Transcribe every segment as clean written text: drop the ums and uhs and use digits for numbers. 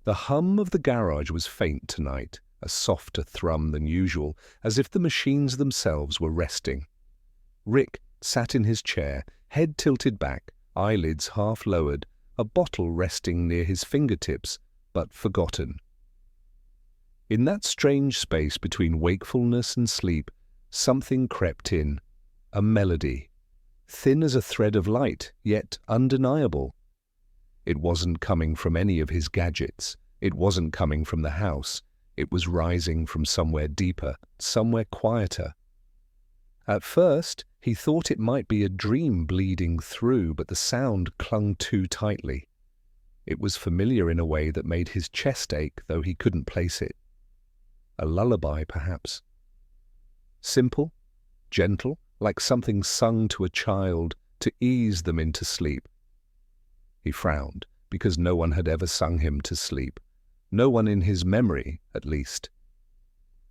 The hum of the garage was faint tonight, a softer thrum than usual, as if the machines themselves were resting. Rick sat in his chair, head tilted back, eyelids half lowered, a bottle resting near his fingertips, but forgotten. In that strange space between wakefulness and sleep, something crept in, a melody, thin as a thread of light, yet undeniable. It wasn't coming from any of his gadgets. It wasn't coming from the house. It was rising from somewhere deeper, somewhere quieter. At first, he thought it might be a dream bleeding through, but the sound clung too tightly. It was familiar in a way that made his chest ache, though he couldn't place it. A lullaby, perhaps. Simple, gentle, like something sung to a child to ease them into sleep. He frowned, because no one had ever sung him to sleep. No one in his memory, at least.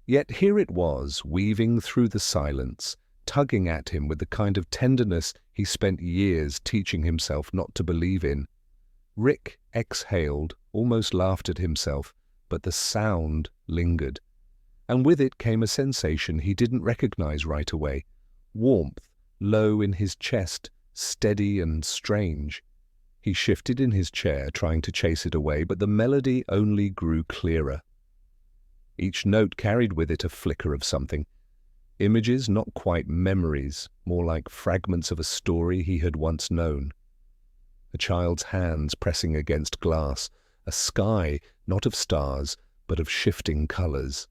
Yet here it was, weaving through the silence, tugging at him with the kind of tenderness he spent years teaching himself not to believe in. Rick exhaled, almost laughed at himself, but the sound lingered. And with it came a sensation he didn't recognize right away. Warmth, low in his chest, steady and strange. He shifted in his chair, trying to chase it away, but the melody only grew clearer. Each note carried with it a flicker of something. Images, not quite memories, more like fragments of a story he had once known. A child's hands pressing against glass, a sky not of stars, but of shifting colors.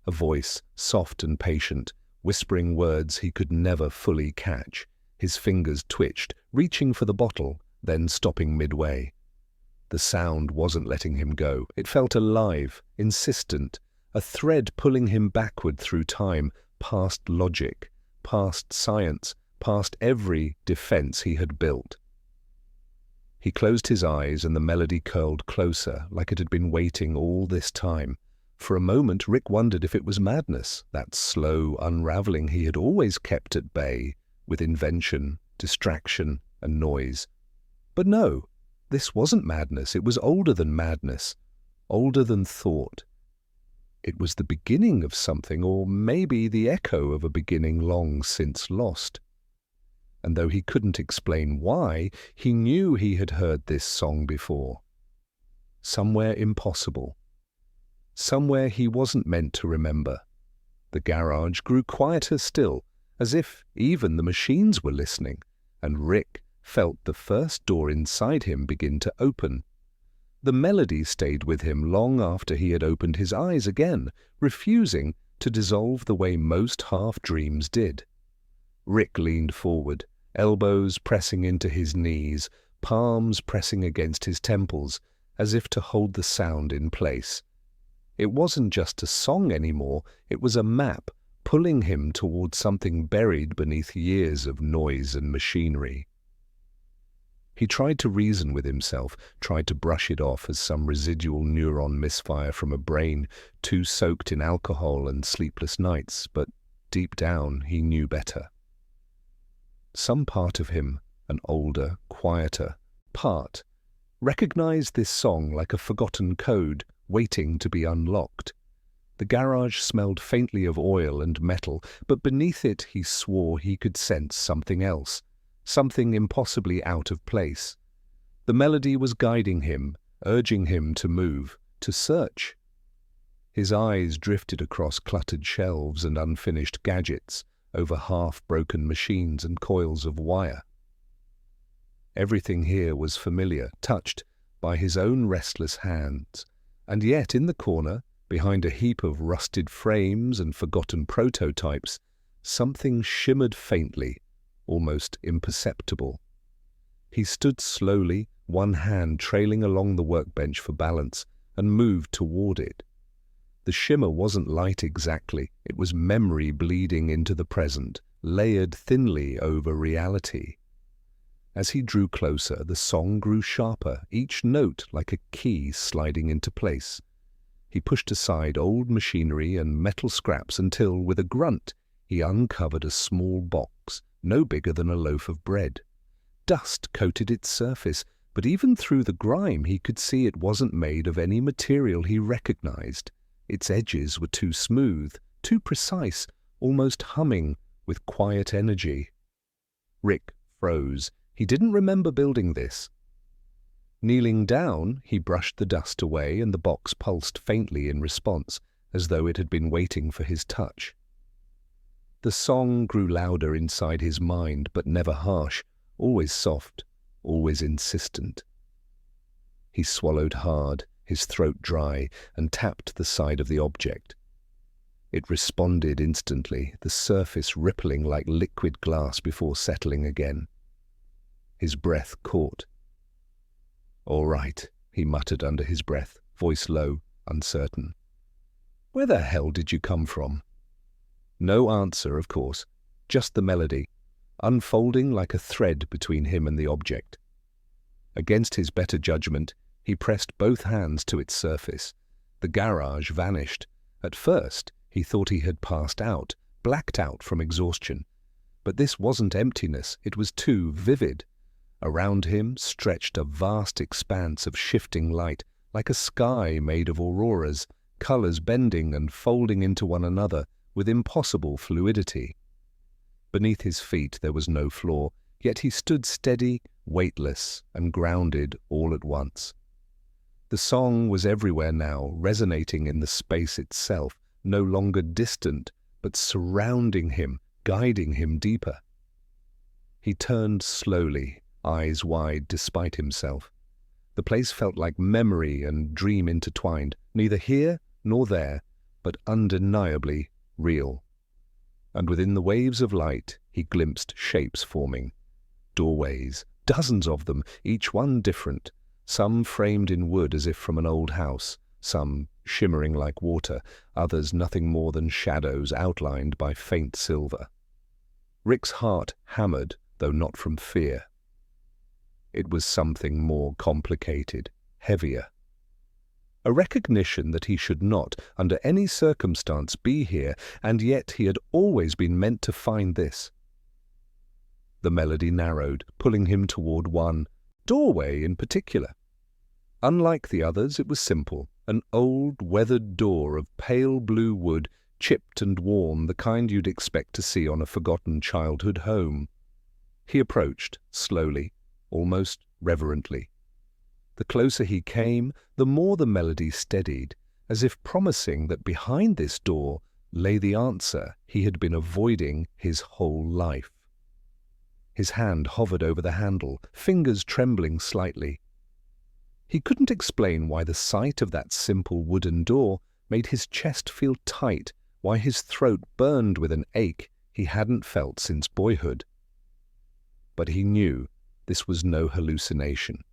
A voice, soft and patient, whispering words he could never fully catch. His fingers twitched, reaching for the bottle, then stopping midway. The sound wasn't letting him go. It felt alive, insistent, a thread pulling him backward through time, past logic, past science, past every defense he had built. He closed his eyes and the melody curled closer, like it had been waiting all this time. For a moment, Rick wondered if it was madness, that slow unraveling he had always kept at bay, with invention, distraction, and noise. But no, this wasn't madness. It was older than madness, older than thought. It was the beginning of something, or maybe the echo of a beginning long since lost. And though he couldn't explain why, he knew he had heard this song before. Somewhere impossible. Somewhere he wasn't meant to remember. The garage grew quieter still, as if even the machines were listening, and Rick felt the first door inside him begin to open. The melody stayed with him long after he had opened his eyes again, refusing to dissolve the way most half-dreams did. Rick leaned forward, elbows pressing into his knees, palms pressing against his temples, as if to hold the sound in place. It wasn't just a song anymore, it was a map, pulling him towards something buried beneath years of noise and machinery. He tried to reason with himself, tried to brush it off as some residual neuron misfire from a brain too soaked in alcohol and sleepless nights, but deep down he knew better. Some part of him, an older, quieter part, recognized this song like a forgotten code waiting to be unlocked. The garage smelled faintly of oil and metal, but beneath it he swore he could sense something else, something impossibly out of place. The melody was guiding him, urging him to move, to search. His eyes drifted across cluttered shelves and unfinished gadgets, over half-broken machines and coils of wire. Everything here was familiar, touched by his own restless hands, and yet in the corner, behind a heap of rusted frames and forgotten prototypes, something shimmered faintly, almost imperceptible. He stood slowly, one hand trailing along the workbench for balance, and moved toward it. The shimmer wasn't light exactly, it was memory bleeding into the present, layered thinly over reality. As he drew closer, the song grew sharper, each note like a key sliding into place. He pushed aside old machinery and metal scraps until, with a grunt, he uncovered a small box, no bigger than a loaf of bread. Dust coated its surface, But even through the grime he could see it wasn't made of any material he recognized. Its edges were too smooth, too precise, almost humming with quiet energy. Rick froze. He didn't remember building this. Kneeling down, he brushed the dust away, and the box pulsed faintly in response, as though it had been waiting for his touch. The song grew louder inside his mind, but never harsh, always soft, always insistent. He swallowed hard, his throat dry, and tapped the side of the object. It responded instantly, the surface rippling like liquid glass before settling again. His breath caught. "All right," he muttered under his breath, voice low, uncertain. "Where the hell did you come from?" No answer, of course, just the melody, unfolding like a thread between him and the object. Against his better judgment, he pressed both hands to its surface. The garage vanished. At first, he thought he had passed out, blacked out from exhaustion. But this wasn't emptiness, it was too vivid. Around him stretched a vast expanse of shifting light, like a sky made of auroras, colors bending and folding into one another with impossible fluidity. Beneath his feet there was no floor, yet he stood steady, weightless, and grounded all at once. The song was everywhere now, resonating in the space itself, no longer distant, but surrounding him, guiding him deeper. He turned slowly, eyes wide despite himself. The place felt like memory and dream intertwined, neither here nor there, but undeniably real. And within the waves of light, he glimpsed shapes forming. Doorways, dozens of them, each one different, some framed in wood as if from an old house, some shimmering like water, others nothing more than shadows outlined by faint silver. Rick's heart hammered, though not from fear. It was something more complicated, heavier. A recognition that he should not, under any circumstance, be here, and yet he had always been meant to find this. The melody narrowed, pulling him toward one doorway in particular. Unlike the others, it was simple, an old, weathered door of pale blue wood, chipped and worn, the kind you'd expect to see on a forgotten childhood home. He approached, slowly, almost reverently. The closer he came, the more the melody steadied, as if promising that behind this door lay the answer he had been avoiding his whole life. His hand hovered over the handle, fingers trembling slightly. He couldn't explain why the sight of that simple wooden door made his chest feel tight, why his throat burned with an ache he hadn't felt since boyhood. But he knew this was no hallucination.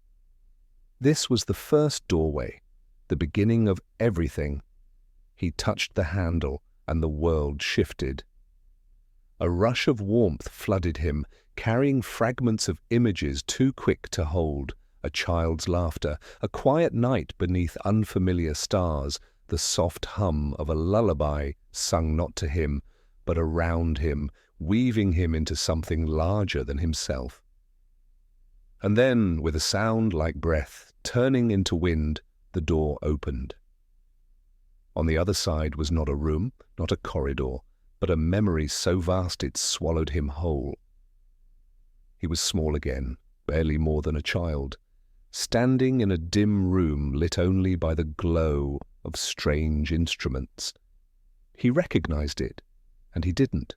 This was the first doorway, the beginning of everything. He touched the handle, and the world shifted. A rush of warmth flooded him, carrying fragments of images too quick to hold. A child's laughter, a quiet night beneath unfamiliar stars, the soft hum of a lullaby sung not to him, but around him, weaving him into something larger than himself. And then, with a sound like breath, turning into wind, the door opened. On the other side was not a room, not a corridor, but a memory so vast it swallowed him whole. He was small again, barely more than a child, standing in a dim room lit only by the glow of strange instruments. He recognized it, and he didn't.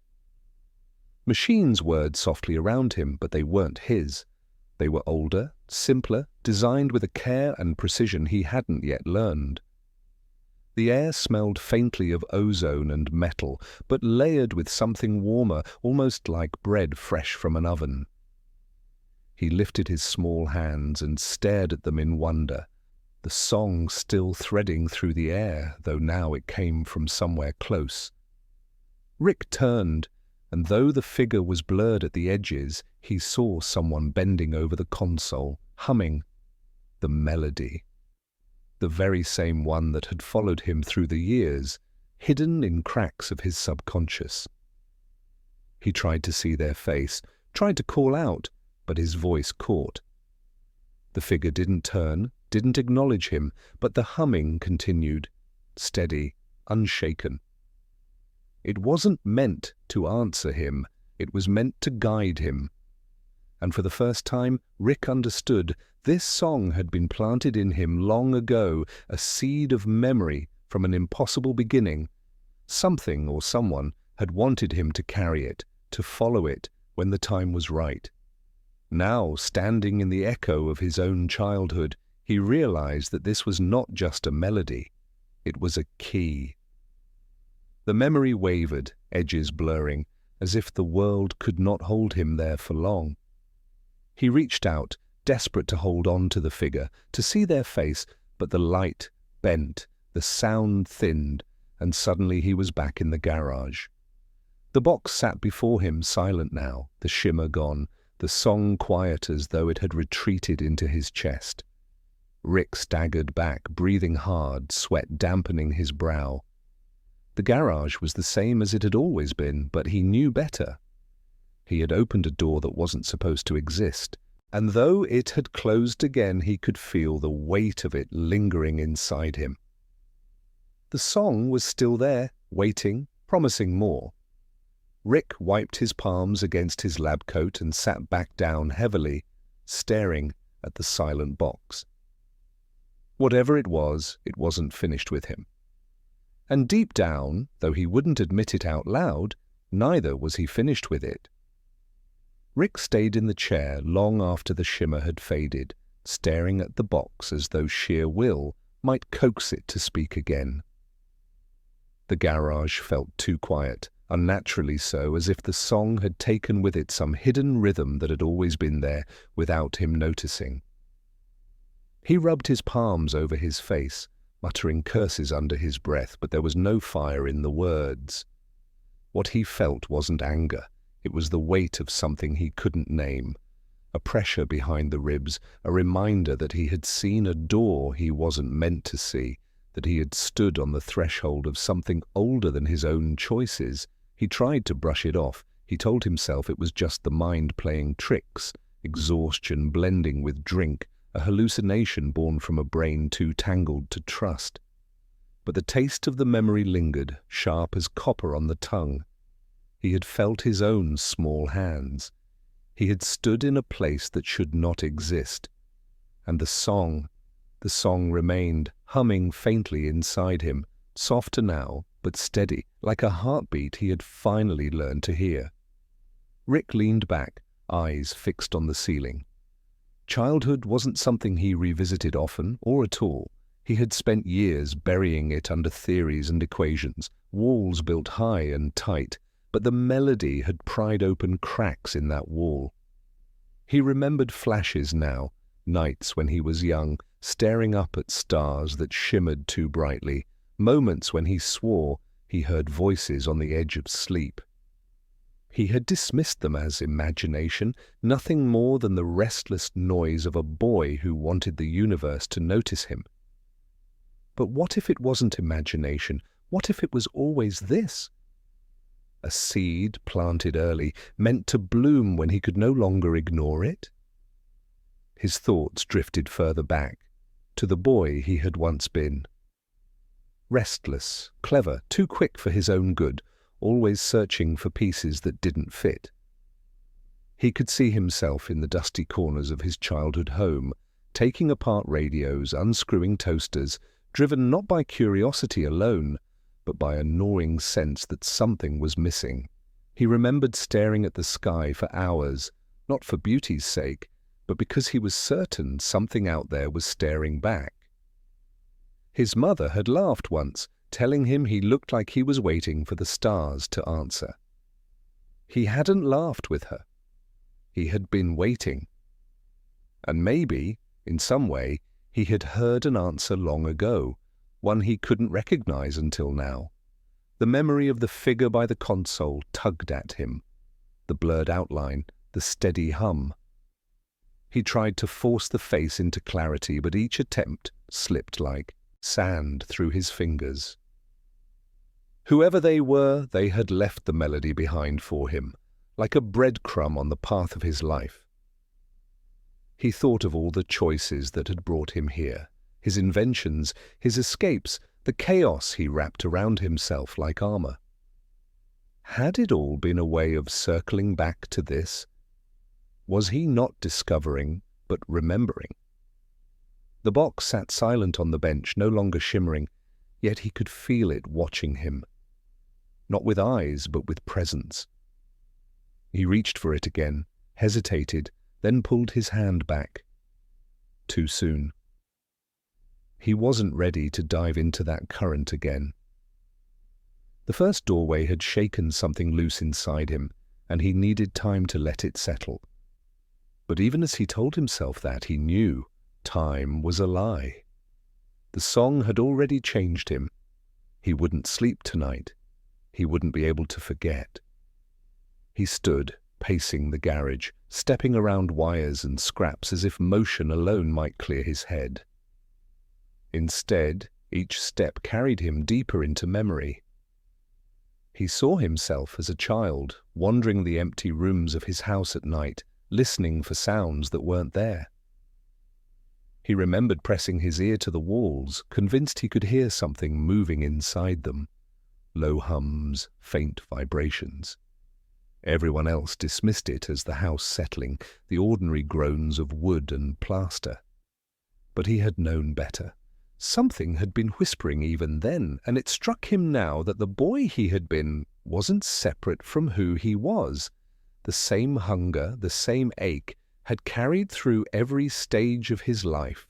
Machines whirred softly around him, but they weren't his. They were older, simpler, designed with a care and precision he hadn't yet learned. The air smelled faintly of ozone and metal, but layered with something warmer, almost like bread fresh from an oven. He lifted his small hands and stared at them in wonder, the song still threading through the air, though now it came from somewhere close. Rick turned, and though the figure was blurred at the edges, he saw someone bending over the console, humming the melody. The very same one that had followed him through the years, hidden in cracks of his subconscious. He tried to see their face, tried to call out, but his voice caught. The figure didn't turn, didn't acknowledge him, but the humming continued, steady, unshaken. It wasn't meant to answer him, it was meant to guide him. And for the first time, Rick understood this song had been planted in him long ago, a seed of memory from an impossible beginning. Something or someone had wanted him to carry it, to follow it when the time was right. Now, standing in the echo of his own childhood, he realized that this was not just a melody, it was a key. The memory wavered, edges blurring, as if the world could not hold him there for long. He reached out, desperate to hold on to the figure, to see their face, but the light bent, the sound thinned, and suddenly he was back in the garage. The box sat before him, silent now, the shimmer gone, the song quiet as though it had retreated into his chest. Rick staggered back, breathing hard, sweat dampening his brow. The garage was the same as it had always been, but he knew better. He had opened a door that wasn't supposed to exist, and though it had closed again, he could feel the weight of it lingering inside him. The song was still there, waiting, promising more. Rick wiped his palms against his lab coat and sat back down heavily, staring at the silent box. Whatever it wasn't finished with him. And deep down, though he wouldn't admit it out loud, neither was he finished with it. Rick stayed in the chair long after the shimmer had faded, staring at the box as though sheer will might coax it to speak again. The garage felt too quiet, unnaturally so, as if the song had taken with it some hidden rhythm that had always been there without him noticing. He rubbed his palms over his face, muttering curses under his breath, but there was no fire in the words. What he felt wasn't anger, it was the weight of something he couldn't name, a pressure behind the ribs, a reminder that he had seen a door he wasn't meant to see, that he had stood on the threshold of something older than his own choices. He tried to brush it off. He told himself it was just the mind playing tricks, exhaustion blending with drink, a hallucination born from a brain too tangled to trust. But the taste of the memory lingered, sharp as copper on the tongue. He had felt his own small hands. He had stood in a place that should not exist. And the song remained, humming faintly inside him, softer now, but steady, like a heartbeat he had finally learned to hear. Rick leaned back, eyes fixed on the ceiling. Childhood wasn't something he revisited often, or at all. He had spent years burying it under theories and equations, walls built high and tight, but the melody had pried open cracks in that wall. He remembered flashes now, nights when he was young, staring up at stars that shimmered too brightly, moments when he swore he heard voices on the edge of sleep. He had dismissed them as imagination, nothing more than the restless noise of a boy who wanted the universe to notice him. But what if it wasn't imagination? What if it was always this? A seed planted early, meant to bloom when he could no longer ignore it? His thoughts drifted further back, to the boy he had once been. Restless, clever, too quick for his own good, always searching for pieces that didn't fit. He could see himself in the dusty corners of his childhood home, taking apart radios, unscrewing toasters, driven not by curiosity alone, but by a gnawing sense that something was missing. He remembered staring at the sky for hours, not for beauty's sake, but because he was certain something out there was staring back. His mother had laughed once, telling him he looked like he was waiting for the stars to answer. He hadn't laughed with her. He had been waiting. And maybe, in some way, he had heard an answer long ago, one he couldn't recognize until now. The memory of the figure by the console tugged at him, the blurred outline, the steady hum. He tried to force the face into clarity, but each attempt slipped like sand through his fingers. Whoever they were, they had left the melody behind for him, like a breadcrumb on the path of his life. He thought of all the choices that had brought him here, his inventions, his escapes, the chaos he wrapped around himself like armor. Had it all been a way of circling back to this? Was he not discovering, but remembering? The box sat silent on the bench, no longer shimmering, yet he could feel it watching him. Not with eyes, but with presence. He reached for it again, hesitated, then pulled his hand back. Too soon. He wasn't ready to dive into that current again. The first doorway had shaken something loose inside him, and he needed time to let it settle. But even as he told himself that, he knew time was a lie. The song had already changed him. He wouldn't sleep tonight. He wouldn't be able to forget. He stood, pacing the garage, stepping around wires and scraps as if motion alone might clear his head. Instead, each step carried him deeper into memory. He saw himself as a child, wandering the empty rooms of his house at night, listening for sounds that weren't there. He remembered pressing his ear to the walls, convinced he could hear something moving inside them. Low hums, faint vibrations. Everyone else dismissed it as the house settling, the ordinary groans of wood and plaster. But he had known better. Something had been whispering even then, and it struck him now that the boy he had been wasn't separate from who he was. The same hunger, the same ache, had carried through every stage of his life.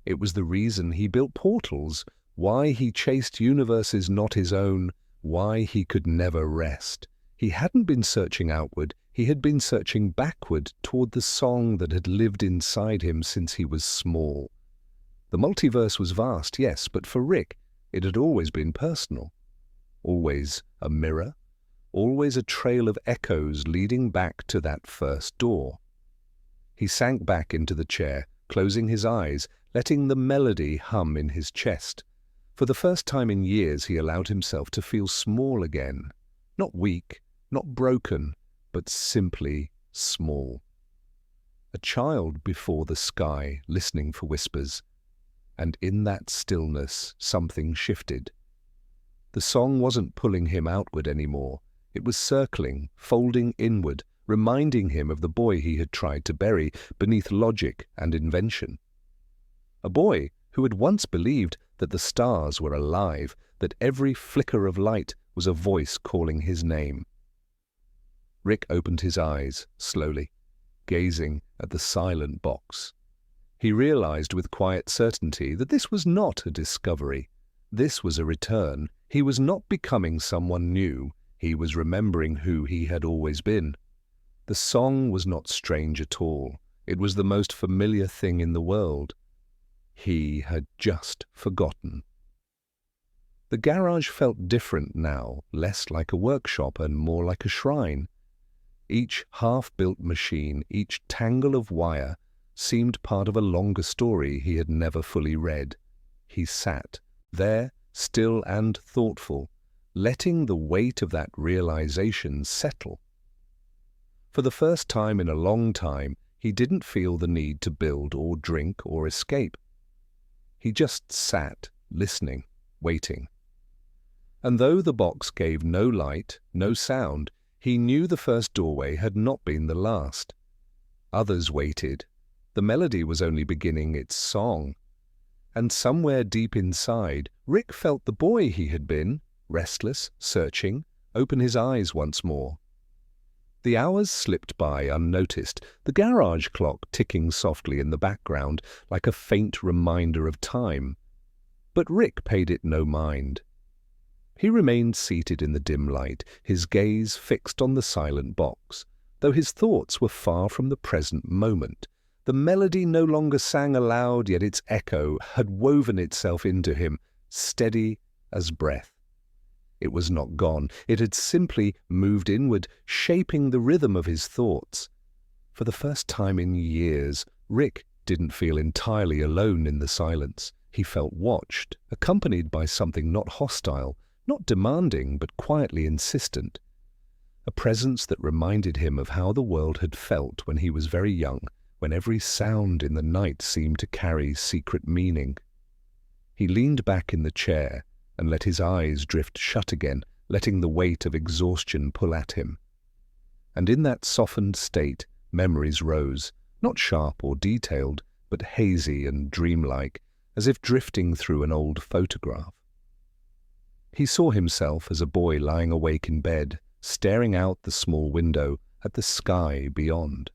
It was the reason he built portals, why he chased universes not his own, why he could never rest. He hadn't been searching outward, he had been searching backward toward the song that had lived inside him since he was small. The multiverse was vast, yes, but for Rick, it had always been personal. Always a mirror, always a trail of echoes leading back to that first door. He sank back into the chair, closing his eyes, letting the melody hum in his chest. For the first time in years, he allowed himself to feel small again. Not weak, not broken, but simply small. A child before the sky, listening for whispers. And in that stillness, something shifted. The song wasn't pulling him outward anymore. It was circling, folding inward, reminding him of the boy he had tried to bury beneath logic and invention. A boy who had once believed that the stars were alive, that every flicker of light was a voice calling his name. Rick opened his eyes, slowly, gazing at the silent box. He realized with quiet certainty that this was not a discovery. This was a return. He was not becoming someone new. He was remembering who he had always been. The song was not strange at all. It was the most familiar thing in the world. He had just forgotten. The garage felt different now, less like a workshop and more like a shrine. Each half-built machine, each tangle of wire, seemed part of a longer story he had never fully read. He sat there, still and thoughtful, letting the weight of that realization settle. For the first time in a long time, he didn't feel the need to build or drink or escape. He just sat, listening, waiting. And though the box gave no light, no sound, he knew the first doorway had not been the last. Others waited. The melody was only beginning its song. And somewhere deep inside, Rick felt the boy he had been, restless, searching, open his eyes once more. The hours slipped by unnoticed, the garage clock ticking softly in the background like a faint reminder of time. But Rick paid it no mind. He remained seated in the dim light, his gaze fixed on the silent box, though his thoughts were far from the present moment. The melody no longer sang aloud, yet its echo had woven itself into him, steady as breath. It was not gone. It had simply moved inward, shaping the rhythm of his thoughts. For the first time in years, Rick didn't feel entirely alone in the silence. He felt watched, accompanied by something not hostile, not demanding, but quietly insistent. A presence that reminded him of how the world had felt when he was very young, when every sound in the night seemed to carry secret meaning. He leaned back in the chair and let his eyes drift shut again, letting the weight of exhaustion pull at him. And in that softened state, memories rose, not sharp or detailed, but hazy and dreamlike, as if drifting through an old photograph. He saw himself as a boy lying awake in bed, staring out the small window at the sky beyond.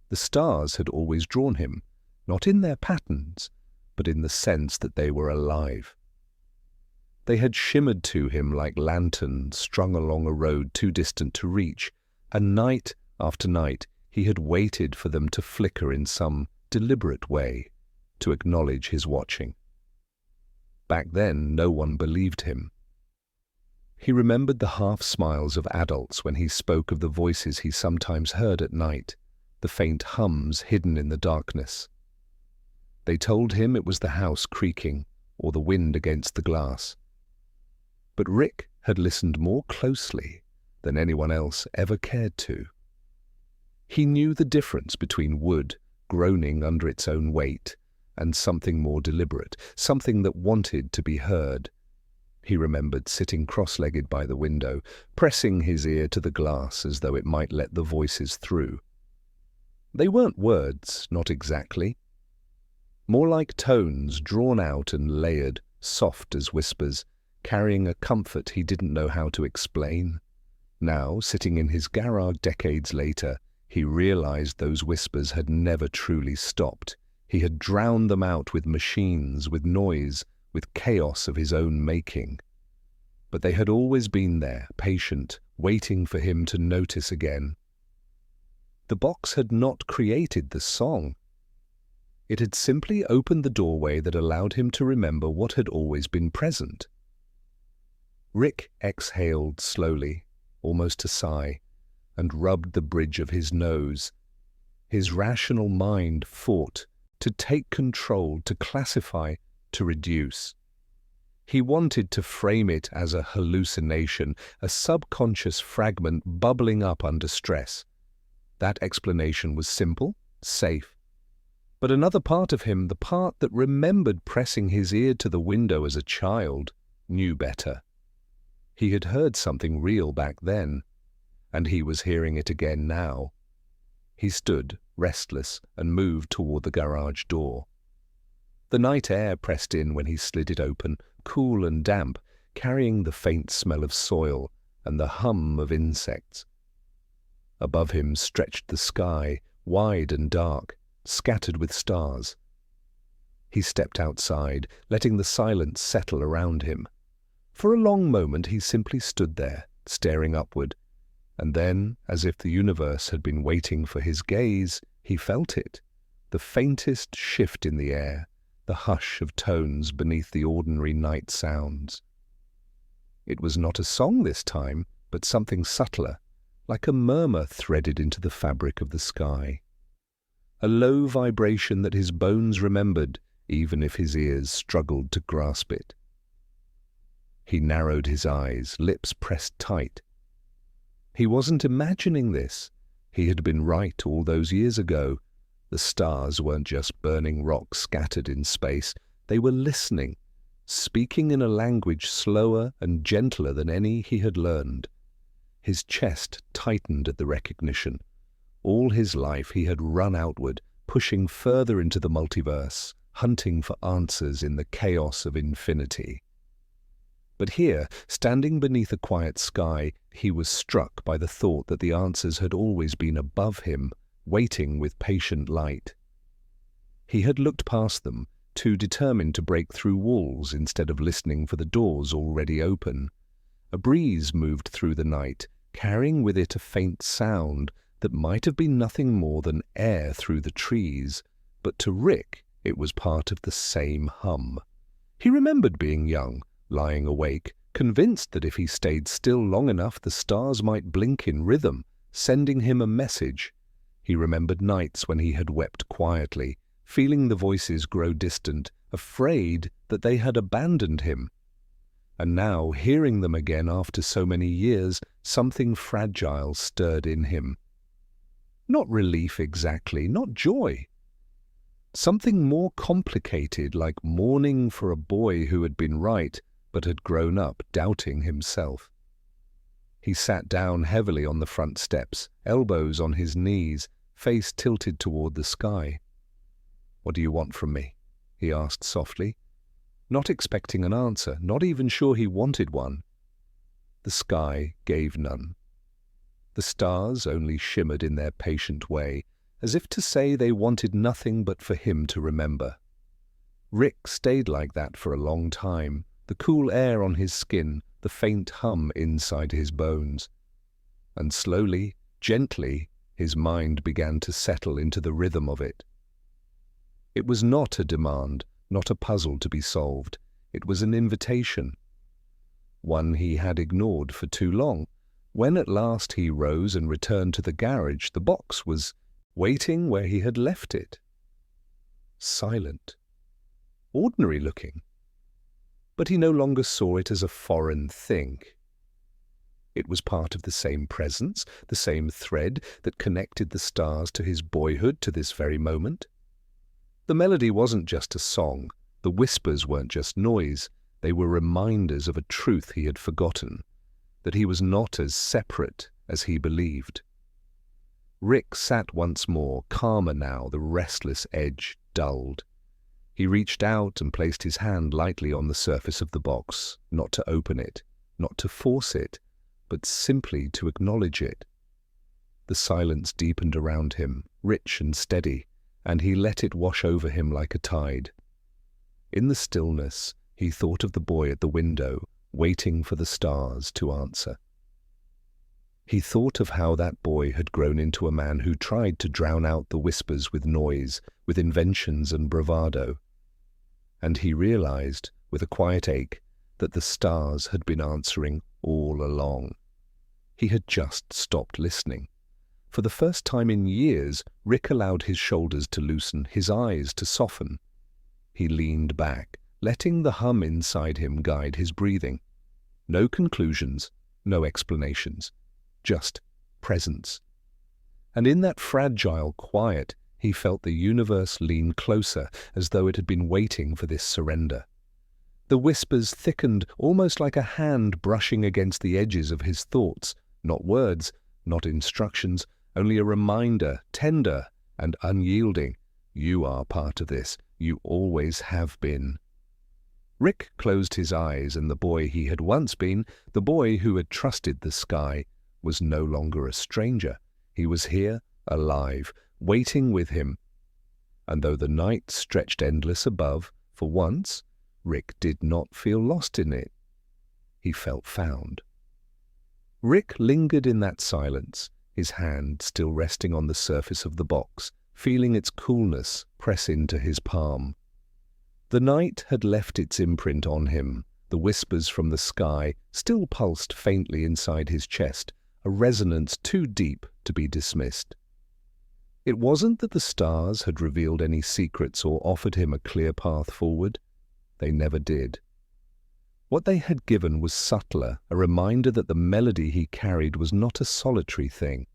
The stars had always drawn him, not in their patterns, but in the sense that they were alive. They had shimmered to him like lanterns strung along a road too distant to reach, and night after night he had waited for them to flicker in some deliberate way, to acknowledge his watching. Back then, no one believed him. He remembered the half-smiles of adults when he spoke of the voices he sometimes heard at night, the faint hums hidden in the darkness. They told him it was the house creaking or the wind against the glass. But Rick had listened more closely than anyone else ever cared to. He knew the difference between wood groaning under its own weight and something more deliberate, something that wanted to be heard. He remembered sitting cross-legged by the window, pressing his ear to the glass as though it might let the voices through. They weren't words, not exactly. More like tones drawn out and layered, soft as whispers, carrying a comfort he didn't know how to explain. Now, sitting in his garage decades later, he realized those whispers had never truly stopped. He had drowned them out with machines, with noise, with chaos of his own making. But they had always been there, patient, waiting for him to notice again. The box had not created the song. It had simply opened the doorway that allowed him to remember what had always been present. Rick exhaled slowly, almost a sigh, and rubbed the bridge of his nose. His rational mind fought to take control, to classify, to reduce. He wanted to frame it as a hallucination, a subconscious fragment bubbling up under stress. That explanation was simple, safe. But another part of him, the part that remembered pressing his ear to the window as a child, knew better. He had heard something real back then, and he was hearing it again now. He stood, restless, and moved toward the garage door. The night air pressed in when he slid it open, cool and damp, carrying the faint smell of soil and the hum of insects. Above him stretched the sky, wide and dark, scattered with stars. He stepped outside, letting the silence settle around him. For a long moment he simply stood there, staring upward, and then, as if the universe had been waiting for his gaze, he felt it, the faintest shift in the air, the hush of tones beneath the ordinary night sounds. It was not a song this time, but something subtler, like a murmur threaded into the fabric of the sky. A low vibration that his bones remembered, even if his ears struggled to grasp it. He narrowed his eyes, lips pressed tight. He wasn't imagining this. He had been right all those years ago. The stars weren't just burning rocks scattered in space. They were listening, speaking in a language slower and gentler than any he had learned. His chest tightened at the recognition. All his life he had run outward, pushing further into the multiverse, hunting for answers in the chaos of infinity. But here, standing beneath a quiet sky, he was struck by the thought that the answers had always been above him, waiting with patient light. He had looked past them, too determined to break through walls instead of listening for the doors already open. A breeze moved through the night, carrying with it a faint sound that might have been nothing more than air through the trees, but to Rick it was part of the same hum. He remembered being young, lying awake, convinced that if he stayed still long enough the stars might blink in rhythm, sending him a message. He remembered nights when he had wept quietly, feeling the voices grow distant, afraid that they had abandoned him. And now, hearing them again after so many years, something fragile stirred in him. Not relief exactly, not joy. Something more complicated, like mourning for a boy who had been right but had grown up doubting himself. He sat down heavily on the front steps, elbows on his knees, face tilted toward the sky. "What do you want from me?" he asked softly, not expecting an answer, not even sure he wanted one. The sky gave none. The stars only shimmered in their patient way, as if to say they wanted nothing but for him to remember. Rick stayed like that for a long time, the cool air on his skin, the faint hum inside his bones. And slowly, gently, his mind began to settle into the rhythm of it. It was not a demand, not a puzzle to be solved. It was an invitation. One he had ignored for too long. When at last he rose and returned to the garage, the box was waiting where he had left it. Silent. Ordinary looking. But he no longer saw it as a foreign thing. It was part of the same presence, the same thread that connected the stars to his boyhood to this very moment. The melody wasn't just a song. The whispers weren't just noise. They were reminders of a truth he had forgotten, that he was not as separate as he believed. Rick sat once more, calmer now, the restless edge dulled. He reached out and placed his hand lightly on the surface of the box, not to open it, not to force it, but simply to acknowledge it. The silence deepened around him, rich and steady, and he let it wash over him like a tide. In the stillness, he thought of the boy at the window, waiting for the stars to answer. He thought of how that boy had grown into a man who tried to drown out the whispers with noise, with inventions and bravado. And he realized, with a quiet ache, that the stars had been answering all along. He had just stopped listening. For the first time in years, Rick allowed his shoulders to loosen, his eyes to soften. He leaned back, letting the hum inside him guide his breathing. No conclusions, no explanations, just presence. And in that fragile quiet, he felt the universe lean closer, as though it had been waiting for this surrender. The whispers thickened, almost like a hand brushing against the edges of his thoughts, not words, not instructions, only a reminder, tender and unyielding. You are part of this. You always have been. Rick closed his eyes, and the boy he had once been, the boy who had trusted the sky, was no longer a stranger. He was here, alive, waiting with him. And though the night stretched endless above, for once, Rick did not feel lost in it. He felt found. Rick lingered in that silence, his hand still resting on the surface of the box, feeling its coolness press into his palm. The night had left its imprint on him. The whispers from the sky still pulsed faintly inside his chest, a resonance too deep to be dismissed. It wasn't that the stars had revealed any secrets or offered him a clear path forward. They never did. What they had given was subtler, a reminder that the melody he carried was not a solitary thing.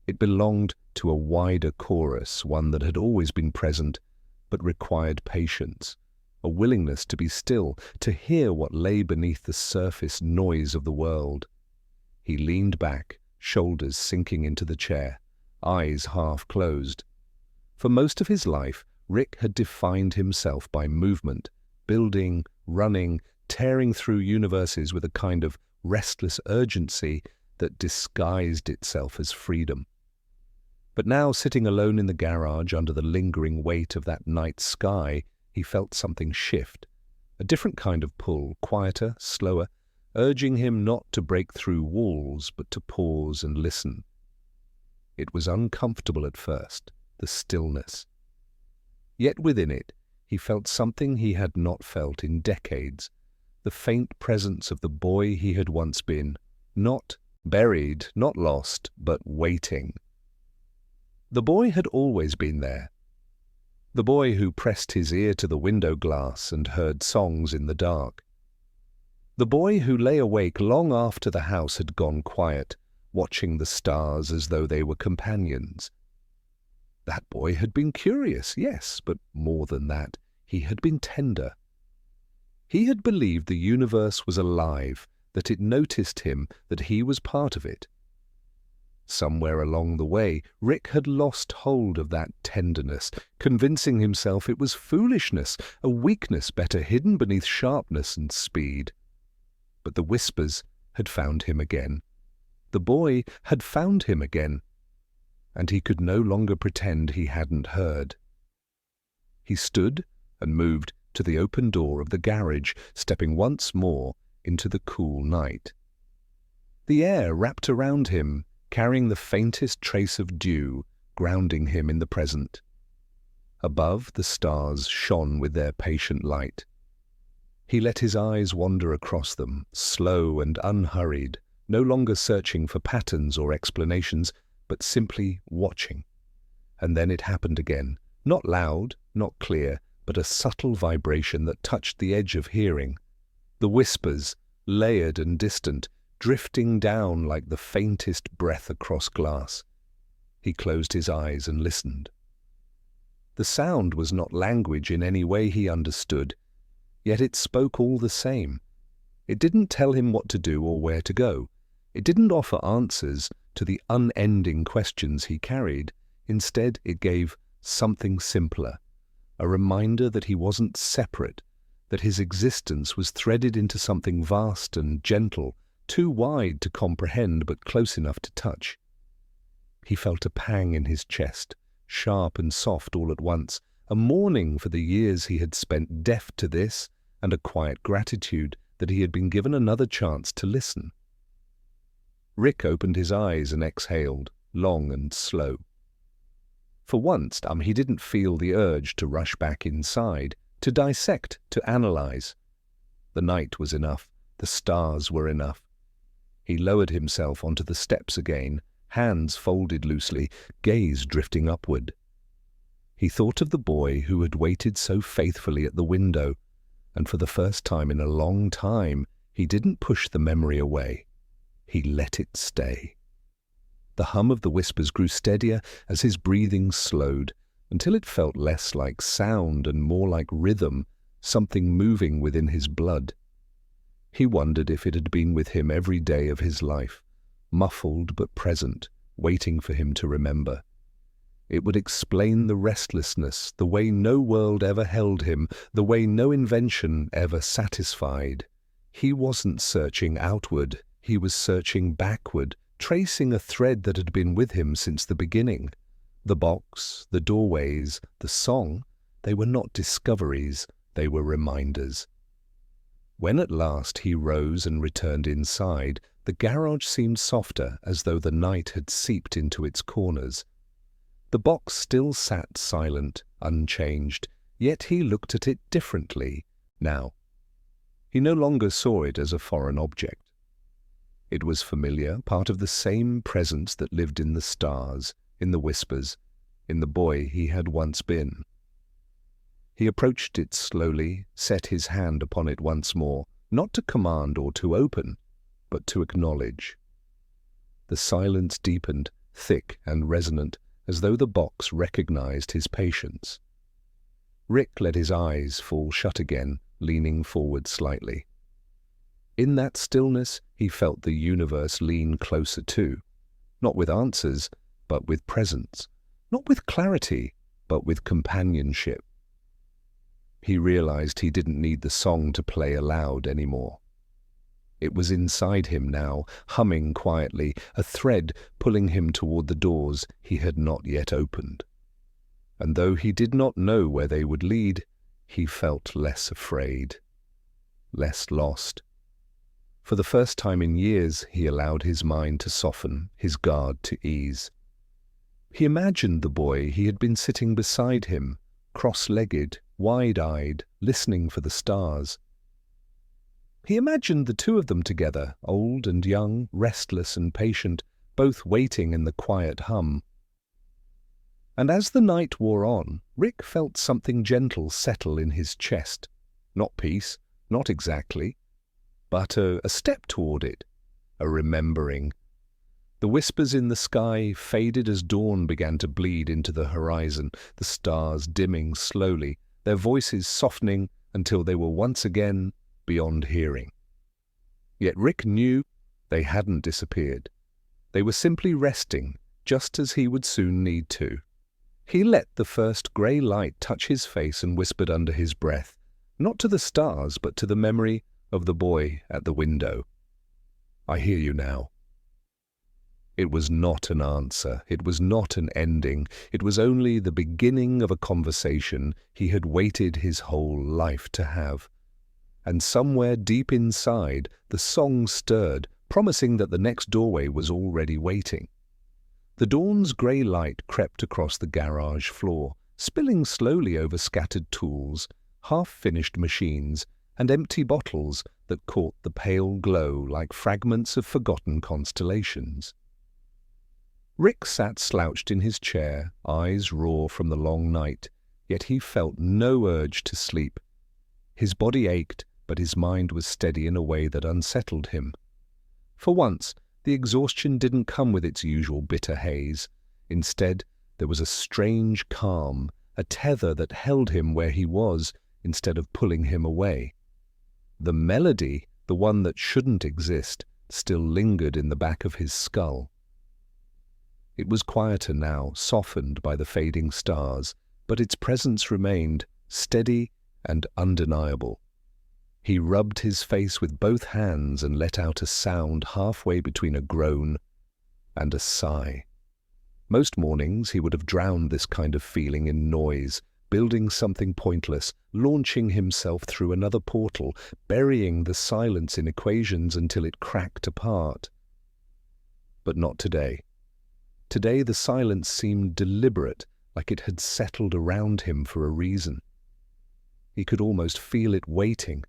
It belonged to a wider chorus, one that had always been present, but required patience, a willingness to be still, to hear what lay beneath the surface noise of the world. He leaned back, shoulders sinking into the chair, eyes half closed. For most of his life, Rick had defined himself by movement, building, running, tearing through universes with a kind of restless urgency that disguised itself as freedom. But now, sitting alone in the garage under the lingering weight of that night sky, he felt something shift, a different kind of pull, quieter, slower, urging him not to break through walls, but to pause and listen. It was uncomfortable at first, the stillness. Yet within it, he felt something he had not felt in decades, the faint presence of the boy he had once been, not buried, not lost, but waiting. The boy had always been there. The boy who pressed his ear to the window glass and heard songs in the dark. The boy who lay awake long after the house had gone quiet, watching the stars as though they were companions. That boy had been curious, yes, but more than that, he had been tender. He had believed the universe was alive, that it noticed him, that he was part of it. Somewhere along the way, Rick had lost hold of that tenderness, convincing himself it was foolishness, a weakness better hidden beneath sharpness and speed. But the whispers had found him again. The boy had found him again, and he could no longer pretend he hadn't heard. He stood and moved to the open door of the garage, stepping once more into the cool night. The air wrapped around him, carrying the faintest trace of dew, grounding him in the present. Above, the stars shone with their patient light. He let his eyes wander across them, slow and unhurried, no longer searching for patterns or explanations, but simply watching. And then it happened again, not loud, not clear, but a subtle vibration that touched the edge of hearing. The whispers, layered and distant, drifting down like the faintest breath across glass. He closed his eyes and listened. The sound was not language in any way he understood, yet it spoke all the same. It didn't tell him what to do or where to go. It didn't offer answers to the unending questions he carried. Instead, it gave something simpler, a reminder that he wasn't separate, that his existence was threaded into something vast and gentle, too wide to comprehend but close enough to touch. He felt a pang in his chest, sharp and soft all at once, a mourning for the years he had spent deaf to this, and a quiet gratitude that he had been given another chance to listen. Rick opened his eyes and exhaled, long and slow. For once, he didn't feel the urge to rush back inside, to dissect, to analyze. The night was enough. The stars were enough. He lowered himself onto the steps again, hands folded loosely, gaze drifting upward. He thought of the boy who had waited so faithfully at the window, and for the first time in a long time, he didn't push the memory away. He let it stay. The hum of the whispers grew steadier as his breathing slowed, until it felt less like sound and more like rhythm, something moving within his blood. He wondered if it had been with him every day of his life, muffled but present, waiting for him to remember. It would explain the restlessness, the way no world ever held him, the way no invention ever satisfied. He wasn't searching outward, he was searching backward, tracing a thread that had been with him since the beginning. The box, the doorways, the song, they were not discoveries, they were reminders. When at last he rose and returned inside, the garage seemed softer, as though the night had seeped into its corners. The box still sat silent, unchanged, yet he looked at it differently now. He no longer saw it as a foreign object. It was familiar, part of the same presence that lived in the stars, in the whispers, in the boy he had once been. He approached it slowly, set his hand upon it once more, not to command or to open, but to acknowledge. The silence deepened, thick and resonant, as though the box recognized his patience. Rick let his eyes fall shut again, leaning forward slightly. In that stillness, he felt the universe lean closer too, not with answers, but with presence, not with clarity, but with companionship. He realized he didn't need the song to play aloud anymore. It was inside him now, humming quietly, a thread pulling him toward the doors he had not yet opened. And though he did not know where they would lead, he felt less afraid, less lost. For the first time in years, he allowed his mind to soften, his guard to ease. He imagined the boy he had been sitting beside him, cross-legged, wide-eyed, listening for the stars. He imagined the two of them together, old and young, restless and patient, both waiting in the quiet hum. And as the night wore on, Rick felt something gentle settle in his chest. Not peace, not exactly, but a step toward it, a remembering. The whispers in the sky faded as dawn began to bleed into the horizon, the stars dimming slowly, their voices softening until they were once again beyond hearing. Yet Rick knew they hadn't disappeared. They were simply resting, just as he would soon need to. He let the first grey light touch his face and whispered under his breath, not to the stars, but to the memory of the boy at the window. "I hear you now." It was not an answer. It was not an ending. It was only the beginning of a conversation he had waited his whole life to have. And somewhere deep inside, the song stirred, promising that the next doorway was already waiting. The dawn's grey light crept across the garage floor, spilling slowly over scattered tools, half-finished machines, and empty bottles that caught the pale glow like fragments of forgotten constellations. Rick sat slouched in his chair, eyes raw from the long night, yet he felt no urge to sleep. His body ached, but his mind was steady in a way that unsettled him. For once, the exhaustion didn't come with its usual bitter haze. Instead, there was a strange calm, a tether that held him where he was instead of pulling him away. The melody, the one that shouldn't exist, still lingered in the back of his skull. It was quieter now, softened by the fading stars, but its presence remained, steady and undeniable. He rubbed his face with both hands and let out a sound halfway between a groan and a sigh. Most mornings he would have drowned this kind of feeling in noise, building something pointless, launching himself through another portal, burying the silence in equations until it cracked apart. But not today. Today the silence seemed deliberate, like it had settled around him for a reason. He could almost feel it waiting,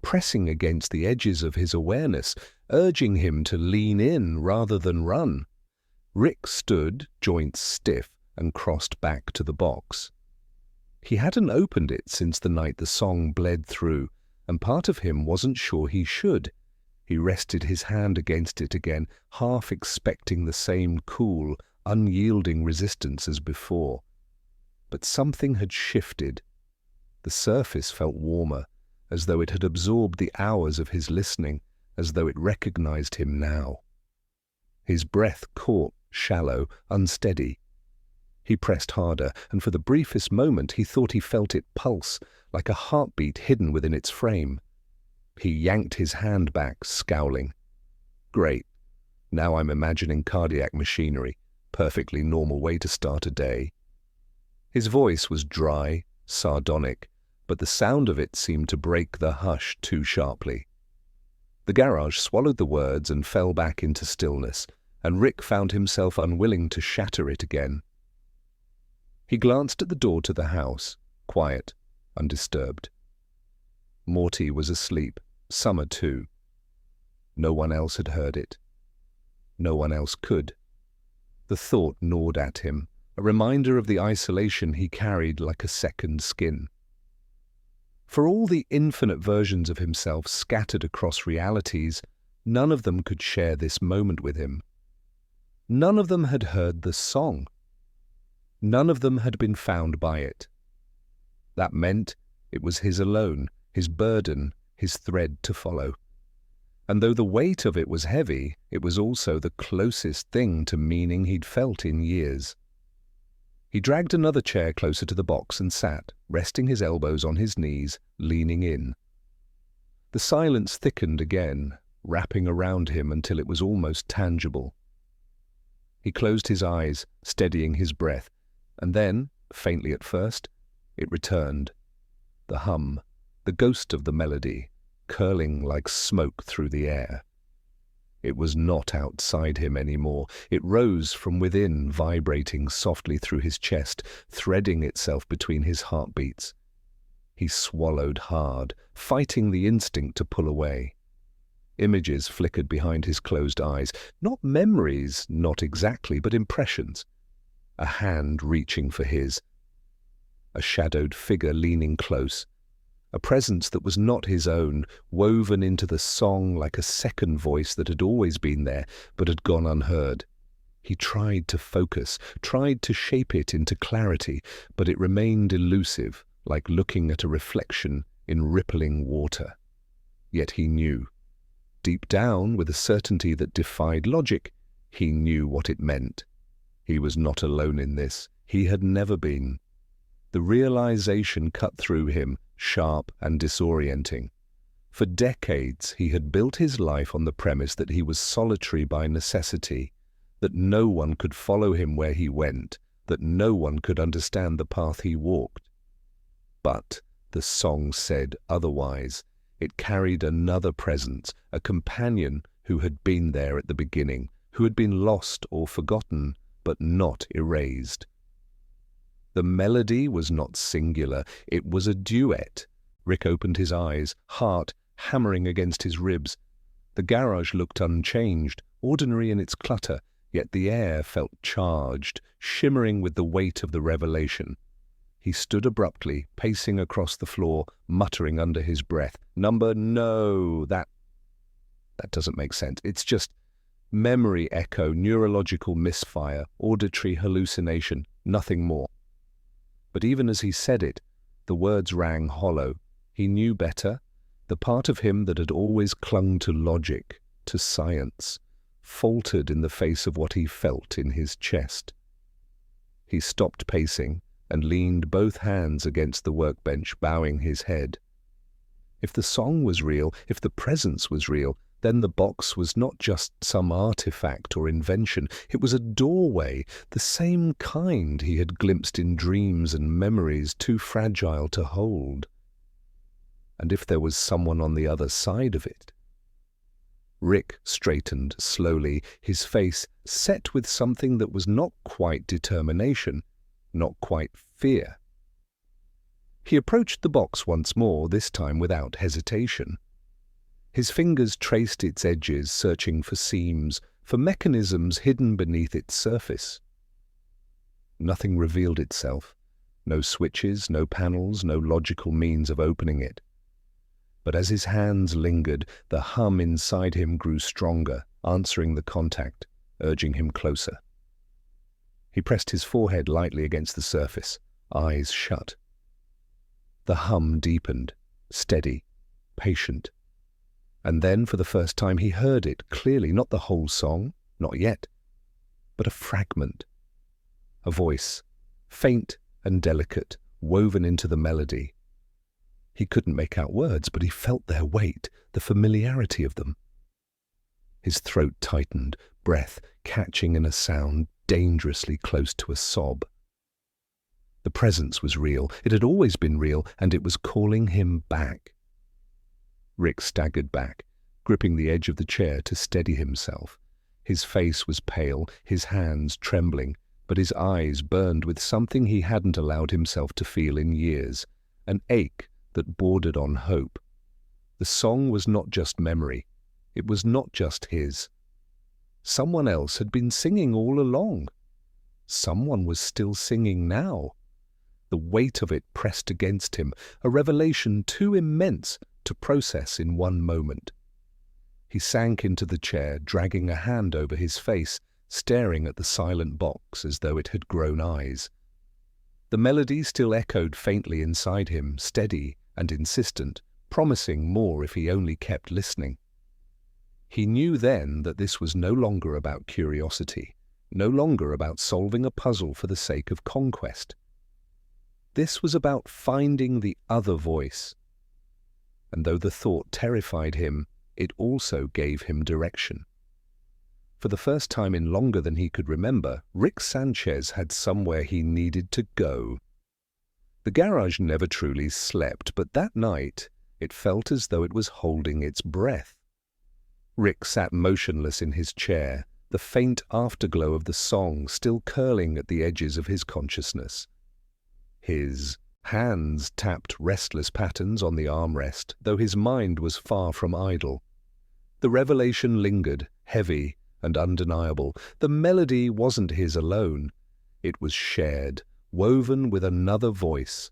pressing against the edges of his awareness, urging him to lean in rather than run. Rick stood, joints stiff, and crossed back to the box. He hadn't opened it since the night the song bled through, and part of him wasn't sure he should. He rested his hand against it again, half expecting the same cool, unyielding resistance as before. But something had shifted. The surface felt warmer, as though it had absorbed the hours of his listening, as though it recognized him now. His breath caught, shallow, unsteady. He pressed harder, and for the briefest moment he thought he felt it pulse, like a heartbeat hidden within its frame. He yanked his hand back, scowling. Great. Now I'm imagining cardiac machinery. Perfectly normal way to start a day. His voice was dry, sardonic, but the sound of it seemed to break the hush too sharply. The garage swallowed the words and fell back into stillness, and Rick found himself unwilling to shatter it again. He glanced at the door to the house, quiet, undisturbed. Morty was asleep, Summer too. No one else had heard it. No one else could. The thought gnawed at him, a reminder of the isolation he carried like a second skin. For all the infinite versions of himself scattered across realities, none of them could share this moment with him. None of them had heard the song. None of them had been found by it. That meant it was his alone, his burden, his thread to follow. And though the weight of it was heavy, it was also the closest thing to meaning he'd felt in years. He dragged another chair closer to the box and sat, resting his elbows on his knees, leaning in. The silence thickened again, wrapping around him until it was almost tangible. He closed his eyes, steadying his breath, and then, faintly at first, it returned. The hum, the ghost of the melody, curling like smoke through the air. It was not outside him anymore. It rose from within, vibrating softly through his chest, threading itself between his heartbeats. He swallowed hard, fighting the instinct to pull away. Images flickered behind his closed eyes. Not memories, not exactly, but impressions. A hand reaching for his. A shadowed figure leaning close. a presence that was not his own, woven into the song like a second voice that had always been there, but had gone unheard. He tried to focus, tried to shape it into clarity, but it remained elusive, like looking at a reflection in rippling water. Yet he knew. Deep down, with a certainty that defied logic, he knew what it meant. He was not alone in this. He had never been. The realization cut through him, sharp and disorienting. For decades he had built his life on the premise that he was solitary by necessity, that no one could follow him where he went, that no one could understand the path he walked. But the song said otherwise. It carried another presence, a companion who had been there at the beginning, who had been lost or forgotten, but not erased. The melody was not singular, it was a duet. Rick opened his eyes, heart hammering against his ribs. The garage looked unchanged, ordinary in its clutter, yet the air felt charged, shimmering with the weight of the revelation. He stood abruptly, pacing across the floor, muttering under his breath, No, that doesn't make sense. It's just memory echo, neurological misfire, auditory hallucination, nothing more. But even as he said it, the words rang hollow. He knew better. The part of him that had always clung to logic, to science, faltered in the face of what he felt in his chest. He stopped pacing and leaned both hands against the workbench, bowing his head. If the song was real, if the presence was real, then the box was not just some artifact or invention. It was a doorway, the same kind he had glimpsed in dreams and memories too fragile to hold. And if there was someone on the other side of it? Rick straightened slowly, his face set with something that was not quite determination, not quite fear. He approached the box once more, this time without hesitation. His fingers traced its edges, searching for seams, for mechanisms hidden beneath its surface. Nothing revealed itself. No switches, no panels, no logical means of opening it. But as his hands lingered, the hum inside him grew stronger, answering the contact, urging him closer. He pressed his forehead lightly against the surface, eyes shut. The hum deepened, steady, patient. And then, for the first time, he heard it clearly, not the whole song, not yet, but a fragment. A voice, faint and delicate, woven into the melody. He couldn't make out words, but he felt their weight, the familiarity of them. His throat tightened, breath catching in a sound dangerously close to a sob. The presence was real. It had always been real, and it was calling him back. Rick staggered back, gripping the edge of the chair to steady himself. His face was pale, his hands trembling, but his eyes burned with something he hadn't allowed himself to feel in years, an ache that bordered on hope. The song was not just memory. It was not just his. Someone else had been singing all along. Someone was still singing now. The weight of it pressed against him, a revelation too immense to process in one moment. He sank into the chair, dragging a hand over his face, staring at the silent box as though it had grown eyes. The melody still echoed faintly inside him, steady and insistent, promising more if he only kept listening. He knew then that this was no longer about curiosity, no longer about solving a puzzle for the sake of conquest. This was about finding the other voice. And though the thought terrified him, it also gave him direction. For the first time in longer than he could remember, Rick Sanchez had somewhere he needed to go. The garage never truly slept, but that night it felt as though it was holding its breath. Rick sat motionless in his chair, the faint afterglow of the song still curling at the edges of his consciousness. His hands tapped restless patterns on the armrest, though his mind was far from idle. The revelation lingered, heavy and undeniable. The melody wasn't his alone. It was shared, woven with another voice.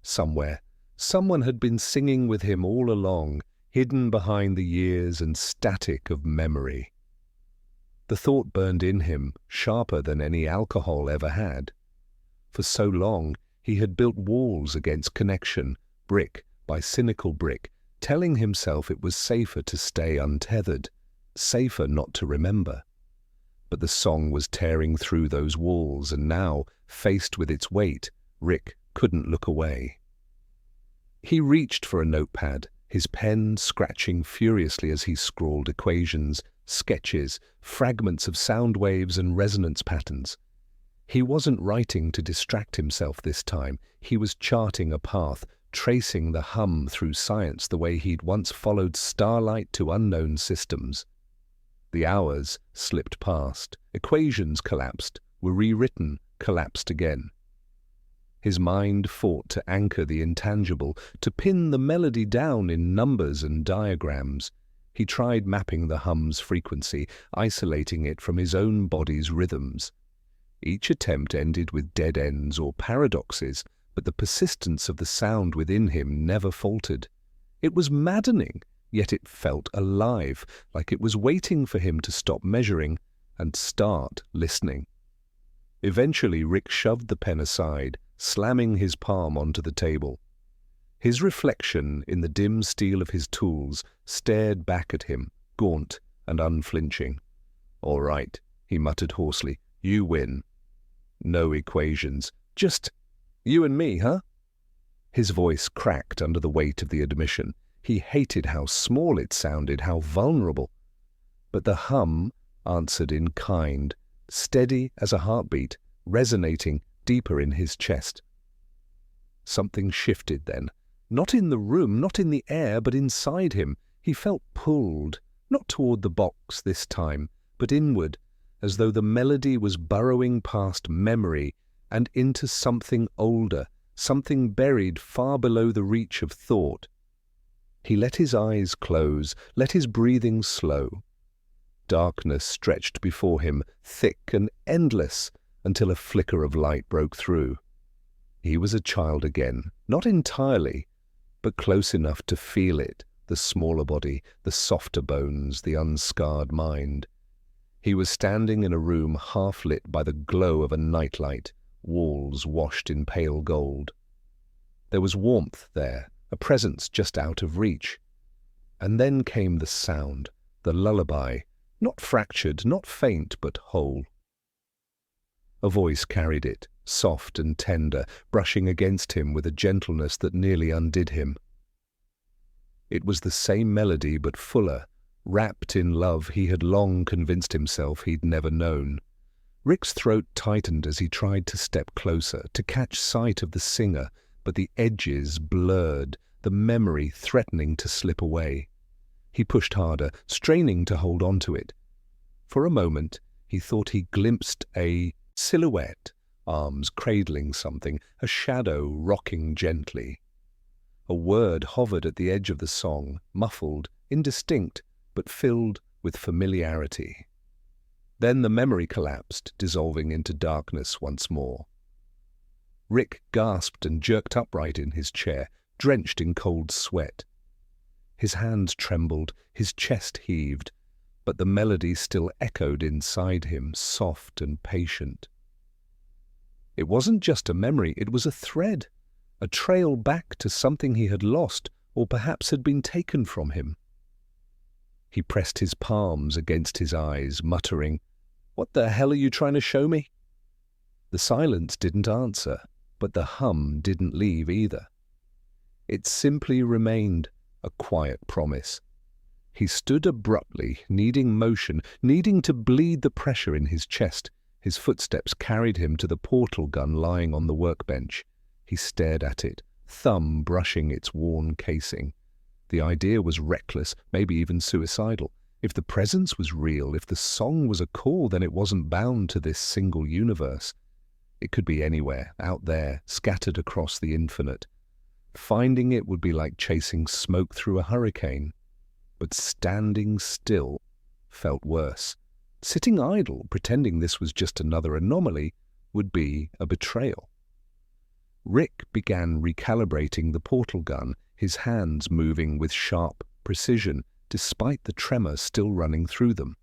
Somewhere, Someone had been singing with him all along, hidden behind the years and static of memory. The thought burned in him, sharper than any alcohol ever had. For so long, he had built walls against connection, brick by cynical brick, telling himself it was safer to stay untethered, safer not to remember. But the song was tearing through those walls, and now, faced with its weight, Rick couldn't look away. He reached for a notepad, his pen scratching furiously as he scrawled equations, sketches, fragments of sound waves and resonance patterns. He wasn't writing to distract himself this time. He was charting a path, tracing the hum through science the way he'd once followed starlight to unknown systems. The hours slipped past. Equations collapsed, were rewritten, collapsed again. His mind fought to anchor the intangible, to pin the melody down in numbers and diagrams. He tried mapping the hum's frequency, isolating it from his own body's rhythms. Each attempt ended with dead ends or paradoxes, but the persistence of the sound within him never faltered. It was maddening, yet it felt alive, like it was waiting for him to stop measuring and start listening. Eventually, Rick shoved the pen aside, slamming his palm onto the table. His reflection in the dim steel of his tools stared back at him, gaunt and unflinching. "All right," he muttered hoarsely, "you win. No equations, just you and me, huh?" His voice cracked under the weight of the admission. He hated how small it sounded, how vulnerable. But the hum answered in kind, steady as a heartbeat, resonating deeper in his chest. Something shifted then. Not in the room, not in the air, but inside him. He felt pulled, not toward the box this time, but inward, as though the melody was burrowing past memory and into something older, something buried far below the reach of thought. He let his eyes close, let his breathing slow. Darkness stretched before him, thick and endless, until a flicker of light broke through. He was a child again, not entirely, but close enough to feel it, the smaller body, the softer bones, the unscarred mind. He was standing in a room half lit by the glow of a nightlight, walls washed in pale gold. There was warmth there, a presence just out of reach. And then came the sound, the lullaby, not fractured, not faint, but whole. A voice carried it, soft and tender, brushing against him with a gentleness that nearly undid him. It was the same melody, but fuller, wrapped in love he had long convinced himself he'd never known. Rick's throat tightened as he tried to step closer, to catch sight of the singer, but the edges blurred, the memory threatening to slip away. He pushed harder, straining to hold on to it. For a moment, he thought he glimpsed a silhouette, arms cradling something, a shadow rocking gently. A word hovered at the edge of the song, muffled, indistinct, but filled with familiarity. Then the memory collapsed, dissolving into darkness once more. Rick gasped and jerked upright in his chair, drenched in cold sweat. His hands trembled, his chest heaved, but the melody still echoed inside him, soft and patient. It wasn't just a memory, it was a thread, a trail back to something he had lost or perhaps had been taken from him. He pressed his palms against his eyes, muttering, "What the hell are you trying to show me?" The silence didn't answer, but the hum didn't leave either. It simply remained, a quiet promise. He stood abruptly, needing motion, needing to bleed the pressure in his chest. His footsteps carried him to the portal gun lying on the workbench. He stared at it, thumb brushing its worn casing. The idea was reckless, maybe even suicidal. If the presence was real, if the song was a call, then it wasn't bound to this single universe. It could be anywhere, out there, scattered across the infinite. Finding it would be like chasing smoke through a hurricane. But standing still felt worse. Sitting idle, pretending this was just another anomaly, would be a betrayal. Rick began recalibrating the portal gun, his hands moving with sharp precision despite the tremor still running through them.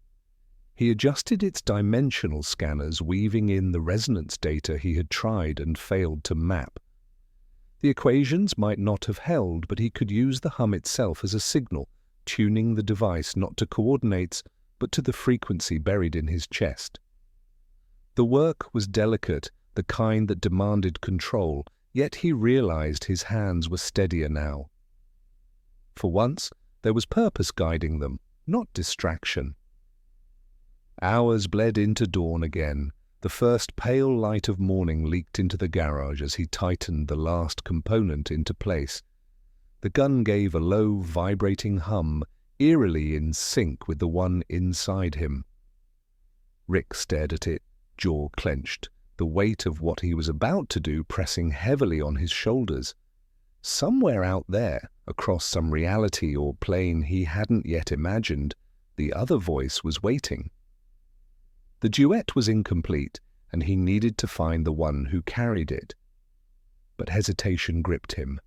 He adjusted its dimensional scanners, weaving in the resonance data he had tried and failed to map. The equations might not have held, but he could use the hum itself as a signal, tuning the device not to coordinates, but to the frequency buried in his chest. The work was delicate, the kind that demanded control, yet he realized his hands were steadier now. For once, there was purpose guiding them, not distraction. Hours bled into dawn again. The first pale light of morning leaked into the garage as he tightened the last component into place. The gun gave a low, vibrating hum, eerily in sync with the one inside him. Rick stared at it, jaw clenched, the weight of what he was about to do pressing heavily on his shoulders. Somewhere out there, across some reality or plane he hadn't yet imagined, the other voice was waiting. The duet was incomplete, and he needed to find the one who carried it. But hesitation gripped him.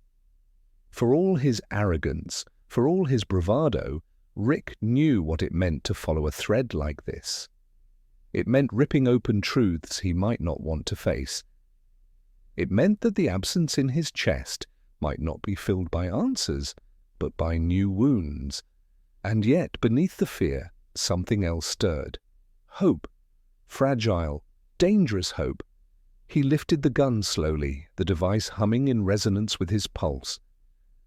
For all his arrogance, for all his bravado, Rick knew what it meant to follow a thread like this. It meant ripping open truths he might not want to face. It meant that the absence in his chest might not be filled by answers, but by new wounds. And yet, beneath the fear, something else stirred. Hope. Fragile, dangerous hope. He lifted the gun slowly, the device humming in resonance with his pulse.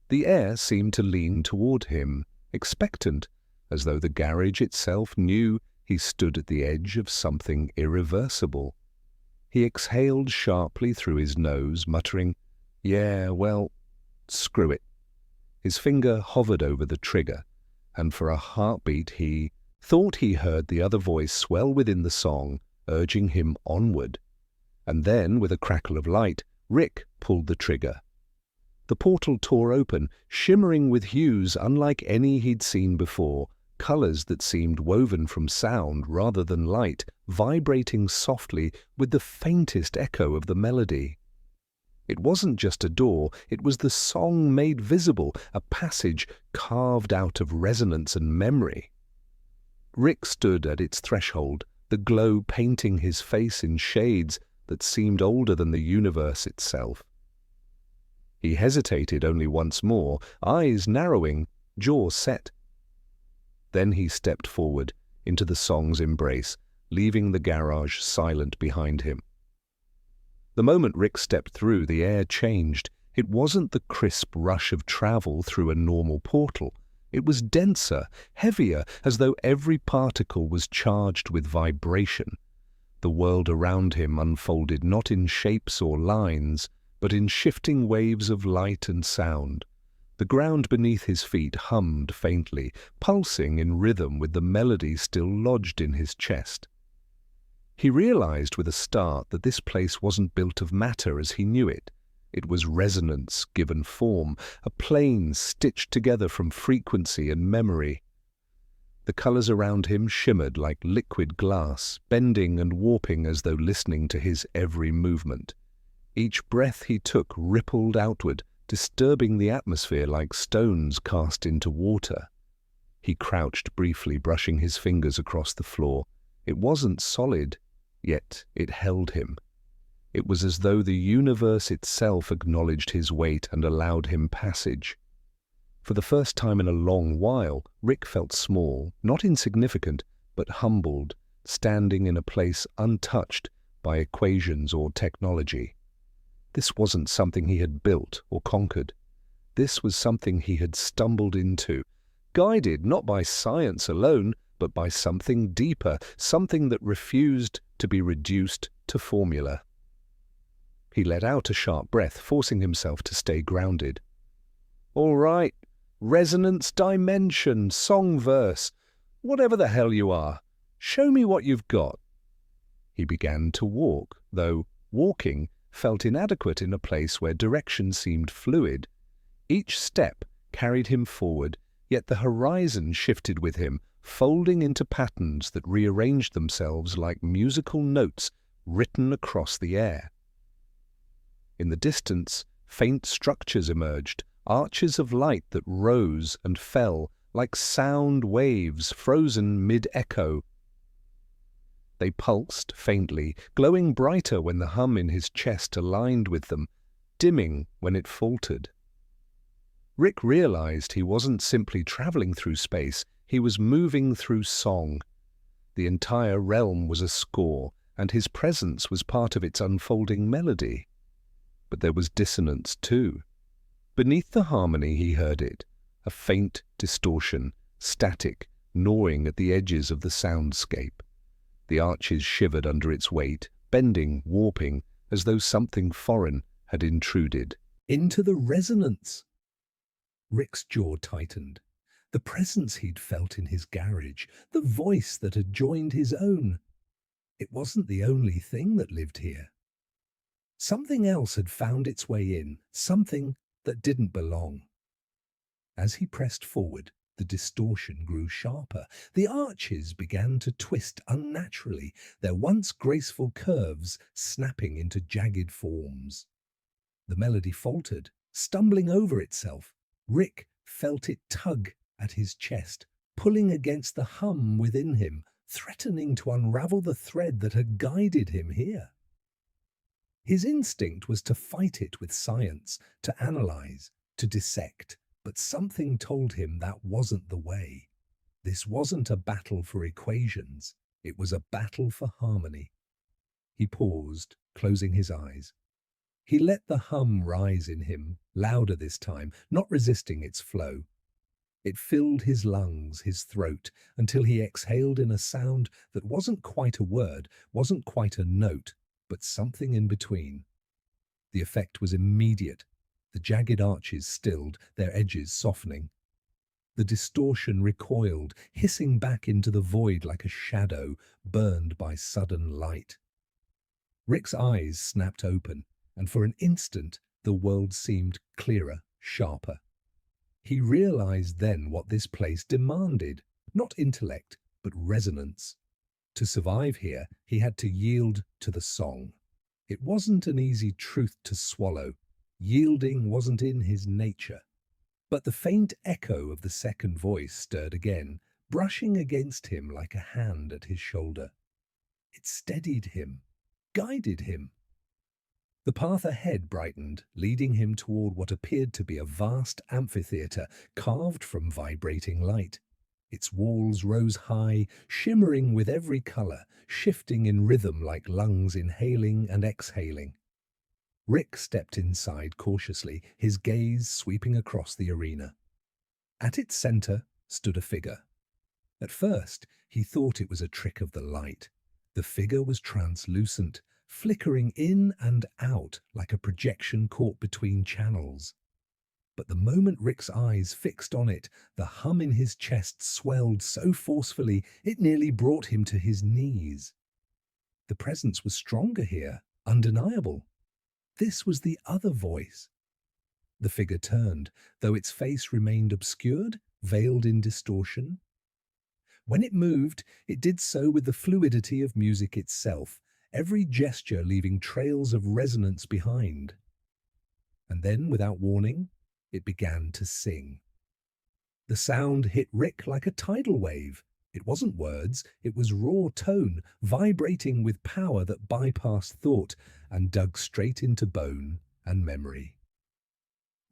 The air seemed to lean toward him, expectant, as though the garage itself knew he stood at the edge of something irreversible. He exhaled sharply through his nose, muttering, "Yeah, well, screw it." His finger hovered over the trigger, and for a heartbeat he thought he heard the other voice swell within the song, urging him onward. And then, with a crackle of light, Rick pulled the trigger. The portal tore open, shimmering with hues unlike any he'd seen before, colors that seemed woven from sound rather than light, vibrating softly with the faintest echo of the melody. It wasn't just a door, it was the song made visible, a passage carved out of resonance and memory. Rick stood at its threshold, the glow painting his face in shades that seemed older than the universe itself. He hesitated only once more, eyes narrowing, jaw set. Then he stepped forward into the song's embrace, leaving the garage silent behind him. The moment Rick stepped through, the air changed. It wasn't the crisp rush of travel through a normal portal. It was denser, heavier, as though every particle was charged with vibration. The world around him unfolded not in shapes or lines, but in shifting waves of light and sound. The ground beneath his feet hummed faintly, pulsing in rhythm with the melody still lodged in his chest. He realized with a start that this place wasn't built of matter as he knew it. It was resonance given form, a plane stitched together from frequency and memory. The colors around him shimmered like liquid glass, bending and warping as though listening to his every movement. Each breath he took rippled outward, disturbing the atmosphere like stones cast into water. He crouched briefly, brushing his fingers across the floor. It wasn't solid, yet it held him. It was as though the universe itself acknowledged his weight and allowed him passage. For the first time in a long while, Rick felt small, not insignificant, but humbled, standing in a place untouched by equations or technology. This wasn't something he had built or conquered. This was something he had stumbled into, guided not by science alone, but by something deeper, something that refused to be reduced to formula. He let out a sharp breath, forcing himself to stay grounded. "All right, resonance dimension, song verse, whatever the hell you are, show me what you've got." He began to walk, though walking felt inadequate in a place where direction seemed fluid. Each step carried him forward, yet the horizon shifted with him, folding into patterns that rearranged themselves like musical notes written across the air. In the distance, faint structures emerged, arches of light that rose and fell like sound waves frozen mid-echo. They pulsed faintly, glowing brighter when the hum in his chest aligned with them, dimming when it faltered. Rick realized he wasn't simply traveling through space, he was moving through song. The entire realm was a score, and his presence was part of its unfolding melody. But there was dissonance too. Beneath the harmony he heard it, a faint distortion, static, gnawing at the edges of the soundscape. The arches shivered under its weight, bending, warping, as though something foreign had intruded. Into the resonance! Rick's jaw tightened. The presence he'd felt in his garage, the voice that had joined his own. It wasn't the only thing that lived here. Something else had found its way in, something that didn't belong. As he pressed forward, the distortion grew sharper. The arches began to twist unnaturally, their once graceful curves snapping into jagged forms. The melody faltered, stumbling over itself. Rick felt it tug at his chest, pulling against the hum within him, threatening to unravel the thread that had guided him here. His instinct was to fight it with science, to analyze, to dissect, but something told him that wasn't the way. This wasn't a battle for equations, it was a battle for harmony. He paused, closing his eyes. He let the hum rise in him, louder this time, not resisting its flow. It filled his lungs, his throat, until he exhaled in a sound that wasn't quite a word, wasn't quite a note, but something in between. The effect was immediate. The jagged arches stilled, their edges softening. The distortion recoiled, hissing back into the void like a shadow burned by sudden light. Rick's eyes snapped open, and for an instant the world seemed clearer, sharper. He realized then what this place demanded, not intellect, but resonance. To survive here, he had to yield to the song. It wasn't an easy truth to swallow. Yielding wasn't in his nature. But the faint echo of the second voice stirred again, brushing against him like a hand at his shoulder. It steadied him, guided him. The path ahead brightened, leading him toward what appeared to be a vast amphitheater carved from vibrating light. Its walls rose high, shimmering with every color, shifting in rhythm like lungs inhaling and exhaling. Rick stepped inside cautiously, his gaze sweeping across the arena. At its center stood a figure. At first, he thought it was a trick of the light. The figure was translucent, flickering in and out like a projection caught between channels. But the moment Rick's eyes fixed on it, the hum in his chest swelled so forcefully it nearly brought him to his knees. The presence was stronger here, undeniable. This was the other voice. The figure turned, though its face remained obscured, veiled in distortion. When it moved, it did so with the fluidity of music itself, every gesture leaving trails of resonance behind. And then, without warning, it began to sing. The sound hit Rick like a tidal wave. It wasn't words, it was raw tone, vibrating with power that bypassed thought and dug straight into bone and memory.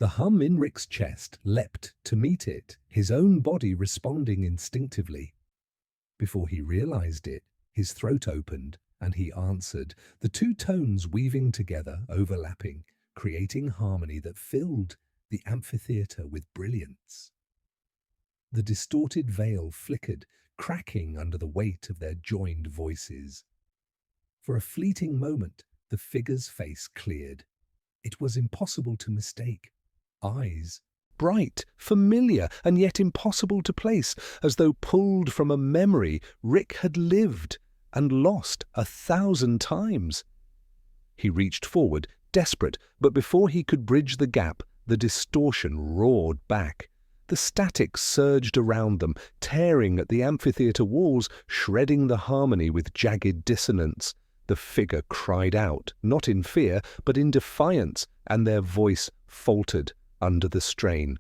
The hum in Rick's chest leapt to meet it, his own body responding instinctively. Before he realized it, his throat opened, and he answered, the two tones weaving together, overlapping, creating harmony that filled the amphitheater with brilliance. The distorted veil flickered, cracking under the weight of their joined voices. For a fleeting moment, the figure's face cleared. It was impossible to mistake. Eyes, bright, familiar, and yet impossible to place, as though pulled from a memory Rick had lived and lost 1,000 times. He reached forward, desperate, but before he could bridge the gap, the distortion roared back. The static surged around them, tearing at the amphitheater walls, shredding the harmony with jagged dissonance. The figure cried out, not in fear, but in defiance, and their voice faltered under the strain.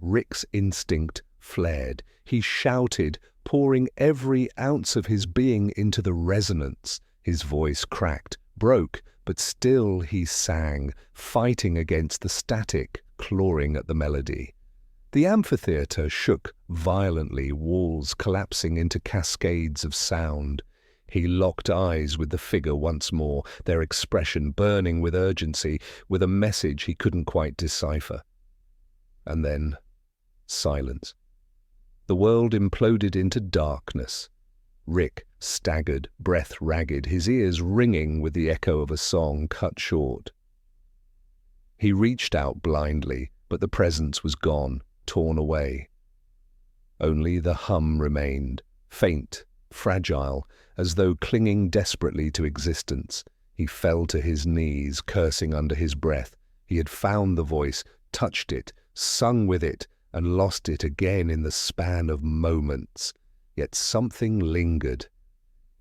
Rick's instinct flared. He shouted, pouring every ounce of his being into the resonance. His voice cracked, broke, but still he sang, fighting against the static, clawing at the melody. The amphitheater shook violently, walls collapsing into cascades of sound. He locked eyes with the figure once more, their expression burning with urgency, with a message he couldn't quite decipher. And then, silence. The world imploded into darkness. Rick staggered, breath ragged, his ears ringing with the echo of a song cut short. He reached out blindly, but the presence was gone, torn away. Only the hum remained, faint, fragile, as though clinging desperately to existence. He fell to his knees, cursing under his breath. He had found the voice, touched it, sung with it, and lost it again in the span of moments. Yet something lingered.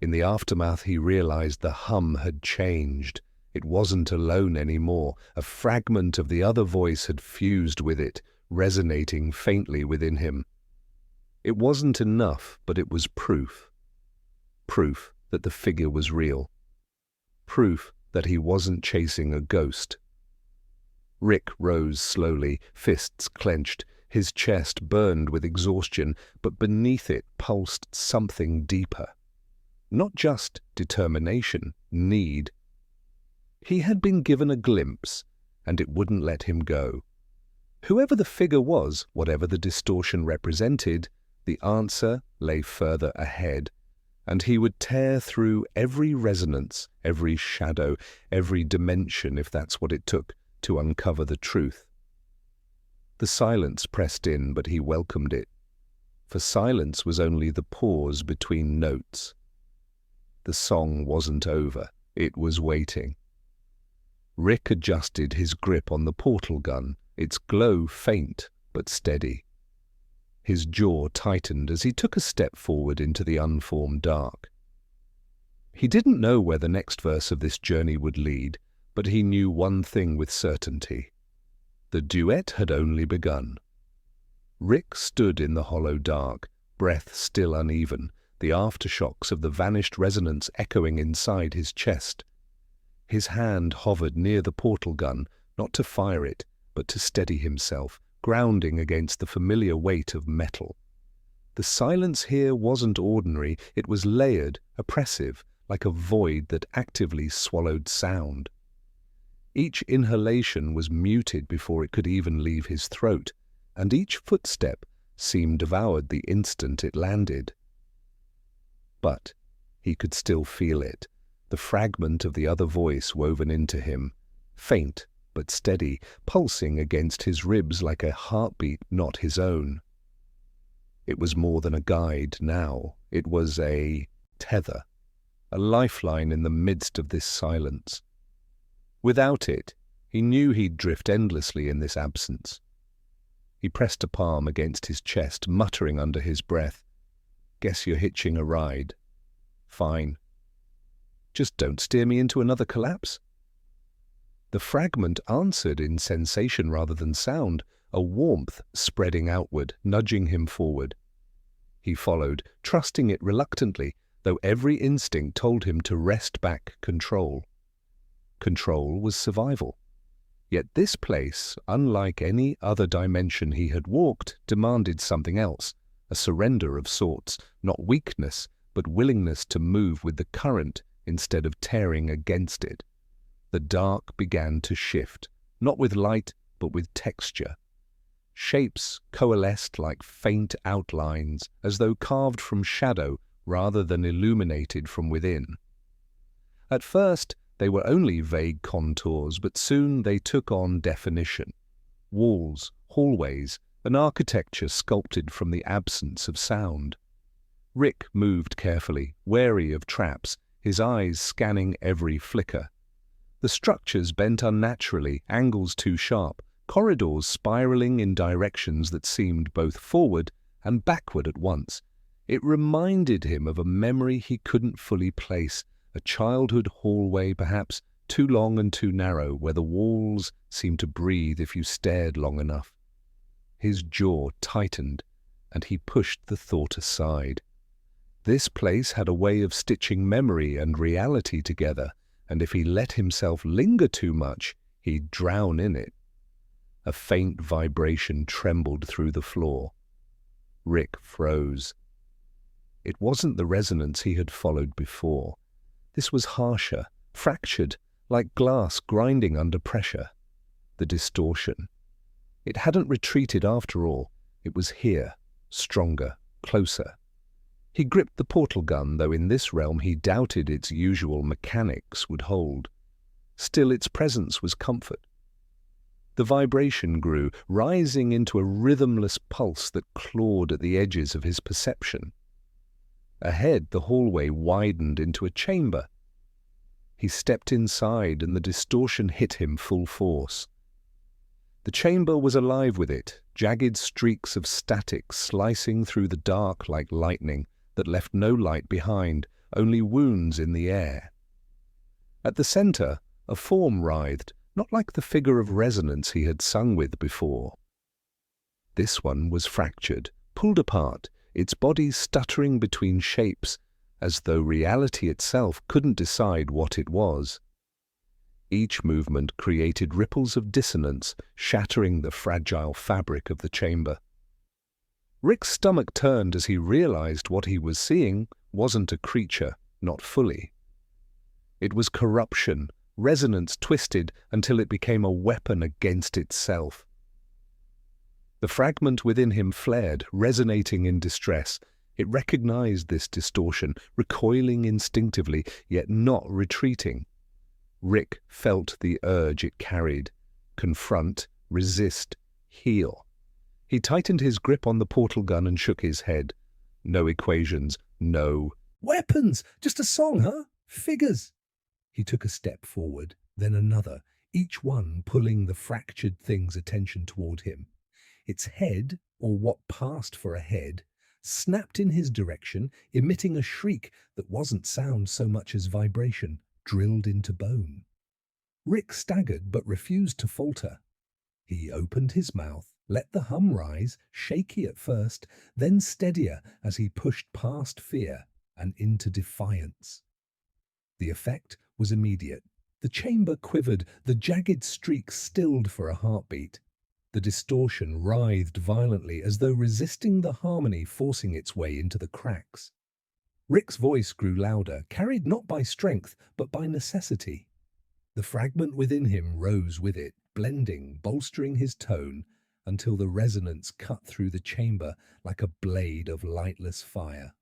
In the aftermath he realized the hum had changed. It wasn't alone anymore. A fragment of the other voice had fused with it, resonating faintly within him. It wasn't enough, but it was proof. Proof that the figure was real. Proof that he wasn't chasing a ghost. Rick rose slowly, fists clenched. His chest burned with exhaustion, but beneath it pulsed something deeper. Not just determination, need. He had been given a glimpse, and it wouldn't let him go. Whoever the figure was, whatever the distortion represented, the answer lay further ahead, and he would tear through every resonance, every shadow, every dimension, if that's what it took, to uncover the truth. The silence pressed in, but he welcomed it, for silence was only the pause between notes. The song wasn't over, it was waiting. Rick adjusted his grip on the portal gun, its glow faint but steady. His jaw tightened as he took a step forward into the unformed dark. He didn't know where the next verse of this journey would lead, but he knew one thing with certainty. The duet had only begun. Rick stood in the hollow dark, breath still uneven, the aftershocks of the vanished resonance echoing inside his chest. His hand hovered near the portal gun, not to fire it, but to steady himself, grounding against the familiar weight of metal. The silence here wasn't ordinary, it was layered, oppressive, like a void that actively swallowed sound. Each inhalation was muted before it could even leave his throat, and each footstep seemed devoured the instant it landed. But he could still feel it, the fragment of the other voice woven into him, faint but steady, pulsing against his ribs like a heartbeat not his own. It was more than a guide now, it was a tether, a lifeline in the midst of this silence. Without it, he knew he'd drift endlessly in this absence. He pressed a palm against his chest, muttering under his breath, "Guess you're hitching a ride. Fine. Just don't steer me into another collapse." The fragment answered in sensation rather than sound, a warmth spreading outward, nudging him forward. He followed, trusting it reluctantly, though every instinct told him to wrest back control. Control was survival. Yet this place, unlike any other dimension he had walked, demanded something else, a surrender of sorts, not weakness, but willingness to move with the current instead of tearing against it. The dark began to shift, not with light, but with texture. Shapes coalesced like faint outlines, as though carved from shadow rather than illuminated from within. At first, they were only vague contours, but soon they took on definition. Walls, hallways, an architecture sculpted from the absence of sound. Rick moved carefully, wary of traps, his eyes scanning every flicker. The structures bent unnaturally, angles too sharp, corridors spiraling in directions that seemed both forward and backward at once. It reminded him of a memory he couldn't fully place, A childhood hallway, perhaps, too long and too narrow, where the walls seemed to breathe if you stared long enough. His jaw tightened, and he pushed the thought aside. This place had a way of stitching memory and reality together, and if he let himself linger too much, he'd drown in it. A faint vibration trembled through the floor. Rick froze. It wasn't the resonance he had followed before. This was harsher, fractured, like glass grinding under pressure. The distortion. It hadn't retreated after all. It was here, stronger, closer. He gripped the portal gun, though in this realm he doubted its usual mechanics would hold. Still, its presence was comfort. The vibration grew, rising into a rhythmless pulse that clawed at the edges of his perception. Ahead, the hallway widened into a chamber. He stepped inside, and the distortion hit him full force. The chamber was alive with it, jagged streaks of static slicing through the dark like lightning that left no light behind, only wounds in the air. At the center, a form writhed, not like the figure of resonance he had sung with before. This one was fractured, pulled apart, its body stuttering between shapes, as though reality itself couldn't decide what it was. Each movement created ripples of dissonance, shattering the fragile fabric of the chamber. Rick's stomach turned as he realized what he was seeing wasn't a creature, not fully. It was corruption, resonance twisted until it became a weapon against itself. The fragment within him flared, resonating in distress. It recognized this distortion, recoiling instinctively, yet not retreating. Rick felt the urge it carried. Confront, resist, heal. He tightened his grip on the portal gun and shook his head. No equations, no weapons! Just a song, huh? Figures! He took a step forward, then another, each one pulling the fractured thing's attention toward him. Its head, or what passed for a head, snapped in his direction, emitting a shriek that wasn't sound so much as vibration, drilled into bone. Rick staggered but refused to falter. He opened his mouth, let the hum rise, shaky at first, then steadier as he pushed past fear and into defiance. The effect was immediate. The chamber quivered, the jagged streaks stilled for a heartbeat. The distortion writhed violently as though resisting the harmony forcing its way into the cracks. Rick's voice grew louder, carried not by strength, but by necessity. The fragment within him rose with it, blending, bolstering his tone, until the resonance cut through the chamber like a blade of lightless fire.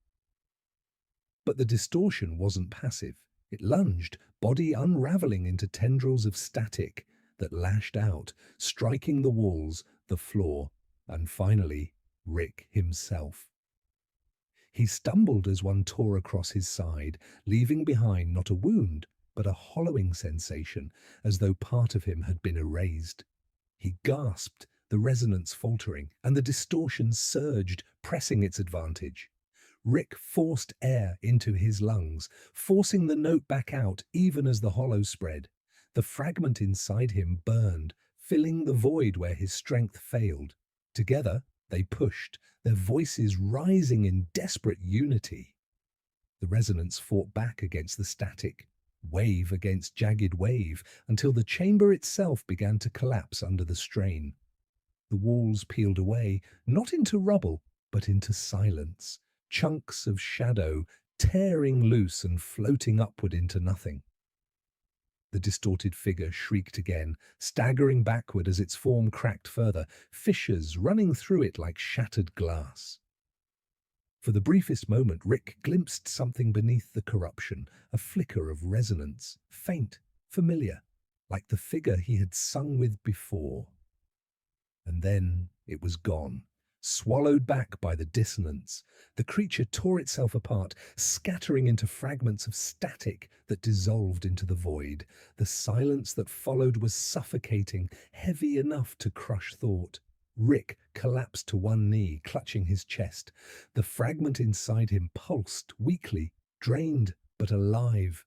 But the distortion wasn't passive. It lunged, body unraveling into tendrils of static that lashed out, striking the walls, the floor, and finally, Rick himself. He stumbled as one tore across his side, leaving behind not a wound, but a hollowing sensation, as though part of him had been erased. He gasped, the resonance faltering, and the distortion surged, pressing its advantage. Rick forced air into his lungs, forcing the note back out even as the hollow spread. The fragment inside him burned, filling the void where his strength failed. Together, they pushed, their voices rising in desperate unity. The resonance fought back against the static, wave against jagged wave, until the chamber itself began to collapse under the strain. The walls peeled away, not into rubble, but into silence, chunks of shadow tearing loose and floating upward into nothing. The distorted figure shrieked again, staggering backward as its form cracked further, fissures running through it like shattered glass. For the briefest moment, Rick glimpsed something beneath the corruption, a flicker of resonance, faint, familiar, like the figure he had sung with before. And then it was gone, swallowed back by the dissonance. The creature tore itself apart, scattering into fragments of static that dissolved into the void. The silence that followed was suffocating, heavy enough to crush thought. Rick collapsed to one knee, clutching his chest. The fragment inside him pulsed, weakly, drained but alive.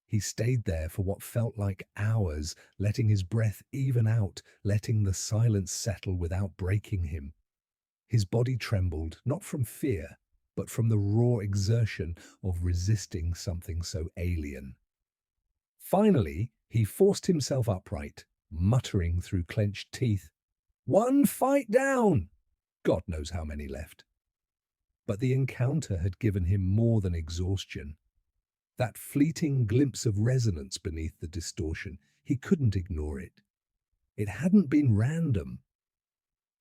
He stayed there for what felt like hours, letting his breath even out, letting the silence settle without breaking him. His body trembled, not from fear, but from the raw exertion of resisting something so alien. Finally, he forced himself upright, muttering through clenched teeth, "One fight down!" God knows how many left. But the encounter had given him more than exhaustion. That fleeting glimpse of resonance beneath the distortion, he couldn't ignore it. It hadn't been random.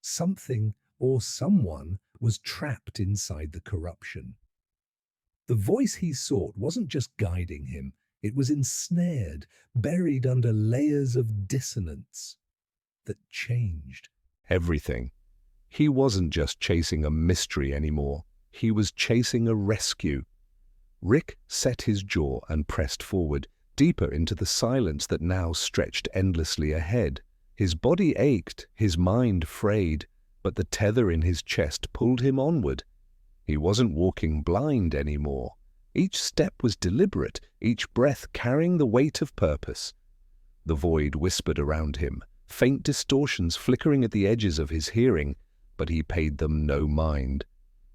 Something or someone was trapped inside the corruption. The voice he sought wasn't just guiding him, it was ensnared, buried under layers of dissonance that changed everything. He wasn't just chasing a mystery anymore, he was chasing a rescue. Rick set his jaw and pressed forward, deeper into the silence that now stretched endlessly ahead. His body ached, his mind frayed, but the tether in his chest pulled him onward. He wasn't walking blind anymore. Each step was deliberate, each breath carrying the weight of purpose. The void whispered around him, faint distortions flickering at the edges of his hearing, but he paid them no mind.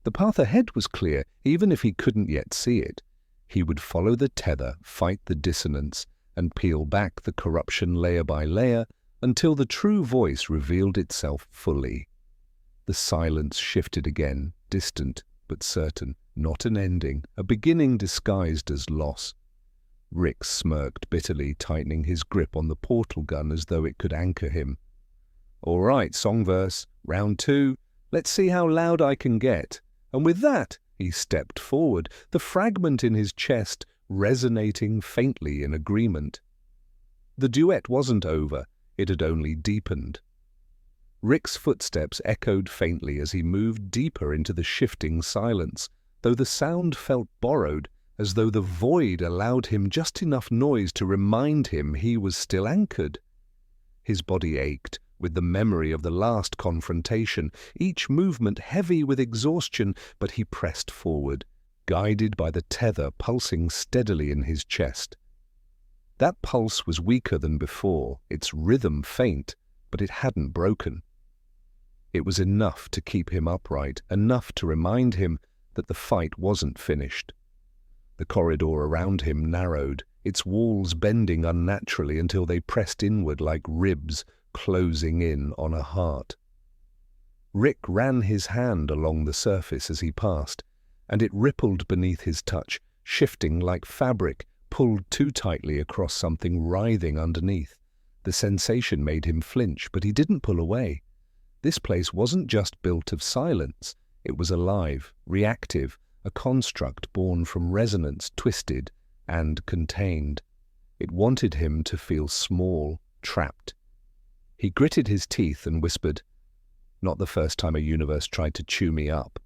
The path ahead was clear, even if he couldn't yet see it. He would follow the tether, fight the dissonance, and peel back the corruption layer by layer until the true voice revealed itself fully. The silence shifted again, distant but certain, not an ending, a beginning disguised as loss. Rick smirked bitterly, tightening his grip on the portal gun as though it could anchor him. "All right, song verse, round 2. Let's see how loud I can get." And with that, he stepped forward, the fragment in his chest resonating faintly in agreement. The duet wasn't over, it had only deepened. Rick's footsteps echoed faintly as he moved deeper into the shifting silence, though the sound felt borrowed, as though the void allowed him just enough noise to remind him he was still anchored. His body ached with the memory of the last confrontation, each movement heavy with exhaustion, but he pressed forward, guided by the tether pulsing steadily in his chest. That pulse was weaker than before, its rhythm faint, but it hadn't broken. It was enough to keep him upright, enough to remind him that the fight wasn't finished. The corridor around him narrowed, its walls bending unnaturally until they pressed inward like ribs, closing in on a heart. Rick ran his hand along the surface as he passed, and it rippled beneath his touch, shifting like fabric pulled too tightly across something writhing underneath. The sensation made him flinch, but he didn't pull away. This place wasn't just built of silence. It was alive, reactive, a construct born from resonance, twisted and contained. It wanted him to feel small, trapped. He gritted his teeth and whispered, "Not the first time a universe tried to chew me up.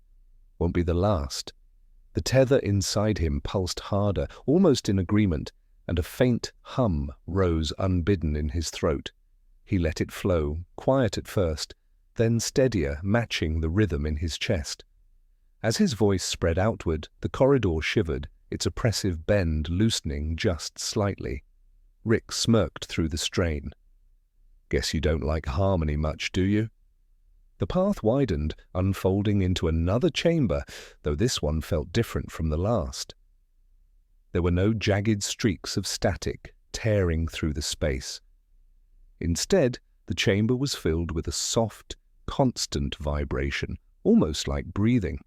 Won't be the last." The tether inside him pulsed harder, almost in agreement, and a faint hum rose unbidden in his throat. He let it flow, quiet at first, then steadier, matching the rhythm in his chest. As his voice spread outward, the corridor shivered, its oppressive bend loosening just slightly. Rick smirked through the strain. "Guess you don't like harmony much, do you?" The path widened, unfolding into another chamber, though this one felt different from the last. There were no jagged streaks of static tearing through the space. Instead, the chamber was filled with a soft, constant vibration, almost like breathing.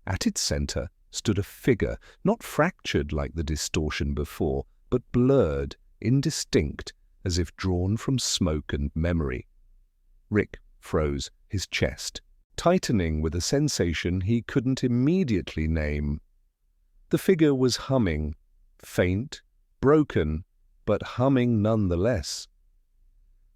At its center stood a figure, not fractured like the distortion before, but blurred, indistinct, as if drawn from smoke and memory. Rick froze, his chest tightening with a sensation he couldn't immediately name. The figure was humming, faint, broken, but humming nonetheless.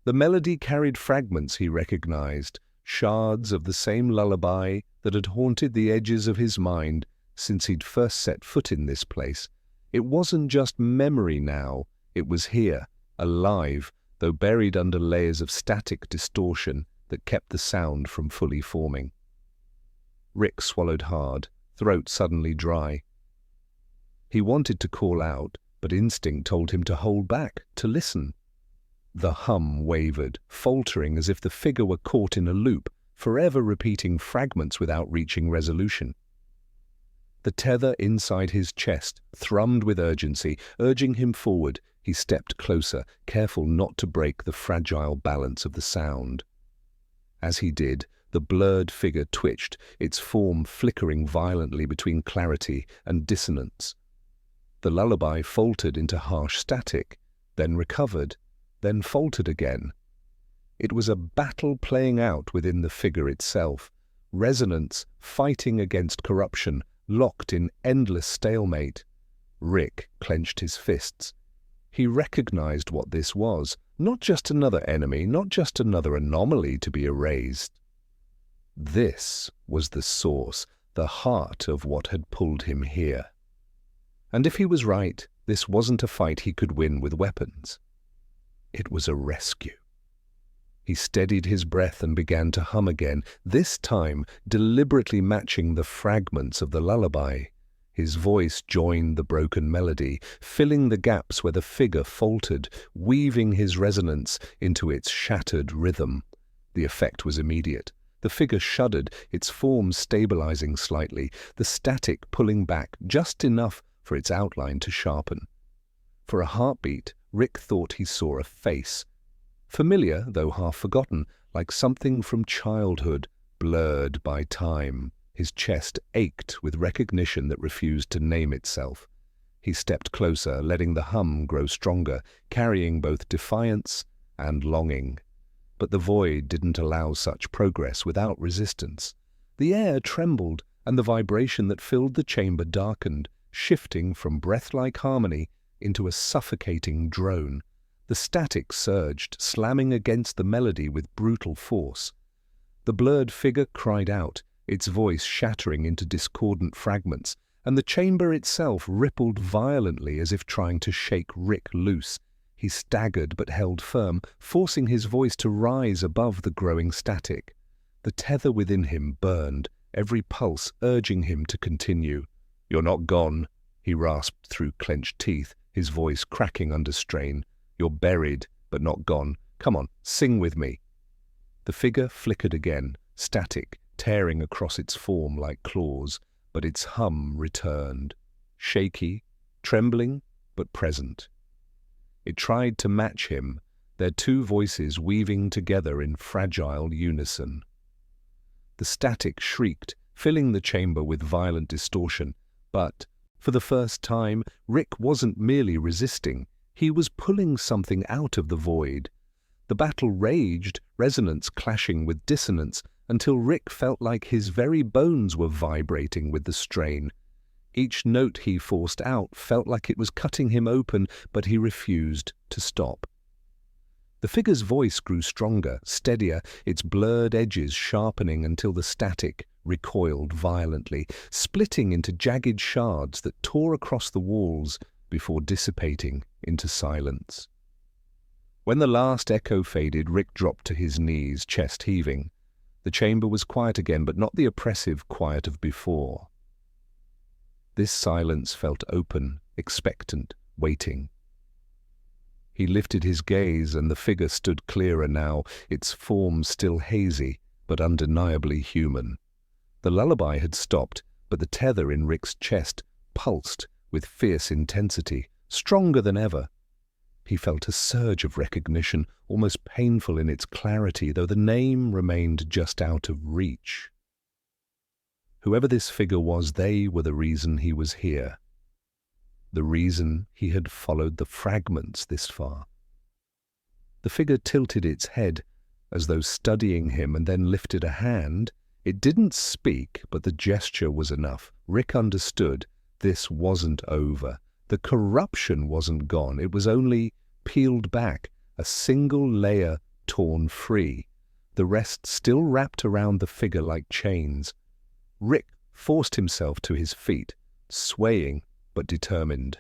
The melody carried fragments he recognized, shards of the same lullaby that had haunted the edges of his mind since he'd first set foot in this place. It wasn't just memory now, it was here, alive, though buried under layers of static distortion that kept the sound from fully forming. Rick swallowed hard, throat suddenly dry. He wanted to call out, but instinct told him to hold back, to listen. The hum wavered, faltering as if the figure were caught in a loop, forever repeating fragments without reaching resolution. The tether inside his chest thrummed with urgency, urging him forward. He stepped closer, careful not to break the fragile balance of the sound. As he did, the blurred figure twitched, its form flickering violently between clarity and dissonance. The lullaby faltered into harsh static, then recovered, then faltered again. It was a battle playing out within the figure itself, resonance fighting against corruption, locked in endless stalemate. Rick clenched his fists. He recognized what this was, not just another enemy, not just another anomaly to be erased. This was the source, the heart of what had pulled him here. And if he was right, this wasn't a fight he could win with weapons. It was a rescue. He steadied his breath and began to hum again, this time deliberately matching the fragments of the lullaby. His voice joined the broken melody, filling the gaps where the figure faltered, weaving his resonance into its shattered rhythm. The effect was immediate. The figure shuddered, its form stabilizing slightly, the static pulling back just enough for its outline to sharpen. For a heartbeat, Rick thought he saw a face. Familiar, though half forgotten, like something from childhood, blurred by time. His chest ached with recognition that refused to name itself. He stepped closer, letting the hum grow stronger, carrying both defiance and longing. But the void didn't allow such progress without resistance. The air trembled, and the vibration that filled the chamber darkened, shifting from breath-like harmony into a suffocating drone. The static surged, slamming against the melody with brutal force. The blurred figure cried out, its voice shattering into discordant fragments, and the chamber itself rippled violently as if trying to shake Rick loose. He staggered but held firm, forcing his voice to rise above the growing static. The tether within him burned, every pulse urging him to continue. "You're not gone," he rasped through clenched teeth, his voice cracking under strain. "You're buried, but not gone. Come on, sing with me." The figure flickered again, static, tearing across its form like claws, but its hum returned. Shaky, trembling, but present. It tried to match him, their two voices weaving together in fragile unison. The static shrieked, filling the chamber with violent distortion, but, for the first time, Rick wasn't merely resisting, he was pulling something out of the void. The battle raged, resonance clashing with dissonance, until Rick felt like his very bones were vibrating with the strain. Each note he forced out felt like it was cutting him open, but he refused to stop. The figure's voice grew stronger, steadier, its blurred edges sharpening until the static recoiled violently, splitting into jagged shards that tore across the walls before dissipating into silence. When the last echo faded, Rick dropped to his knees, chest heaving. The chamber was quiet again, but not the oppressive quiet of before. This silence felt open, expectant, waiting. He lifted his gaze, and the figure stood clearer now, its form still hazy, but undeniably human. The lullaby had stopped, but the tether in Rick's chest pulsed with fierce intensity, stronger than ever. He felt a surge of recognition, almost painful in its clarity, though the name remained just out of reach. Whoever this figure was, they were the reason he was here. The reason he had followed the fragments this far. The figure tilted its head, as though studying him, and then lifted a hand. It didn't speak, but the gesture was enough. Rick understood this wasn't over. The corruption wasn't gone, it was only peeled back, a single layer torn free, the rest still wrapped around the figure like chains. Rick forced himself to his feet, swaying but determined.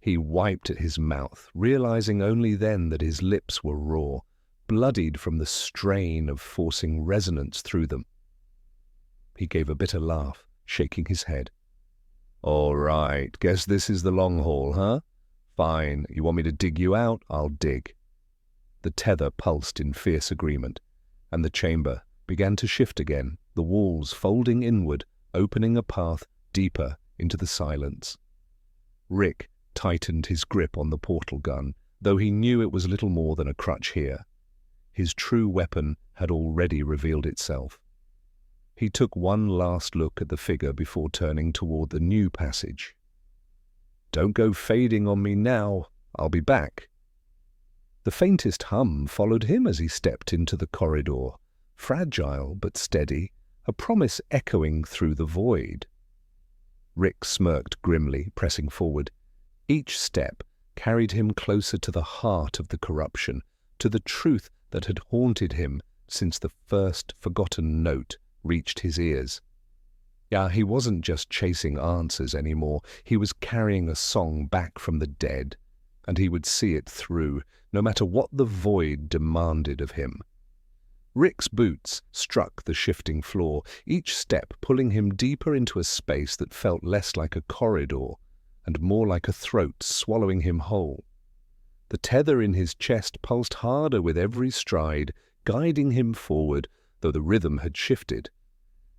He wiped at his mouth, realizing only then that his lips were raw, bloodied from the strain of forcing resonance through them. He gave a bitter laugh, shaking his head. "All right, guess this is the long haul, huh? Fine, you want me to dig you out? I'll dig. The tether pulsed in fierce agreement, and the chamber began to shift again, the walls folding inward, opening a path deeper into the silence. Rick tightened his grip on the portal gun, though he knew it was little more than a crutch here. His true weapon had already revealed itself. He took one last look at the figure before turning toward the new passage. "Don't go fading on me now. I'll be back." The faintest hum followed him as he stepped into the corridor, fragile but steady, a promise echoing through the void. Rick smirked grimly, pressing forward. Each step carried him closer to the heart of the corruption, to the truth that had haunted him since the first forgotten note reached his ears. Yeah, he wasn't just chasing answers anymore. He was carrying a song back from the dead, and he would see it through, no matter what the void demanded of him. Rick's boots struck the shifting floor, each step pulling him deeper into a space that felt less like a corridor and more like a throat swallowing him whole. The tether in his chest pulsed harder with every stride, guiding him forward, though the rhythm had shifted.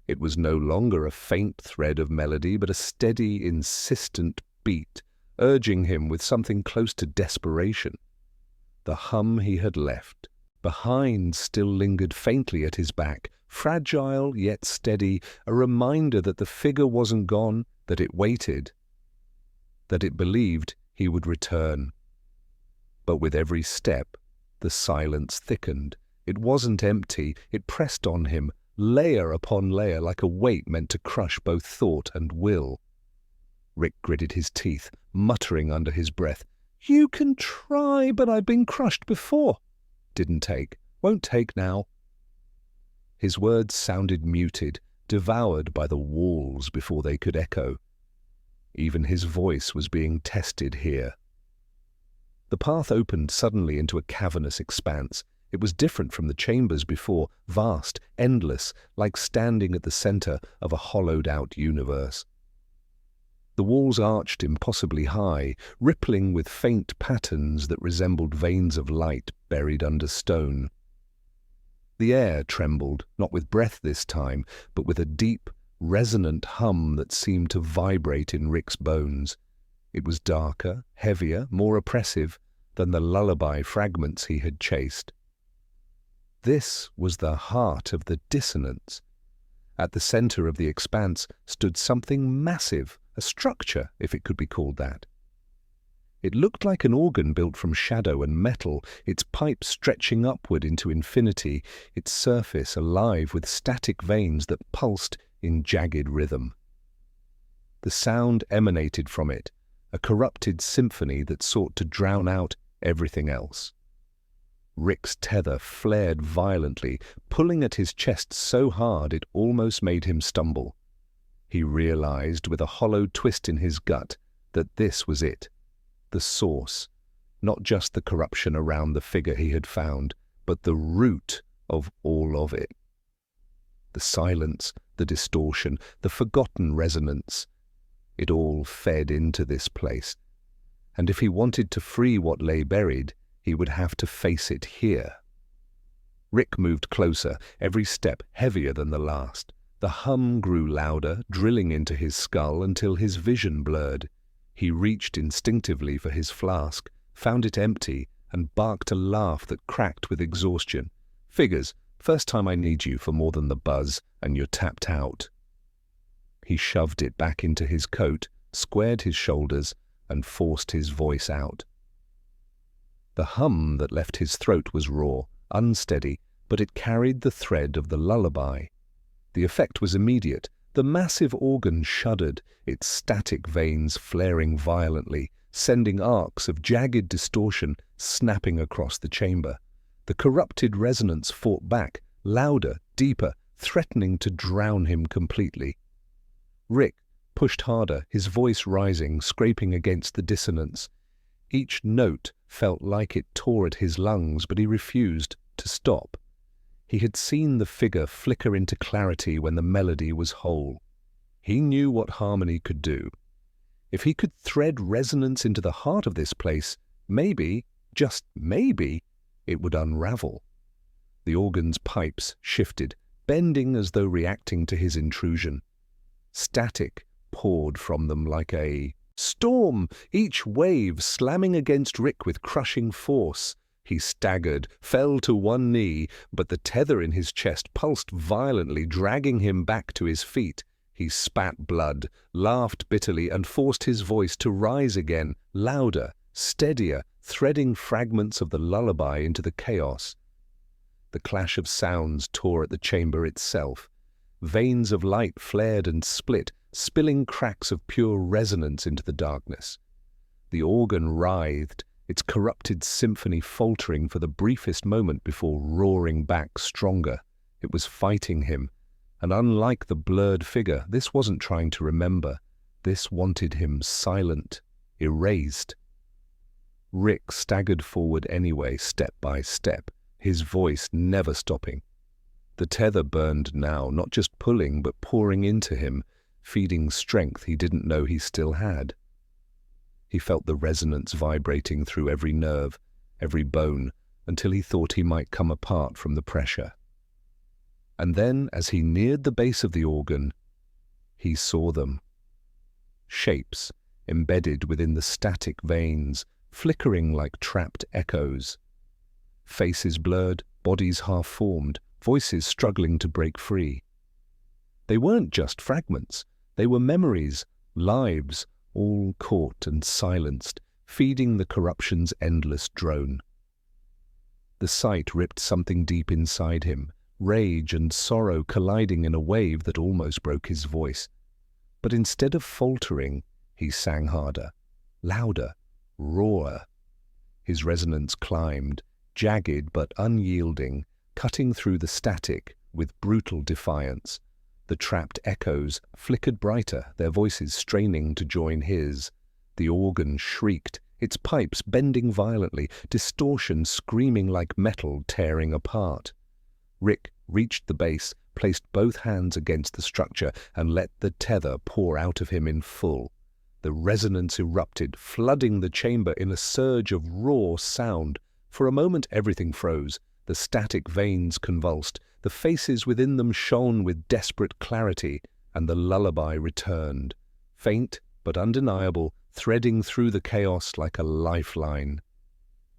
It was no longer a faint thread of melody, but a steady, insistent beat, urging him with something close to desperation. The hum he had left behind still lingered faintly at his back, fragile yet steady, a reminder that the figure wasn't gone, that it waited, that it believed he would return. But with every step, the silence thickened. It wasn't empty, it pressed on him, layer upon layer, like a weight meant to crush both thought and will. Rick gritted his teeth, muttering under his breath, "You can try, but I've been crushed before." Didn't take, won't take now. His words sounded muted, devoured by the walls before they could echo. Even his voice was being tested here. The path opened suddenly into a cavernous expanse. It was different from the chambers before, vast, endless, like standing at the center of a hollowed-out universe. The walls arched impossibly high, rippling with faint patterns that resembled veins of light buried under stone. The air trembled, not with breath this time, but with a deep, resonant hum that seemed to vibrate in Rick's bones. It was darker, heavier, more oppressive than the lullaby fragments he had chased. This was the heart of the dissonance. At the center of the expanse stood something massive, a structure, if it could be called that. It looked like an organ built from shadow and metal, its pipes stretching upward into infinity, its surface alive with static veins that pulsed in jagged rhythm. The sound emanated from it, a corrupted symphony that sought to drown out everything else. Rick's tether flared violently, pulling at his chest so hard it almost made him stumble. He realized with a hollow twist in his gut that this was it, the source, not just the corruption around the figure he had found, but the root of all of it. The silence, the distortion, the forgotten resonance, it all fed into this place. And if he wanted to free what lay buried, he would have to face it here. Rick moved closer, every step heavier than the last. The hum grew louder, drilling into his skull until his vision blurred. He reached instinctively for his flask, found it empty, and barked a laugh that cracked with exhaustion. "Figures, first time I need you for more than the buzz, and you're tapped out." He shoved it back into his coat, squared his shoulders, and forced his voice out. The hum that left his throat was raw, unsteady, but it carried the thread of the lullaby. The effect was immediate. The massive organ shuddered, its static veins flaring violently, sending arcs of jagged distortion snapping across the chamber. The corrupted resonance fought back, louder, deeper, threatening to drown him completely. Rick pushed harder, his voice rising, scraping against the dissonance. Each note felt like it tore at his lungs, but he refused to stop. He had seen the figure flicker into clarity when the melody was whole. He knew what harmony could do. If he could thread resonance into the heart of this place, maybe, just maybe, it would unravel. The organ's pipes shifted, bending as though reacting to his intrusion. Static poured from them like a storm, each wave slamming against Rick with crushing force. He staggered, fell to one knee, but the tether in his chest pulsed violently, dragging him back to his feet. He spat blood, laughed bitterly, and forced his voice to rise again, louder, steadier, threading fragments of the lullaby into the chaos. The clash of sounds tore at the chamber itself. Veins of light flared and split, spilling cracks of pure resonance into the darkness. The organ writhed, its corrupted symphony faltering for the briefest moment before roaring back stronger. It was fighting him, and unlike the blurred figure, this wasn't trying to remember. This wanted him silent, erased. Rick staggered forward anyway, step by step, his voice never stopping. The tether burned now, not just pulling but pouring into him, feeding strength he didn't know he still had. He felt the resonance vibrating through every nerve, every bone, until he thought he might come apart from the pressure. And then, as he neared the base of the organ, he saw them. Shapes embedded within the static veins, flickering like trapped echoes. Faces blurred, bodies half-formed, voices struggling to break free. They weren't just fragments. They were memories, lives, all caught and silenced, feeding the corruption's endless drone. The sight ripped something deep inside him, rage and sorrow colliding in a wave that almost broke his voice. But instead of faltering, he sang harder, louder, rawer. His resonance climbed, jagged but unyielding, cutting through the static with brutal defiance. The trapped echoes flickered brighter, their voices straining to join his. The organ shrieked, its pipes bending violently, distortion screaming like metal tearing apart. Rick reached the base, placed both hands against the structure, and let the tether pour out of him in full. The resonance erupted, flooding the chamber in a surge of raw sound. For a moment everything froze. The static veins convulsed, the faces within them shone with desperate clarity, and the lullaby returned, faint but undeniable, threading through the chaos like a lifeline.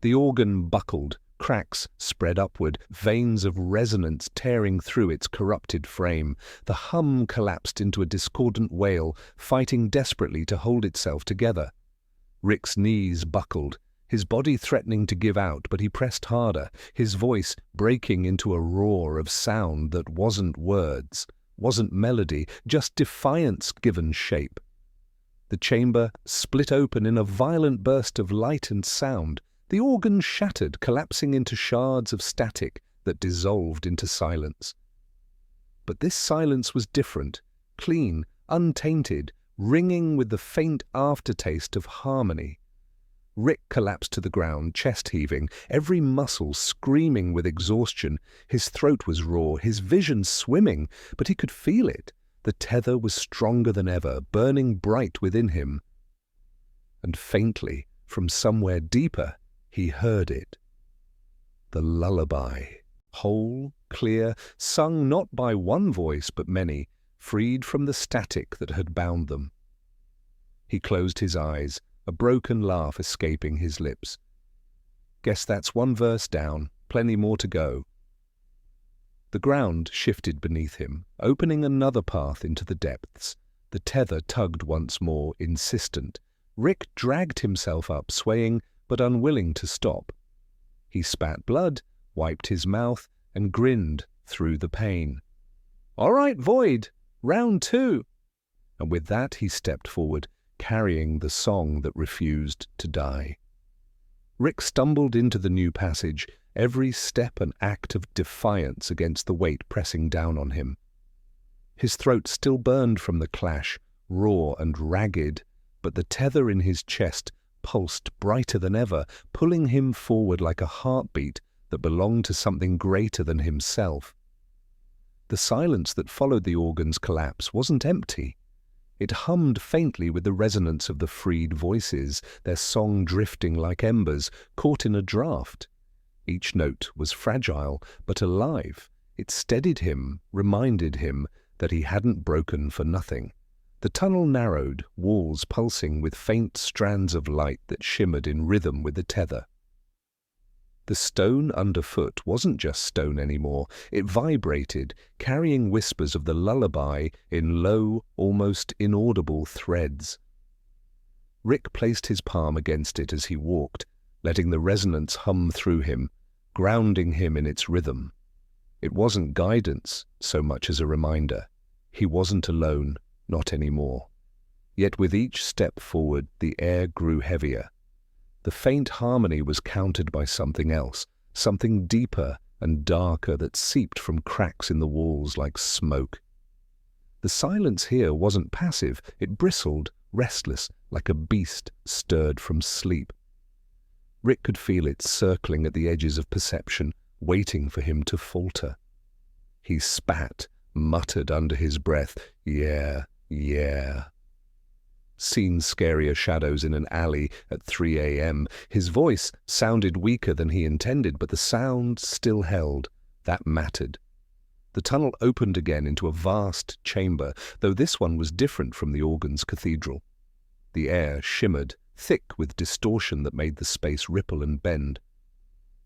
The organ buckled, cracks spread upward, veins of resonance tearing through its corrupted frame. The hum collapsed into a discordant wail, fighting desperately to hold itself together. Rick's knees buckled, his body threatening to give out, but he pressed harder, his voice breaking into a roar of sound that wasn't words, wasn't melody, just defiance given shape. The chamber split open in a violent burst of light and sound. The organ shattered, collapsing into shards of static that dissolved into silence. But this silence was different, clean, untainted, ringing with the faint aftertaste of harmony. Rick collapsed to the ground, chest heaving, every muscle screaming with exhaustion. His throat was raw, his vision swimming, but he could feel it. The tether was stronger than ever, burning bright within him. And faintly, from somewhere deeper, he heard it. The lullaby, whole, clear, sung not by one voice but many, freed from the static that had bound them. He closed his eyes, a broken laugh escaping his lips. Guess that's one verse down, plenty more to go. The ground shifted beneath him, opening another path into the depths. The tether tugged once more, insistent. Rick dragged himself up, swaying but unwilling to stop. He spat blood, wiped his mouth, and grinned through the pain. "All right, Void, round 2. And with that he stepped forward, carrying the song that refused to die. Rick stumbled into the new passage, every step an act of defiance against the weight pressing down on him. His throat still burned from the clash, raw and ragged, but the tether in his chest pulsed brighter than ever, pulling him forward like a heartbeat that belonged to something greater than himself. The silence that followed the organ's collapse wasn't empty. It hummed faintly with the resonance of the freed voices, their song drifting like embers caught in a draught. Each note was fragile, but alive. It steadied him, reminded him that he hadn't broken for nothing. The tunnel narrowed, walls pulsing with faint strands of light that shimmered in rhythm with the tether. The stone underfoot wasn't just stone anymore. It vibrated, carrying whispers of the lullaby in low, almost inaudible threads. Rick placed his palm against it as he walked, letting the resonance hum through him, grounding him in its rhythm. It wasn't guidance so much as a reminder. He wasn't alone, not anymore. Yet with each step forward, the air grew heavier. The faint harmony was countered by something else, something deeper and darker that seeped from cracks in the walls like smoke. The silence here wasn't passive. It bristled, restless, like a beast stirred from sleep. Rick could feel it circling at the edges of perception, waiting for him to falter. He spat, muttered under his breath, "Yeah, yeah." Seen scarier shadows in an alley at 3 a.m. His voice sounded weaker than he intended, but the sound still held. That mattered. The tunnel opened again into a vast chamber, though this one was different from the organ's cathedral. The air shimmered, thick with distortion that made the space ripple and bend.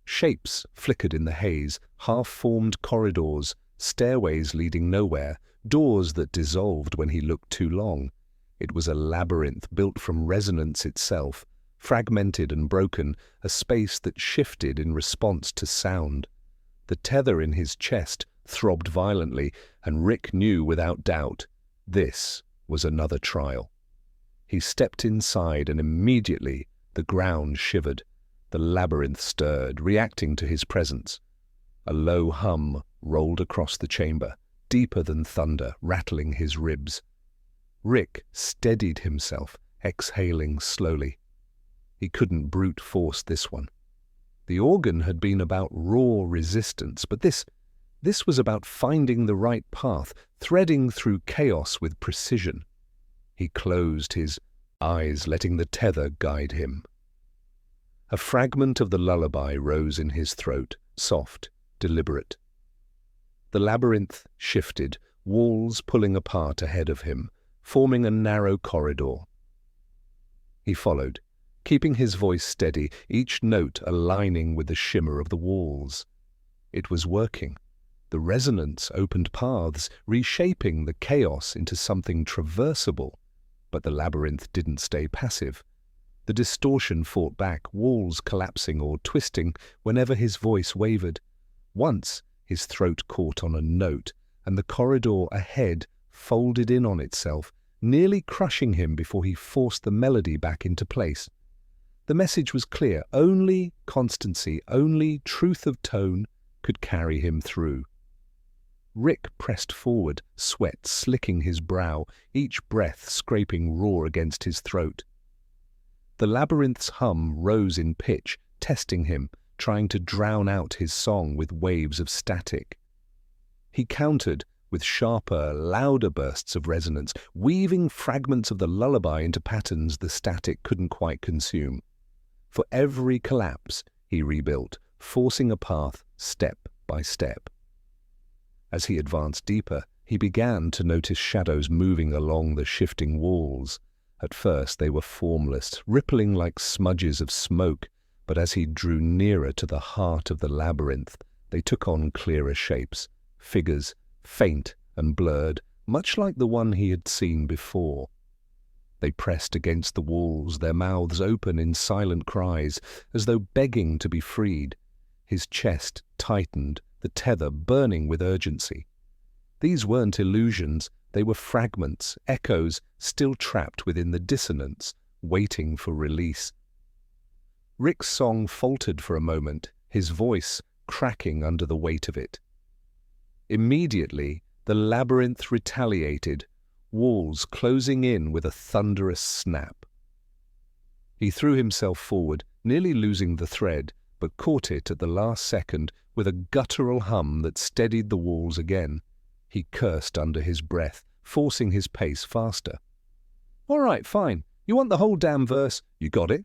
Shapes flickered in the haze, half-formed corridors, stairways leading nowhere, doors that dissolved when he looked too long. It was a labyrinth built from resonance itself, fragmented and broken, a space that shifted in response to sound. The tether in his chest throbbed violently, and Rick knew without doubt this was another trial. He stepped inside, and immediately the ground shivered. The labyrinth stirred, reacting to his presence. A low hum rolled across the chamber, deeper than thunder, rattling his ribs. Rick steadied himself, exhaling slowly. He couldn't brute force this one. The organ had been about raw resistance, but this was about finding the right path, threading through chaos with precision. He closed his eyes, letting the tether guide him. A fragment of the lullaby rose in his throat, soft, deliberate. The labyrinth shifted, walls pulling apart ahead of him, forming a narrow corridor. He followed, keeping his voice steady, each note aligning with the shimmer of the walls. It was working. The resonance opened paths, reshaping the chaos into something traversable. But the labyrinth didn't stay passive. The distortion fought back, walls collapsing or twisting whenever his voice wavered. Once, his throat caught on a note, and the corridor ahead folded in on itself, nearly crushing him before he forced the melody back into place. The message was clear. Only constancy, only truth of tone could carry him through. Rick pressed forward, sweat slicking his brow, each breath scraping raw against his throat. The labyrinth's hum rose in pitch, testing him, trying to drown out his song with waves of static. He countered with sharper, louder bursts of resonance, weaving fragments of the lullaby into patterns the static couldn't quite consume. For every collapse, he rebuilt, forcing a path step by step. As he advanced deeper, he began to notice shadows moving along the shifting walls. At first they were formless, rippling like smudges of smoke, but as he drew nearer to the heart of the labyrinth, they took on clearer shapes, figures, faint and blurred, much like the one he had seen before. They pressed against the walls, their mouths open in silent cries, as though begging to be freed. His chest tightened, the tether burning with urgency. These weren't illusions, they were fragments, echoes, still trapped within the dissonance, waiting for release. Rick's song faltered for a moment, his voice cracking under the weight of it. Immediately, the labyrinth retaliated, walls closing in with a thunderous snap. He threw himself forward, nearly losing the thread, but caught it at the last second with a guttural hum that steadied the walls again. He cursed under his breath, forcing his pace faster. All right, fine. You want the whole damn verse? You got it?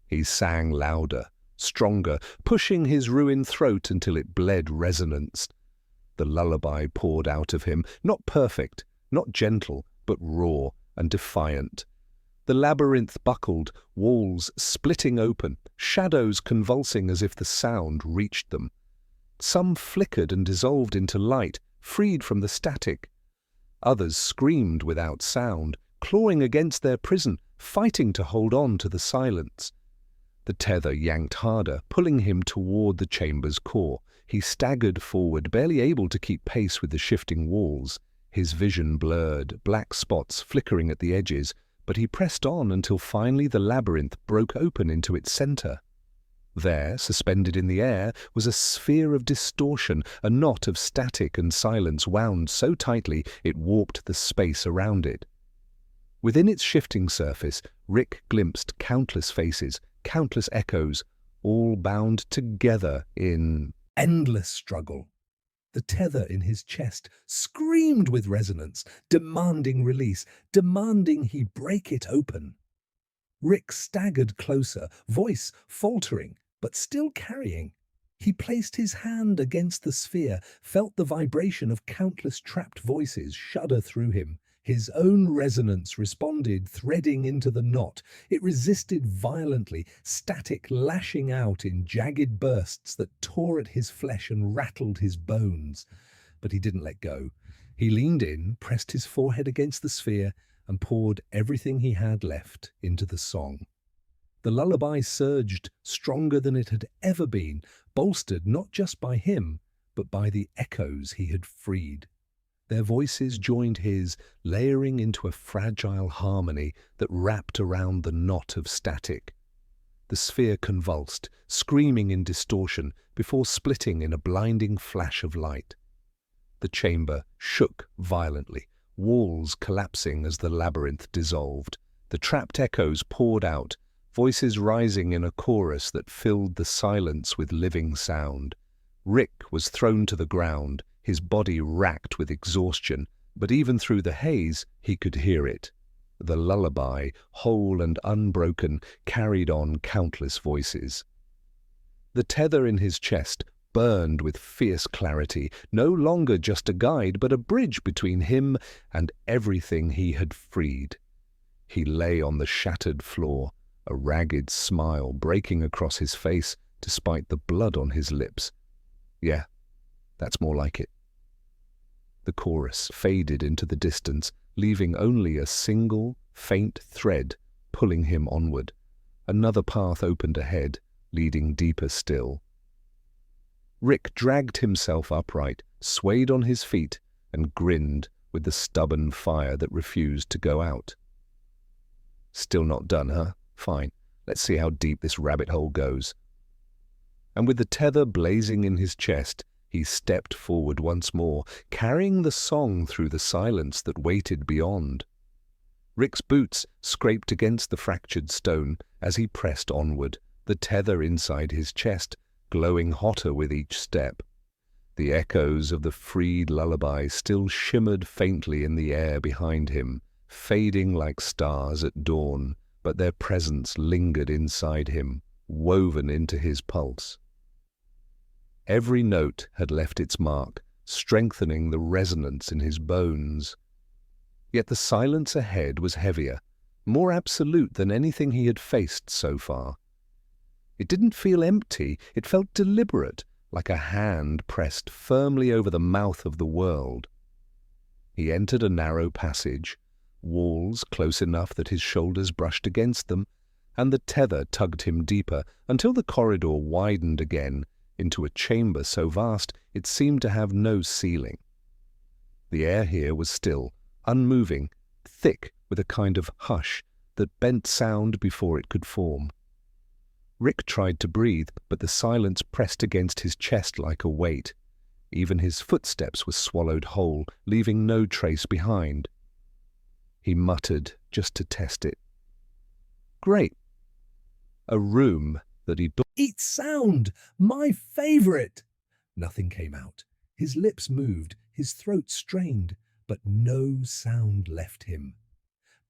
He sang louder, stronger, pushing his ruined throat until it bled resonance. The lullaby poured out of him, not perfect, not gentle, but raw and defiant. The labyrinth buckled, walls splitting open, shadows convulsing as if the sound reached them. Some flickered and dissolved into light, freed from the static. Others screamed without sound, clawing against their prison, fighting to hold on to the silence. The tether yanked harder, pulling him toward the chamber's core. He staggered forward, barely able to keep pace with the shifting walls. His vision blurred, black spots flickering at the edges, but he pressed on until finally the labyrinth broke open into its center. There, suspended in the air, was a sphere of distortion, a knot of static and silence wound so tightly it warped the space around it. Within its shifting surface, Rick glimpsed countless faces, countless echoes, all bound together in endless struggle. The tether in his chest screamed with resonance, demanding release, demanding he break it open. Rick staggered closer, voice faltering, but still carrying. He placed his hand against the sphere, felt the vibration of countless trapped voices shudder through him. His own resonance responded, threading into the knot. It resisted violently, static lashing out in jagged bursts that tore at his flesh and rattled his bones. But he didn't let go. He leaned in, pressed his forehead against the sphere, and poured everything he had left into the song. The lullaby surged, stronger than it had ever been, bolstered not just by him, but by the echoes he had freed. Their voices joined his, layering into a fragile harmony that wrapped around the knot of static. The sphere convulsed, screaming in distortion, before splitting in a blinding flash of light. The chamber shook violently, walls collapsing as the labyrinth dissolved. The trapped echoes poured out, voices rising in a chorus that filled the silence with living sound. Rick was thrown to the ground, his body racked with exhaustion, but even through the haze he could hear it. The lullaby, whole and unbroken, carried on countless voices. The tether in his chest burned with fierce clarity, no longer just a guide, but a bridge between him and everything he had freed. He lay on the shattered floor, a ragged smile breaking across his face despite the blood on his lips. Yeah, that's more like it. The chorus faded into the distance, leaving only a single, faint thread pulling him onward. Another path opened ahead, leading deeper still. Rick dragged himself upright, swayed on his feet, and grinned with the stubborn fire that refused to go out. Still not done, huh? Fine. Let's see how deep this rabbit hole goes. And with the tether blazing in his chest, he stepped forward once more, carrying the song through the silence that waited beyond. Rick's boots scraped against the fractured stone as he pressed onward, the tether inside his chest, glowing hotter with each step. The echoes of the freed lullaby still shimmered faintly in the air behind him, fading like stars at dawn, but their presence lingered inside him, woven into his pulse. Every note had left its mark, strengthening the resonance in his bones. Yet the silence ahead was heavier, more absolute than anything he had faced so far. It didn't feel empty, it felt deliberate, like a hand pressed firmly over the mouth of the world. He entered a narrow passage, walls close enough that his shoulders brushed against them, and the tether tugged him deeper until the corridor widened again into a chamber so vast it seemed to have no ceiling. The air here was still, unmoving, thick with a kind of hush that bent sound before it could form. Rick tried to breathe, but the silence pressed against his chest like a weight. Even his footsteps were swallowed whole, leaving no trace behind. He muttered just to test it. Great. A room that he'd... Eat sound! My favorite! Nothing came out. His lips moved, his throat strained, but no sound left him.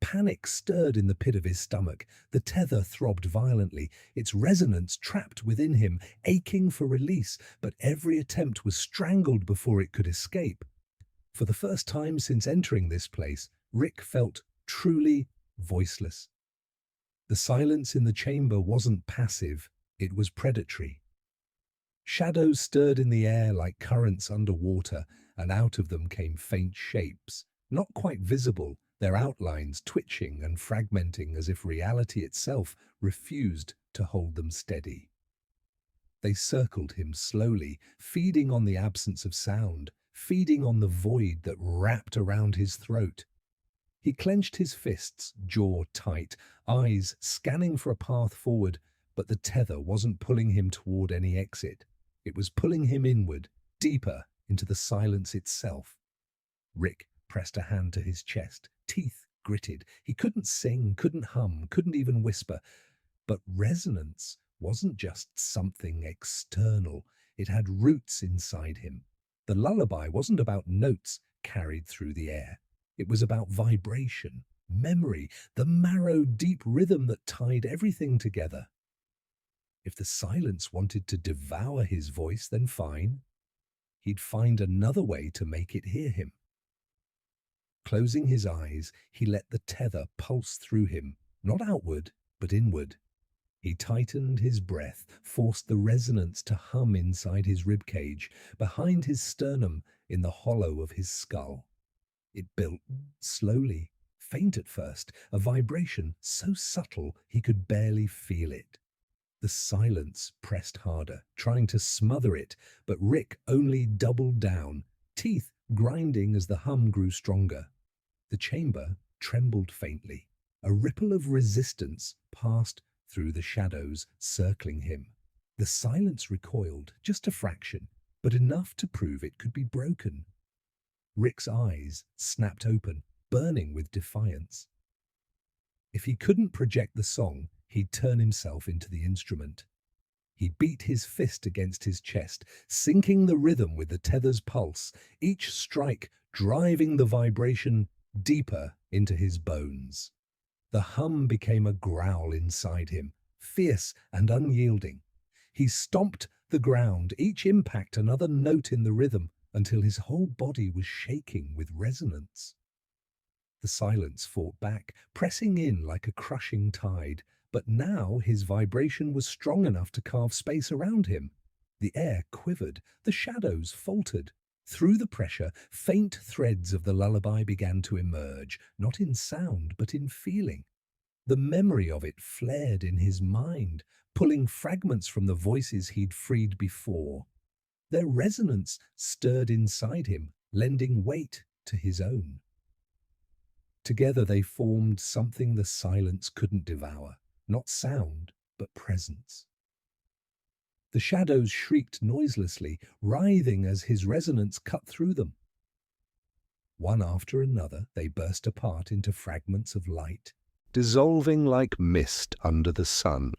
Panic stirred in the pit of his stomach. The tether throbbed violently, its resonance trapped within him, aching for release, but every attempt was strangled before it could escape. For the first time since entering this place, Rick felt truly voiceless. The silence in the chamber wasn't passive, it was predatory. Shadows stirred in the air like currents underwater, and out of them came faint shapes, not quite visible, their outlines twitching and fragmenting as if reality itself refused to hold them steady. They circled him slowly, feeding on the absence of sound, feeding on the void that wrapped around his throat. He clenched his fists, jaw tight, eyes scanning for a path forward, but the tether wasn't pulling him toward any exit. It was pulling him inward, deeper into the silence itself. Rick pressed a hand to his chest, teeth gritted. He couldn't sing, couldn't hum, couldn't even whisper. But resonance wasn't just something external. It had roots inside him. The lullaby wasn't about notes carried through the air. It was about vibration, memory, the marrow-deep rhythm that tied everything together. If the silence wanted to devour his voice, then fine. He'd find another way to make it hear him. Closing his eyes, he let the tether pulse through him, not outward, but inward. He tightened his breath, forced the resonance to hum inside his ribcage, behind his sternum, in the hollow of his skull. It built slowly, faint at first, a vibration so subtle he could barely feel it. The silence pressed harder, trying to smother it, but Rick only doubled down, teeth grinding as the hum grew stronger. The chamber trembled faintly. A ripple of resistance passed through the shadows, circling him. The silence recoiled, just a fraction, but enough to prove it could be broken. Rick's eyes snapped open, burning with defiance. If he couldn't project the song, he'd turn himself into the instrument. He beat his fist against his chest, syncing the rhythm with the tether's pulse, each strike driving the vibration deeper into his bones. The hum became a growl inside him, fierce and unyielding. He stomped the ground, each impact another note in the rhythm, until his whole body was shaking with resonance. The silence fought back, pressing in like a crushing tide, but now his vibration was strong enough to carve space around him. The air quivered, the shadows faltered. Through the pressure, faint threads of the lullaby began to emerge, not in sound, but in feeling. The memory of it flared in his mind, pulling fragments from the voices he'd freed before. Their resonance stirred inside him, lending weight to his own. Together they formed something the silence couldn't devour, not sound, but presence. The shadows shrieked noiselessly, writhing as his resonance cut through them. One after another, they burst apart into fragments of light, dissolving like mist under the sun.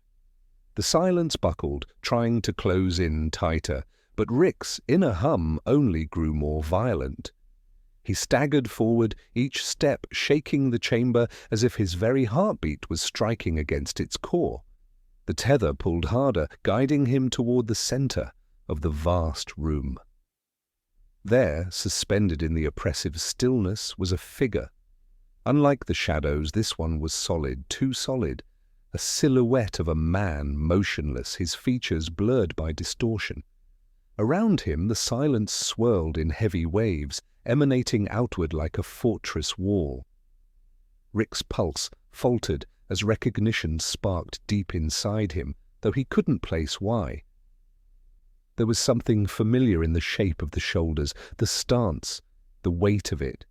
The silence buckled, trying to close in tighter, but Rick's inner hum only grew more violent. He staggered forward, each step shaking the chamber as if his very heartbeat was striking against its core. The tether pulled harder, guiding him toward the center of the vast room. There, suspended in the oppressive stillness, was a figure. Unlike the shadows, this one was solid, too solid, a silhouette of a man, motionless, his features blurred by distortion. Around him, the silence swirled in heavy waves, emanating outward like a fortress wall. Rick's pulse faltered as recognition sparked deep inside him, though he couldn't place why. There was something familiar in the shape of the shoulders, the stance, the weight of it.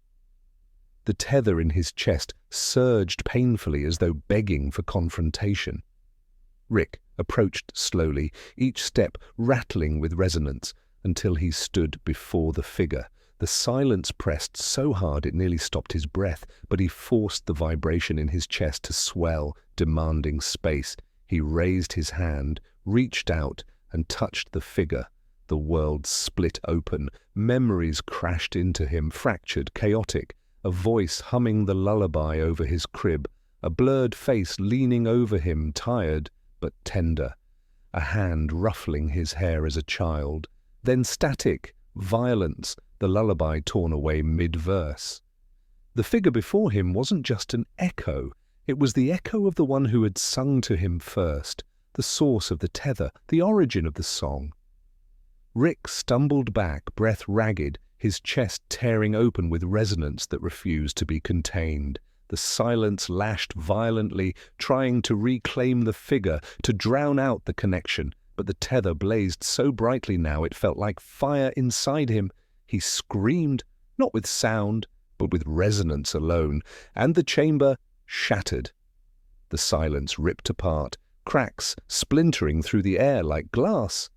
The tether in his chest surged painfully as though begging for confrontation. Rick approached slowly, each step rattling with resonance, until he stood before the figure. The silence pressed so hard it nearly stopped his breath, but he forced the vibration in his chest to swell, demanding space. He raised his hand, reached out, and touched the figure. The world split open. Memories crashed into him, fractured, chaotic. a voice humming the lullaby over his crib, a blurred face leaning over him, tired but tender, a hand ruffling his hair as a child, then static, violence, the lullaby torn away mid-verse. The figure before him wasn't just an echo, it was the echo of the one who had sung to him first, the source of the tether, the origin of the song. Rick stumbled back, breath ragged, his chest tearing open with resonance that refused to be contained. The silence lashed violently, trying to reclaim the figure, to drown out the connection, but the tether blazed so brightly now it felt like fire inside him. He screamed, not with sound, but with resonance alone, and the chamber shattered. The silence ripped apart, cracks splintering through the air like glass.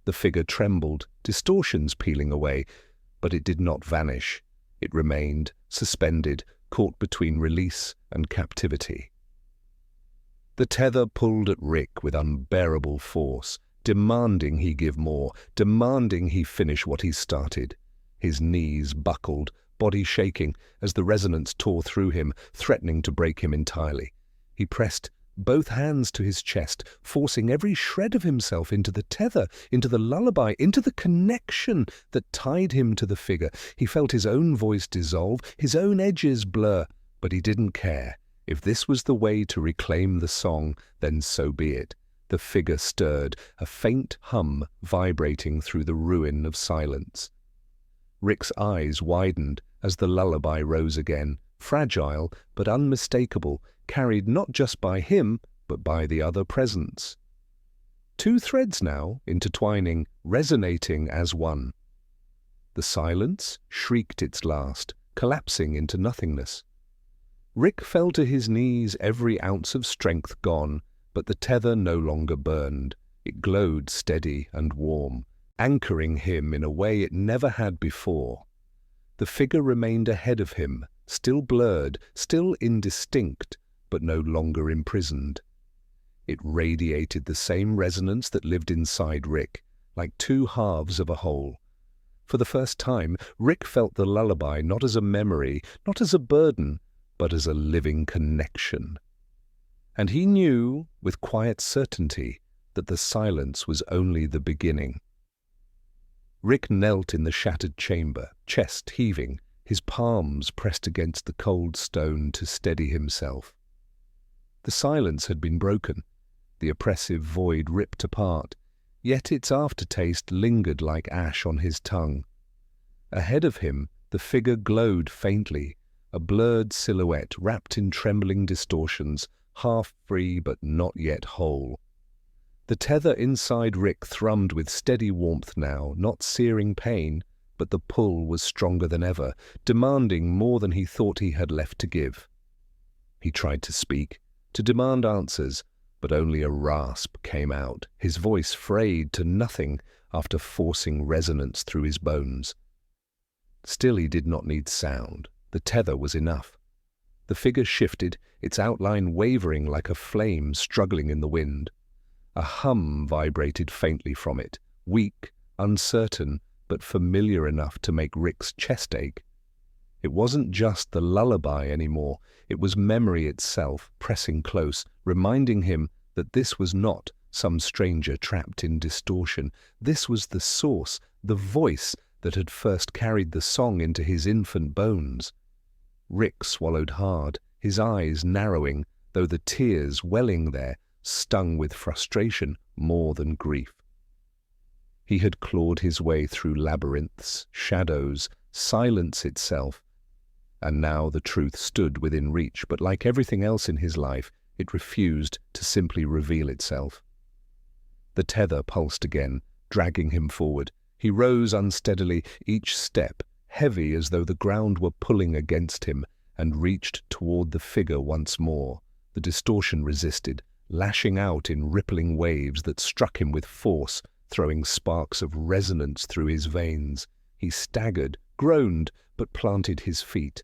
The figure trembled, distortions peeling away, but it did not vanish. It remained, suspended, caught between release and captivity. The tether pulled at Rick with unbearable force, demanding he give more, demanding he finish what he started. His knees buckled, body shaking, as the resonance tore through him, threatening to break him entirely. He pressed both hands to his chest, forcing every shred of himself into the tether, into the lullaby, into the connection that tied him to the figure. He felt his own voice dissolve, his own edges blur, but he didn't care. If this was the way to reclaim the song, then so be it. The figure stirred, a faint hum vibrating through the ruin of silence. Rick's eyes widened as the lullaby rose again, fragile but unmistakable, carried not just by him, but by the other presence. Two threads now, intertwining, resonating as one. The silence shrieked its last, collapsing into nothingness. Rick fell to his knees, every ounce of strength gone, but the tether no longer burned. It glowed steady and warm, anchoring him in a way it never had before. The figure remained ahead of him, still blurred, still indistinct, but no longer imprisoned. It radiated the same resonance that lived inside Rick, like two halves of a whole. For the first time, Rick felt the lullaby not as a memory, not as a burden, but as a living connection. And he knew, with quiet certainty, that the silence was only the beginning. Rick knelt in the shattered chamber, chest heaving, his palms pressed against the cold stone to steady himself. The silence had been broken, the oppressive void ripped apart, yet its aftertaste lingered like ash on his tongue. Ahead of him, the figure glowed faintly, a blurred silhouette wrapped in trembling distortions, half free but not yet whole. The tether inside Rick thrummed with steady warmth now, not searing pain, but the pull was stronger than ever, demanding more than he thought he had left to give. He tried to speak, to demand answers, but only a rasp came out, his voice frayed to nothing after forcing resonance through his bones. Still he did not need sound. The tether was enough. The figure shifted, its outline wavering like a flame struggling in the wind. A hum vibrated faintly from it, weak, uncertain, but familiar enough to make Rick's chest ache. It wasn't just the lullaby anymore, it was memory itself, pressing close, reminding him that this was not some stranger trapped in distortion. This was the source, the voice that had first carried the song into his infant bones. Rick swallowed hard, his eyes narrowing, though the tears welling there stung with frustration more than grief. He had clawed his way through labyrinths, shadows, silence itself, and now the truth stood within reach, but like everything else in his life, it refused to simply reveal itself. The tether pulsed again, dragging him forward. He rose unsteadily, each step heavy as though the ground were pulling against him, and reached toward the figure once more. The distortion resisted, lashing out in rippling waves that struck him with force, throwing sparks of resonance through his veins. He staggered, groaned, but planted his feet.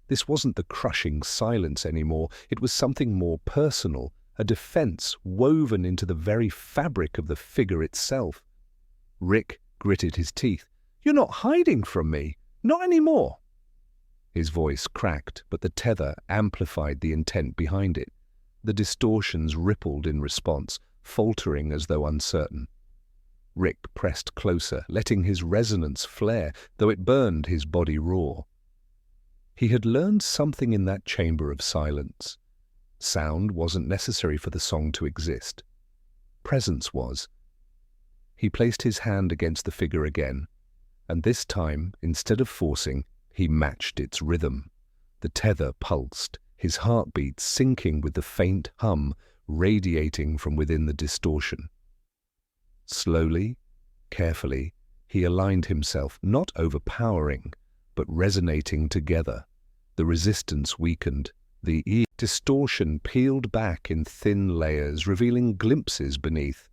This wasn't the crushing silence anymore. It was something more personal, a defense woven into the very fabric of the figure itself. Rick gritted his teeth. "You're not hiding from me. Not anymore." His voice cracked, but the tether amplified the intent behind it. The distortions rippled in response, faltering as though uncertain. Rick pressed closer, letting his resonance flare, though it burned his body raw. He had learned something in that chamber of silence. Sound wasn't necessary for the song to exist. Presence was. He placed his hand against the figure again, and this time, instead of forcing, he matched its rhythm. The tether pulsed, his heartbeat syncing with the faint hum radiating from within the distortion. Slowly, carefully, he aligned himself, not overpowering, but resonating together. The resistance weakened. The distortion peeled back in thin layers, revealing glimpses beneath.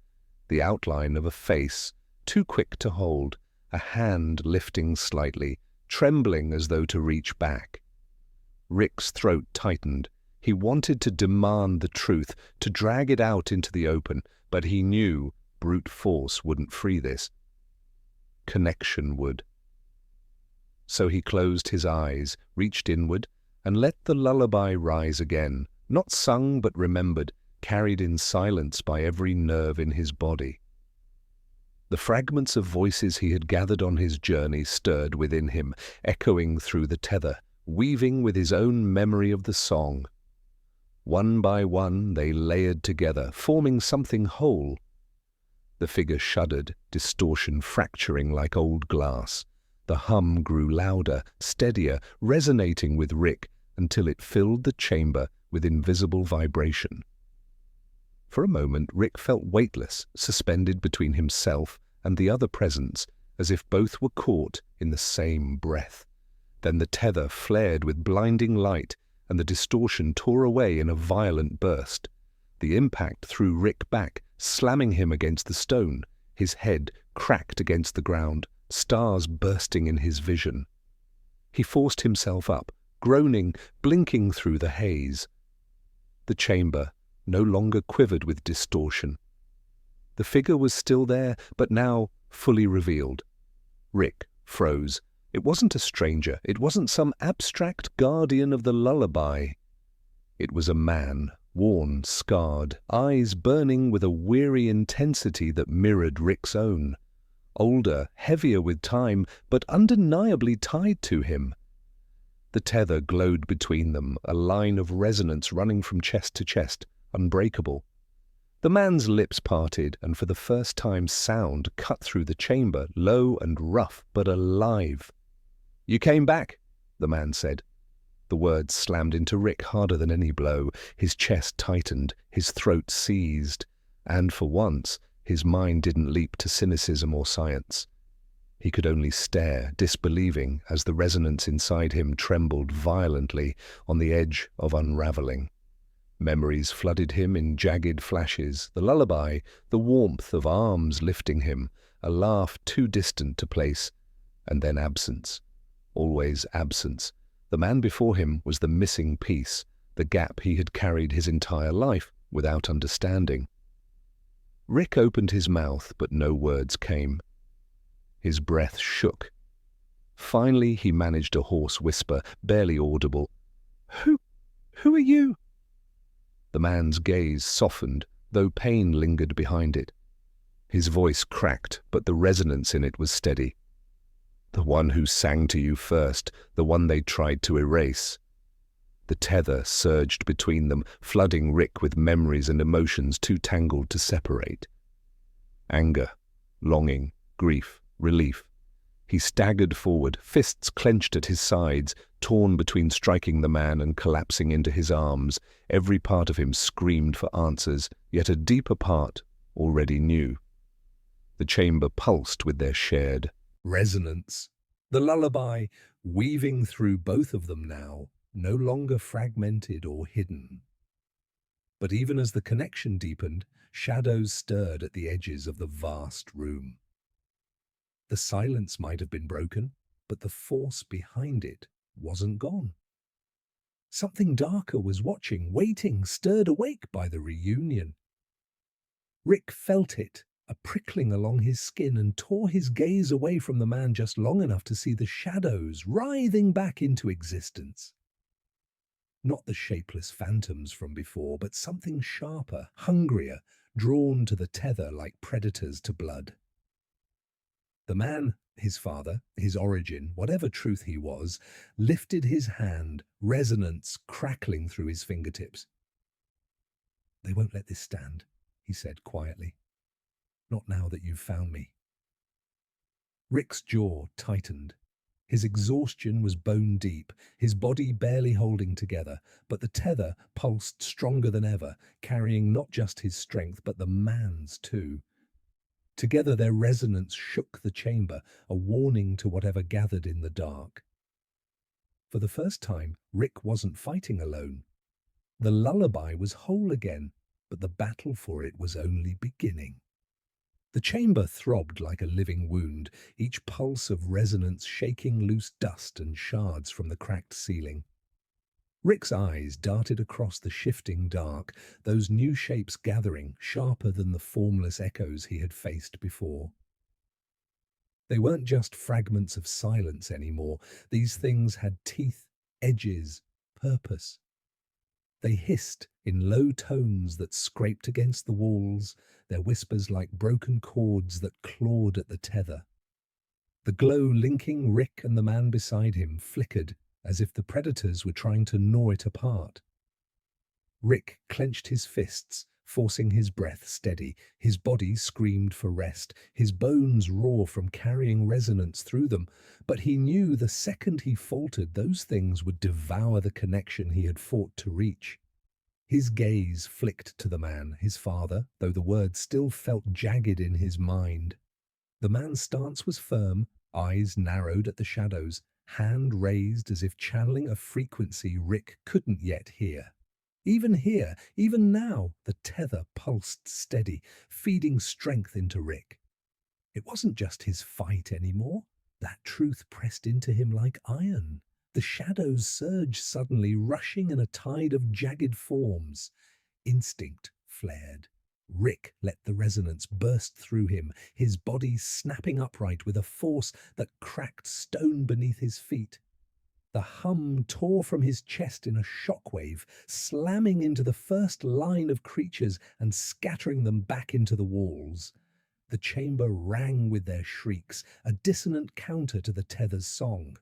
The outline of a face, too quick to hold, a hand lifting slightly, trembling as though to reach back. Rick's throat tightened. He wanted to demand the truth, to drag it out into the open, but he knew brute force wouldn't free this. Connection would. So he closed his eyes, reached inward, and let the lullaby rise again, not sung but remembered, carried in silence by every nerve in his body. The fragments of voices he had gathered on his journey stirred within him, echoing through the tether, weaving with his own memory of the song. One by one they layered together, forming something whole. The figure shuddered, distortion fracturing like old glass. The hum grew louder, steadier, resonating with Rick until it filled the chamber with invisible vibration. For a moment, Rick felt weightless, suspended between himself and the other presence, as if both were caught in the same breath. Then the tether flared with blinding light, and the distortion tore away in a violent burst. The impact threw Rick back, slamming him against the stone. His head cracked against the ground, stars bursting in his vision. He forced himself up, groaning, blinking through the haze. The chamber no longer quivered with distortion. The figure was still there, but now fully revealed. Rick froze. It wasn't a stranger. It wasn't some abstract guardian of the lullaby. It was a man, worn, scarred, eyes burning with a weary intensity that mirrored Rick's own. Older, heavier with time, but undeniably tied to him. The tether glowed between them, a line of resonance running from chest to chest, unbreakable. The man's lips parted, and for the first time sound cut through the chamber, low and rough, but alive. "You came back," the man said. The words slammed into Rick harder than any blow. His chest tightened, his throat seized, and for once, his mind didn't leap to cynicism or science. He could only stare, disbelieving, as the resonance inside him trembled violently on the edge of unraveling. Memories flooded him in jagged flashes, the lullaby, the warmth of arms lifting him, a laugh too distant to place, and then absence. Always absence. The man before him was the missing piece, the gap he had carried his entire life without understanding. Rick opened his mouth, but no words came. His breath shook. Finally, he managed a hoarse whisper, barely audible. Who are you?" The man's gaze softened, though pain lingered behind it. His voice cracked, but the resonance in it was steady. "The one who sang to you first, the one they tried to erase." The tether surged between them, flooding Rick with memories and emotions too tangled to separate. Anger, longing, grief, relief. He staggered forward, fists clenched at his sides, torn between striking the man and collapsing into his arms. Every part of him screamed for answers, yet a deeper part already knew. The chamber pulsed with their shared resonance. The lullaby, weaving through both of them now, no longer fragmented or hidden. But even as the connection deepened, shadows stirred at the edges of the vast room. The silence might have been broken, but the force behind it wasn't gone. Something darker was watching, waiting, stirred awake by the reunion. Rick felt it, a prickling along his skin, and tore his gaze away from the man just long enough to see the shadows writhing back into existence. Not the shapeless phantoms from before, but something sharper, hungrier, drawn to the tether like predators to blood. The man, his father, his origin, whatever truth he was, lifted his hand, resonance crackling through his fingertips. "They won't let this stand," he said quietly. "Not now that you've found me." Rick's jaw tightened. His exhaustion was bone deep, his body barely holding together, but the tether pulsed stronger than ever, carrying not just his strength, but the man's too. Together their resonance shook the chamber, a warning to whatever gathered in the dark. For the first time, Rick wasn't fighting alone. The lullaby was whole again, but the battle for it was only beginning. The chamber throbbed like a living wound, each pulse of resonance shaking loose dust and shards from the cracked ceiling. Rick's eyes darted across the shifting dark, those new shapes gathering, sharper than the formless echoes he had faced before. They weren't just fragments of silence anymore. These things had teeth, edges, purpose. They hissed in low tones that scraped against the walls, their whispers like broken cords that clawed at the tether. The glow linking Rick and the man beside him flickered, as if the predators were trying to gnaw it apart. Rick clenched his fists, forcing his breath steady. His body screamed for rest, his bones raw from carrying resonance through them. But he knew the second he faltered, those things would devour the connection he had fought to reach. His gaze flicked to the man, his father, though the words still felt jagged in his mind. The man's stance was firm, eyes narrowed at the shadows, hand raised as if channeling a frequency Rick couldn't yet hear. Even here, even now, the tether pulsed steady, feeding strength into Rick. It wasn't just his fight anymore. That truth pressed into him like iron. The shadows surged suddenly, rushing in a tide of jagged forms. Instinct flared. Rick let the resonance burst through him, his body snapping upright with a force that cracked stone beneath his feet. The hum tore from his chest in a shockwave, slamming into the first line of creatures and scattering them back into the walls. The chamber rang with their shrieks, a dissonant counter to the tether's song.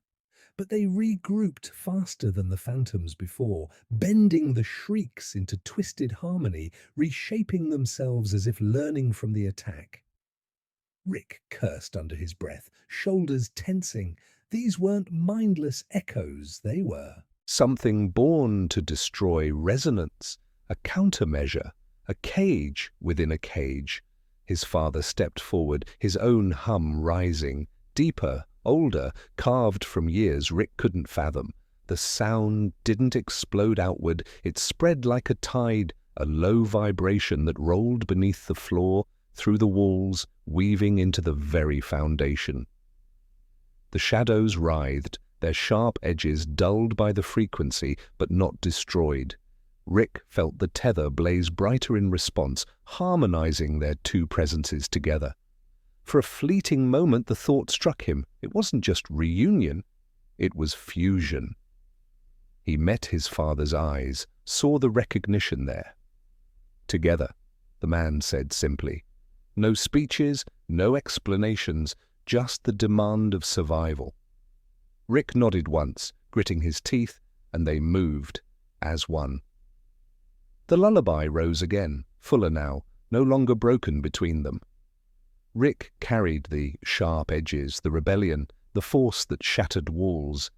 But they regrouped faster than the phantoms before, bending the shrieks into twisted harmony, reshaping themselves as if learning from the attack. Rick cursed under his breath, shoulders tensing. These weren't mindless echoes, they were something born to destroy resonance, a countermeasure, a cage within a cage. His father stepped forward, his own hum rising, deeper, older, carved from years Rick couldn't fathom. The sound didn't explode outward, it spread like a tide, a low vibration that rolled beneath the floor, through the walls, weaving into the very foundation. The shadows writhed, their sharp edges dulled by the frequency, but not destroyed. Rick felt the tether blaze brighter in response, harmonizing their two presences together. For a fleeting moment the thought struck him, it wasn't just reunion, it was fusion. He met his father's eyes, saw the recognition there. "Together," the man said simply. No speeches, no explanations, just the demand of survival. Rick nodded once, gritting his teeth, and they moved, as one. The lullaby rose again, fuller now, no longer broken between them. Rick carried the sharp edges, the rebellion, the force that shattered walls.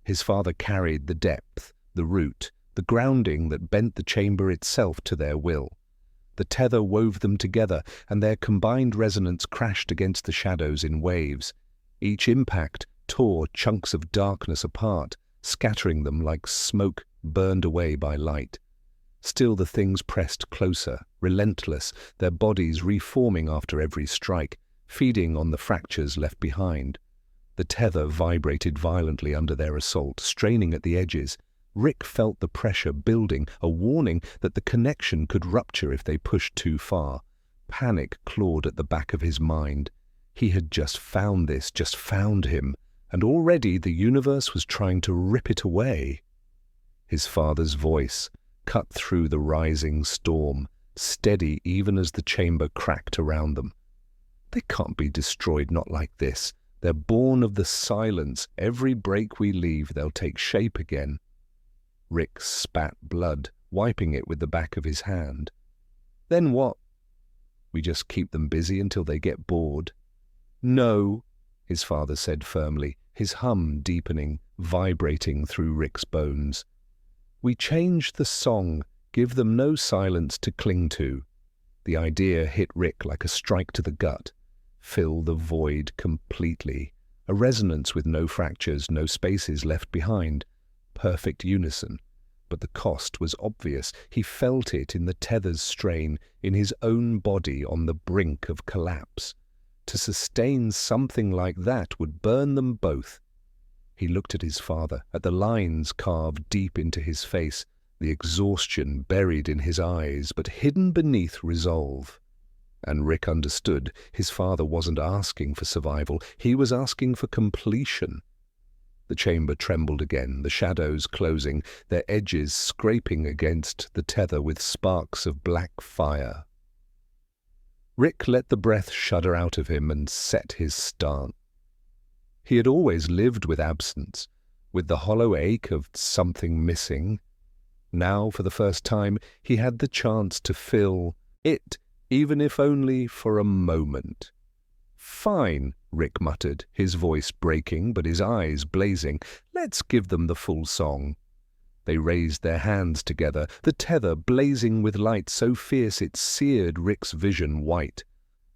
His father carried the depth, the root, the grounding that bent the chamber itself to their will. The tether wove them together, and their combined resonance crashed against the shadows in waves. Each impact tore chunks of darkness apart, scattering them like smoke burned away by light. Still the things pressed closer, relentless, their bodies reforming after every strike, feeding on the fractures left behind. The tether vibrated violently under their assault, straining at the edges. Rick felt the pressure building, a warning that the connection could rupture if they pushed too far. Panic clawed at the back of his mind. He had just found this, just found him, and already the universe was trying to rip it away. His father's voice cut through the rising storm, steady even as the chamber cracked around them. They can't be destroyed, not like this. They're born of the silence. Every break we leave, they'll take shape again. Rick spat blood, wiping it with the back of his hand. Then what? We just keep them busy until they get bored. No, his father said firmly, his hum deepening, vibrating through Rick's bones. We change the song, give them no silence to cling to. The idea hit Rick like a strike to the gut. Fill the void completely. A resonance with no fractures, no spaces left behind. Perfect unison. But the cost was obvious. He felt it in the tether's strain, in his own body on the brink of collapse. To sustain something like that would burn them both. He looked at his father, at the lines carved deep into his face, the exhaustion buried in his eyes, but hidden beneath resolve. And Rick understood. His father wasn't asking for survival. He was asking for completion. The chamber trembled again, the shadows closing, their edges scraping against the tether with sparks of black fire. Rick let the breath shudder out of him and set his stance. He had always lived with absence, with the hollow ache of something missing. Now, for the first time, he had the chance to fill it, even if only for a moment. Fine, Rick muttered, his voice breaking but his eyes blazing. Let's give them the full song. They raised their hands together, the tether blazing with light so fierce it seared Rick's vision white.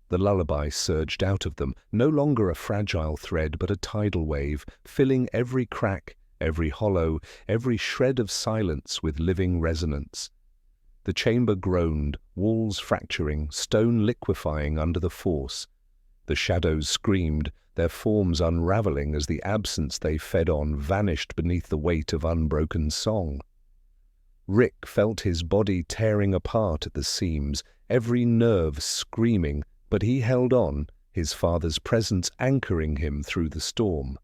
The lullaby surged out of them, no longer a fragile thread but a tidal wave, filling every crack, every hollow, every shred of silence with living resonance. The chamber groaned, walls fracturing, stone liquefying under the force. The shadows screamed, their forms unraveling as the absence they fed on vanished beneath the weight of unbroken song. Rick felt his body tearing apart at the seams, every nerve screaming, but he held on, his father's presence anchoring him through the storm.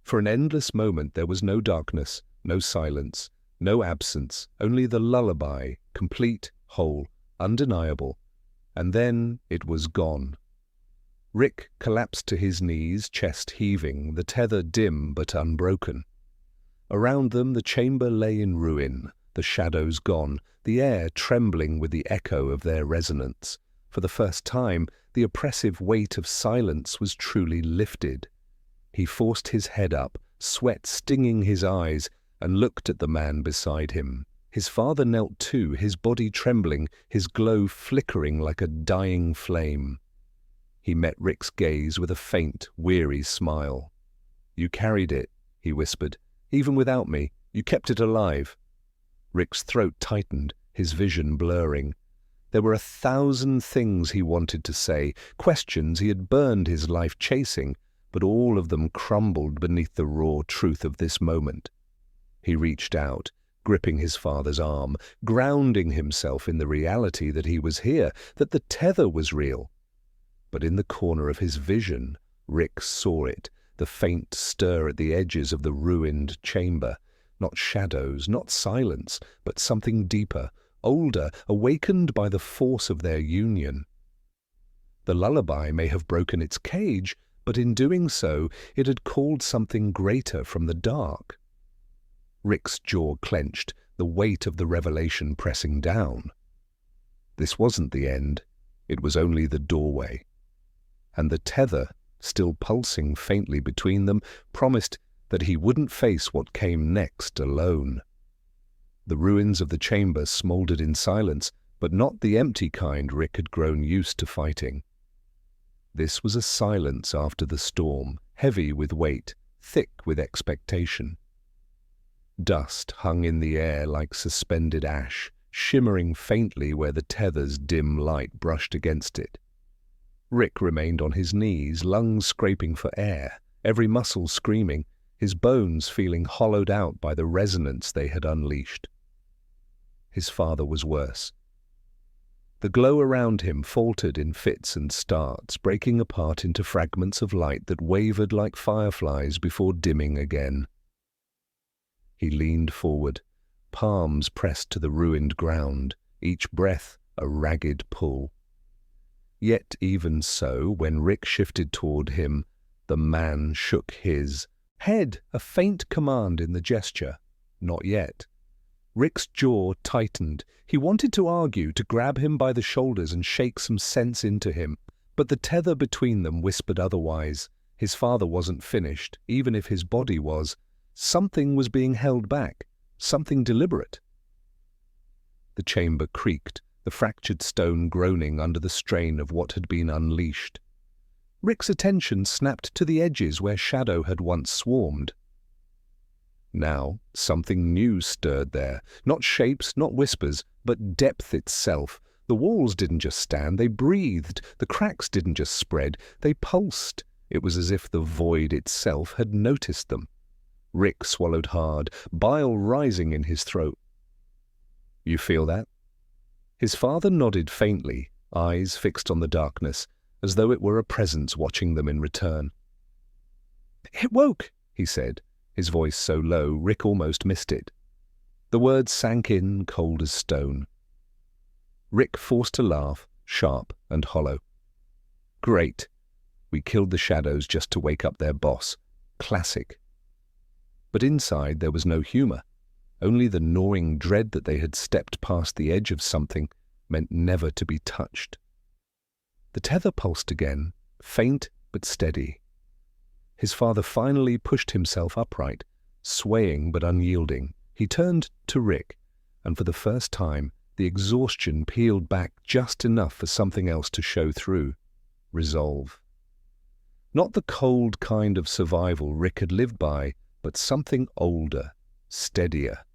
For an endless moment there was no darkness, no silence, no absence, only the lullaby, complete, whole, undeniable. And then it was gone. Rick collapsed to his knees, chest heaving, the tether dim but unbroken. Around them the chamber lay in ruin, the shadows gone, the air trembling with the echo of their resonance. For the first time, the oppressive weight of silence was truly lifted. He forced his head up, sweat stinging his eyes, and looked at the man beside him. His father knelt too, his body trembling, his glow flickering like a dying flame. He met Rick's gaze with a faint, weary smile. "You carried it," he whispered. "Even without me, you kept it alive." Rick's throat tightened, his vision blurring. There were 1,000 things he wanted to say, questions he had burned his life chasing, but all of them crumbled beneath the raw truth of this moment. He reached out, gripping his father's arm, grounding himself in the reality that he was here, that the tether was real. But in the corner of his vision, Rick saw it, the faint stir at the edges of the ruined chamber. Not shadows, not silence, but something deeper, older, awakened by the force of their union. The lullaby may have broken its cage, but in doing so, it had called something greater from the dark. Rick's jaw clenched, the weight of the revelation pressing down. This wasn't the end. It was only the doorway. And the tether, still pulsing faintly between them, promised that he wouldn't face what came next alone. The ruins of the chamber smouldered in silence, but not the empty kind Rick had grown used to fighting. This was a silence after the storm, heavy with weight, thick with expectation. Dust hung in the air like suspended ash, shimmering faintly where the tether's dim light brushed against it. Rick remained on his knees, lungs scraping for air, every muscle screaming, his bones feeling hollowed out by the resonance they had unleashed. His father was worse. The glow around him faltered in fits and starts, breaking apart into fragments of light that wavered like fireflies before dimming again. He leaned forward, palms pressed to the ruined ground, each breath a ragged pull. Yet even so, when Rick shifted toward him, the man shook his head, a faint command in the gesture. Not yet. Rick's jaw tightened. He wanted to argue, to grab him by the shoulders and shake some sense into him, but the tether between them whispered otherwise. His father wasn't finished, even if his body was. Something was being held back, something deliberate. The chamber creaked, the fractured stone groaning under the strain of what had been unleashed. Rick's attention snapped to the edges where shadow had once swarmed. Now, something new stirred there. Not shapes, not whispers, but depth itself. The walls didn't just stand, they breathed. The cracks didn't just spread, they pulsed. It was as if the void itself had noticed them. Rick swallowed hard, bile rising in his throat. "You feel that?" His father nodded faintly, eyes fixed on the darkness, as though it were a presence watching them in return. "It woke," he said, his voice so low Rick almost missed it. The words sank in, cold as stone. Rick forced a laugh, sharp and hollow. "Great. We killed the shadows just to wake up their boss. Classic." But inside there was no humor, only the gnawing dread that they had stepped past the edge of something meant never to be touched. The tether pulsed again, faint but steady. His father finally pushed himself upright, swaying but unyielding. He turned to Rick, and for the first time, the exhaustion peeled back just enough for something else to show through. Resolve. Not the cold kind of survival Rick had lived by, but something older, steadier.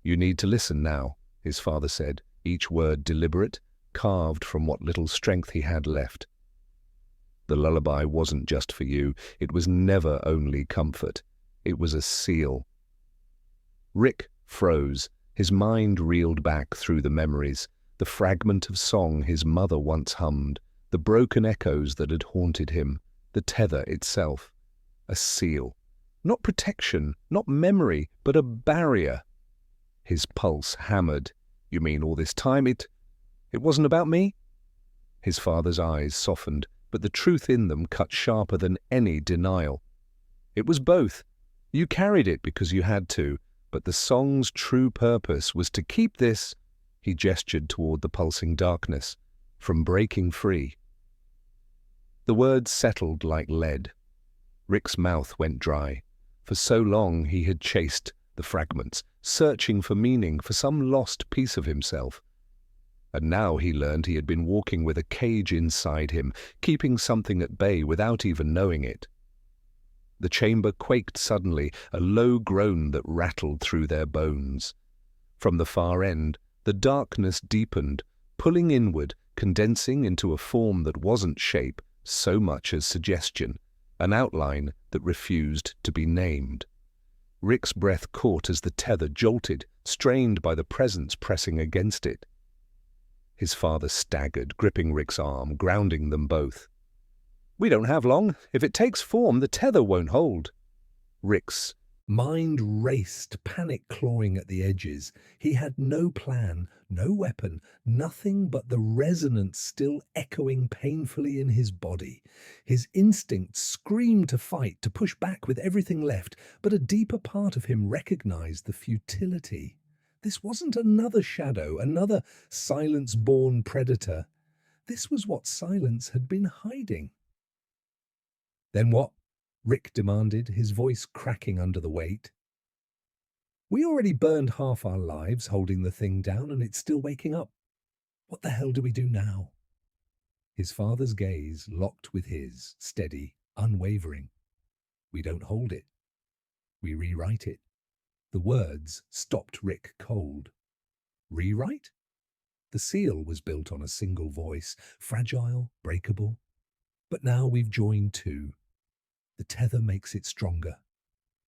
"You need to listen now," his father said, each word deliberate, carved from what little strength he had left. "The lullaby wasn't just for you. It was never only comfort. It was a seal." Rick froze. His mind reeled back through the memories, the fragment of song his mother once hummed, the broken echoes that had haunted him, the tether itself. A seal. Not protection, not memory, but a barrier. His pulse hammered. "You mean all this time it wasn't about me?" His father's eyes softened, but the truth in them cut sharper than any denial. "It was both. You carried it because you had to, but the song's true purpose was to keep this," he gestured toward the pulsing darkness, "from breaking free." The words settled like lead. Rick's mouth went dry. For so long he had chased the fragments, searching for meaning, for some lost piece of himself. And now he learned he had been walking with a cage inside him, keeping something at bay without even knowing it. The chamber quaked suddenly, a low groan that rattled through their bones. From the far end, the darkness deepened, pulling inward, condensing into a form that wasn't shape so much as suggestion, an outline that refused to be named. Rick's breath caught as the tether jolted, strained by the presence pressing against it. His father staggered, gripping Rick's arm, grounding them both. "We don't have long. If it takes form, the tether won't hold." Rick's mind raced, panic clawing at the edges. He had no plan, no weapon, nothing but the resonance still echoing painfully in his body. His instincts screamed to fight, to push back with everything left, but a deeper part of him recognized the futility. This wasn't another shadow, another silence-born predator. This was what silence had been hiding. "Then what?" Rick demanded, his voice cracking under the weight. "We already burned half our lives holding the thing down, and it's still waking up. What the hell do we do now?" His father's gaze locked with his, steady, unwavering. "We don't hold it. We rewrite it." The words stopped Rick cold. Rewrite? The seal was built on a single voice, fragile, breakable. But now we've joined two. The tether makes it stronger.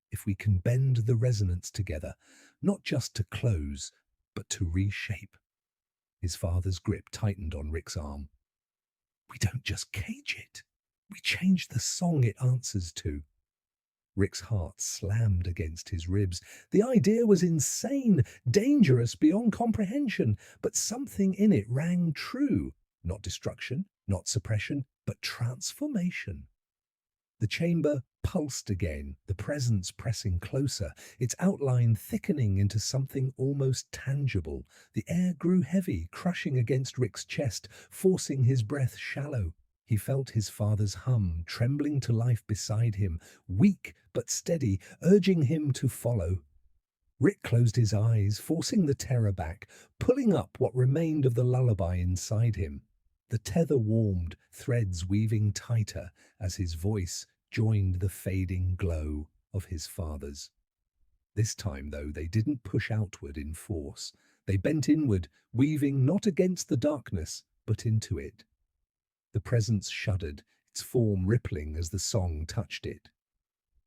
If we can bend the resonance together, not just to close, but to reshape. His father's grip tightened on Rick's arm. We don't just cage it. We change the song it answers to. Rick's heart slammed against his ribs. The idea was insane, dangerous beyond comprehension, but something in it rang true. Not destruction, not suppression, but transformation. The chamber pulsed again, the presence pressing closer, its outline thickening into something almost tangible. The air grew heavy, crushing against Rick's chest, forcing his breath shallow. He felt his father's hum, trembling to life beside him, weak but steady, urging him to follow. Rick closed his eyes, forcing the terror back, pulling up what remained of the lullaby inside him. The tether warmed, threads weaving tighter as his voice joined the fading glow of his father's. This time, though, they didn't push outward in force. They bent inward, weaving not against the darkness, but into it. The presence shuddered, its form rippling as the song touched it.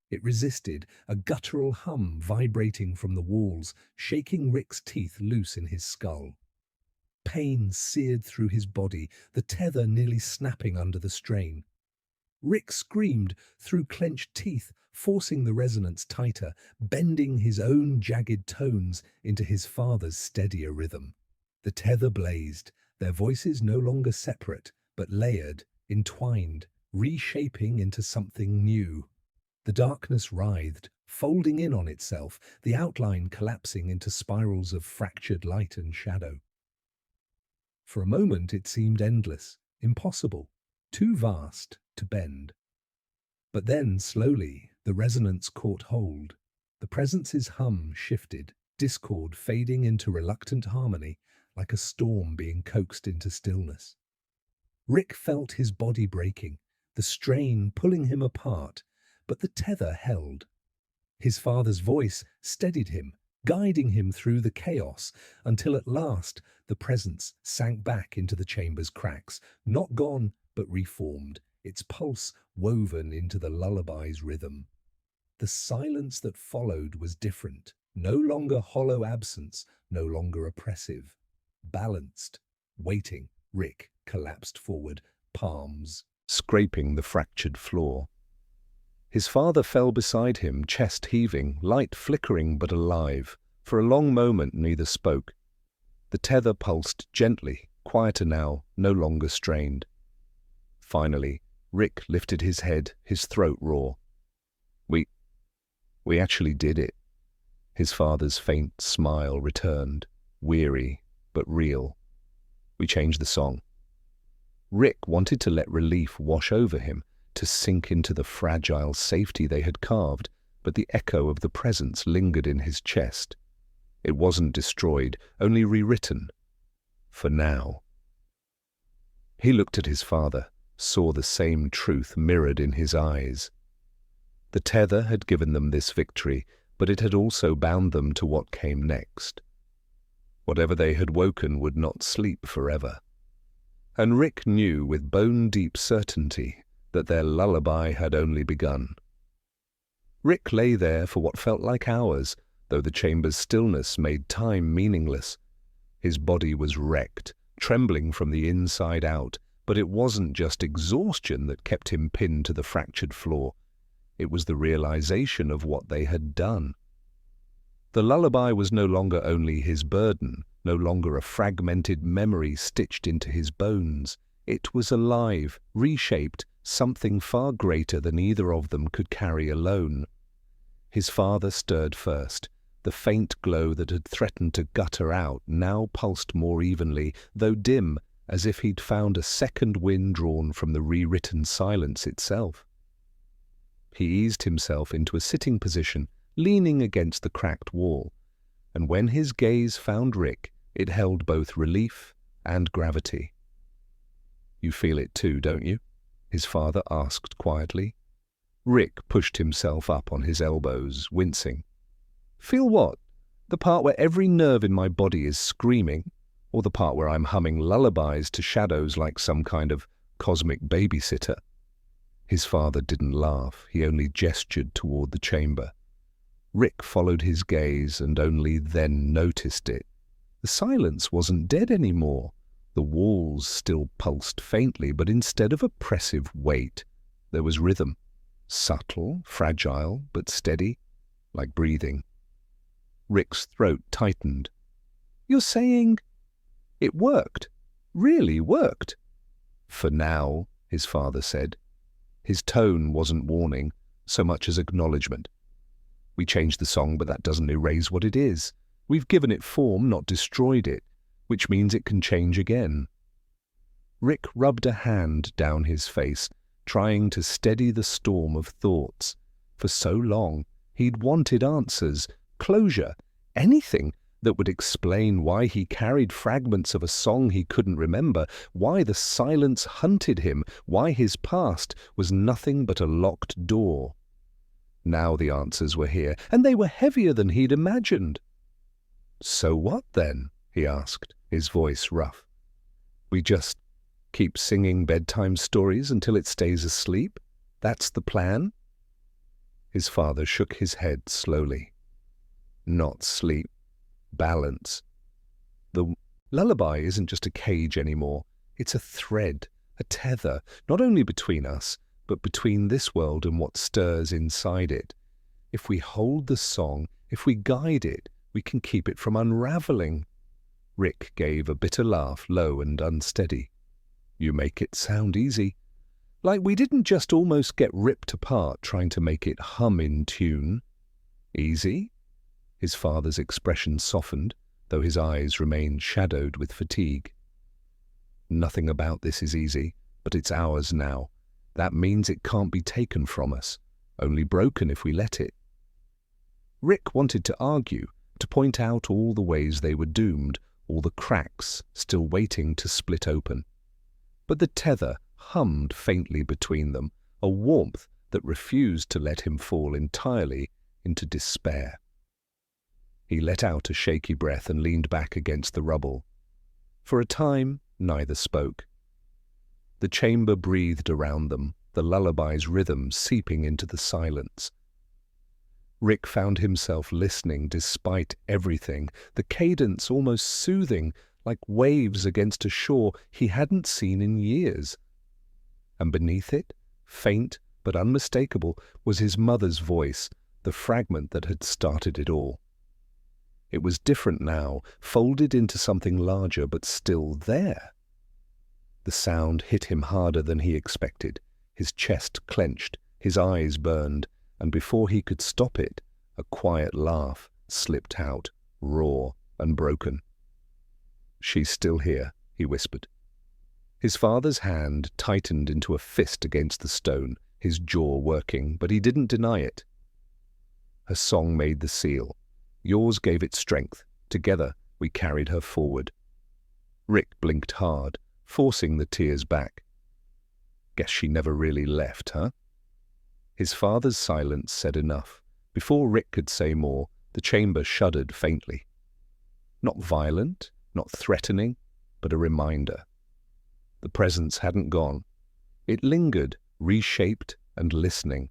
It resisted, a guttural hum vibrating from the walls, shaking Rick's teeth loose in his skull. Pain seared through his body, the tether nearly snapping under the strain. Rick screamed through clenched teeth, forcing the resonance tighter, bending his own jagged tones into his father's steadier rhythm. The tether blazed, their voices no longer separate, but layered, entwined, reshaping into something new. The darkness writhed, folding in on itself, the outline collapsing into spirals of fractured light and shadow. For a moment it seemed endless, impossible, too vast to bend. But then, slowly, the resonance caught hold. The presence's hum shifted, discord fading into reluctant harmony, like a storm being coaxed into stillness. Rick felt his body breaking, the strain pulling him apart, but the tether held. His father's voice steadied him, guiding him through the chaos, until at last the presence sank back into the chamber's cracks, not gone, but reformed, its pulse woven into the lullaby's rhythm. The silence that followed was different, no longer hollow absence, no longer oppressive. Balanced, waiting, Rick collapsed forward, palms scraping the fractured floor. His father fell beside him, chest heaving, light flickering but alive. For a long moment neither spoke. The tether pulsed gently, quieter now, no longer strained. Finally, Rick lifted his head, his throat raw. We actually did it. His father's faint smile returned, weary but real. We changed the song. Rick wanted to let relief wash over him, to sink into the fragile safety they had carved, but the echo of the presence lingered in his chest. It wasn't destroyed, only rewritten. For now. He looked at his father, saw the same truth mirrored in his eyes. The tether had given them this victory, but it had also bound them to what came next. Whatever they had woken would not sleep forever. And Rick knew with bone-deep certainty that their lullaby had only begun. Rick lay there for what felt like hours, though the chamber's stillness made time meaningless. His body was wrecked, trembling from the inside out, but it wasn't just exhaustion that kept him pinned to the fractured floor. It was the realization of what they had done. The lullaby was no longer only his burden, no longer a fragmented memory stitched into his bones. It was alive, reshaped, something far greater than either of them could carry alone. His father stirred first. The faint glow that had threatened to gutter out now pulsed more evenly, though dim, as if he'd found a second wind drawn from the rewritten silence itself. He eased himself into a sitting position, leaning against the cracked wall, and when his gaze found Rick, it held both relief and gravity. "You feel it too, don't you?" his father asked quietly. Rick pushed himself up on his elbows, wincing. "Feel what? The part where every nerve in my body is screaming, or the part where I'm humming lullabies to shadows like some kind of cosmic babysitter?" His father didn't laugh, he only gestured toward the chamber. Rick followed his gaze and only then noticed it. The silence wasn't dead anymore. The walls still pulsed faintly, but instead of oppressive weight, there was rhythm. Subtle, fragile, but steady, like breathing. Rick's throat tightened. "You're saying it worked? Really worked?" "For now," his father said. His tone wasn't warning, so much as acknowledgement. "We changed the song, but that doesn't erase what it is. We've given it form, not destroyed it, which means it can change again." Rick rubbed a hand down his face, trying to steady the storm of thoughts. For so long, he'd wanted answers, closure, anything that would explain why he carried fragments of a song he couldn't remember, why the silence hunted him, why his past was nothing but a locked door. Now the answers were here, and they were heavier than he'd imagined. "So what then?" he asked, his voice rough. "We just keep singing bedtime stories until it stays asleep? That's the plan?" His father shook his head slowly. "Not sleep. Balance. The lullaby isn't just a cage anymore. It's a thread, a tether, not only between us, but between this world and what stirs inside it. If we hold the song, if we guide it, we can keep it from unraveling." Rick gave a bitter laugh, low and unsteady. "You make it sound easy. Like we didn't just almost get ripped apart trying to make it hum in tune." "Easy?" His father's expression softened, though his eyes remained shadowed with fatigue. "Nothing about this is easy, but it's ours now. That means it can't be taken from us, only broken if we let it." Rick wanted to argue, to point out all the ways they were doomed, all the cracks still waiting to split open. But the tether hummed faintly between them, a warmth that refused to let him fall entirely into despair. He let out a shaky breath and leaned back against the rubble. For a time, neither spoke. The chamber breathed around them, the lullaby's rhythm seeping into the silence. Rick found himself listening despite everything, the cadence almost soothing, like waves against a shore he hadn't seen in years. And beneath it, faint but unmistakable, was his mother's voice, the fragment that had started it all. It was different now, folded into something larger, but still there. The sound hit him harder than he expected. His chest clenched, his eyes burned, and before he could stop it, a quiet laugh slipped out, raw and broken. "She's still here," he whispered. His father's hand tightened into a fist against the stone, his jaw working, but he didn't deny it. "Her song made the seal. Yours gave it strength. Together, we carried her forward." Rick blinked hard, forcing the tears back. "Guess she never really left, huh?" His father's silence said enough. Before Rick could say more, the chamber shuddered faintly. Not violent, not threatening, but a reminder. The presence hadn't gone. It lingered, reshaped and listening.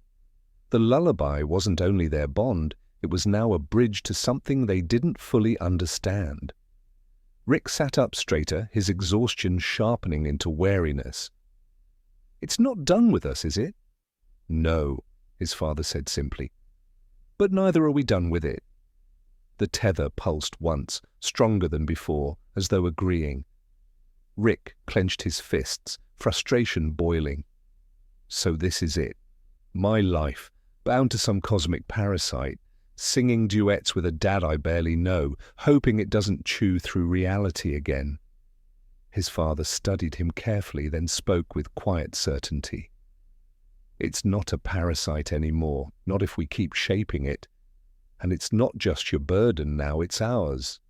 The lullaby wasn't only their bond, it was now a bridge to something they didn't fully understand. Rick sat up straighter, his exhaustion sharpening into wariness. "It's not done with us, is it?" "No," his father said simply. "But neither are we done with it." The tether pulsed once, stronger than before, as though agreeing. Rick clenched his fists, frustration boiling. "So this is it. My life, bound to some cosmic parasite, singing duets with a dad I barely know, hoping it doesn't chew through reality again." His father studied him carefully, then spoke with quiet certainty. "It's not a parasite anymore, not if we keep shaping it. And it's not just your burden now, it's ours."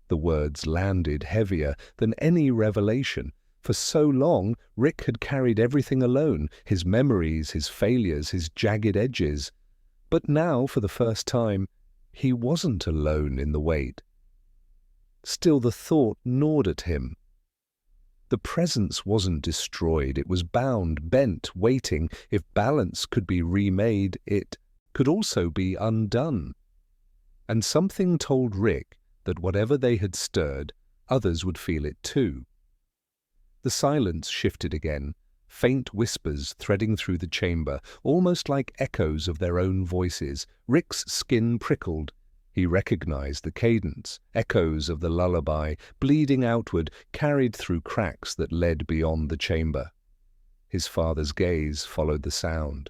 The words landed heavier than any revelation. For so long, Rick had carried everything alone, his memories, his failures, his jagged edges. But now, for the first time, he wasn't alone in the weight. Still, the thought gnawed at him. The presence wasn't destroyed, it was bound, bent, waiting. If balance could be remade, it could also be undone. And something told Rick that whatever they had stirred, others would feel it too. The silence shifted again, faint whispers threading through the chamber, almost like echoes of their own voices. Rick's skin prickled. He recognized the cadence, echoes of the lullaby, bleeding outward, carried through cracks that led beyond the chamber. His father's gaze followed the sound.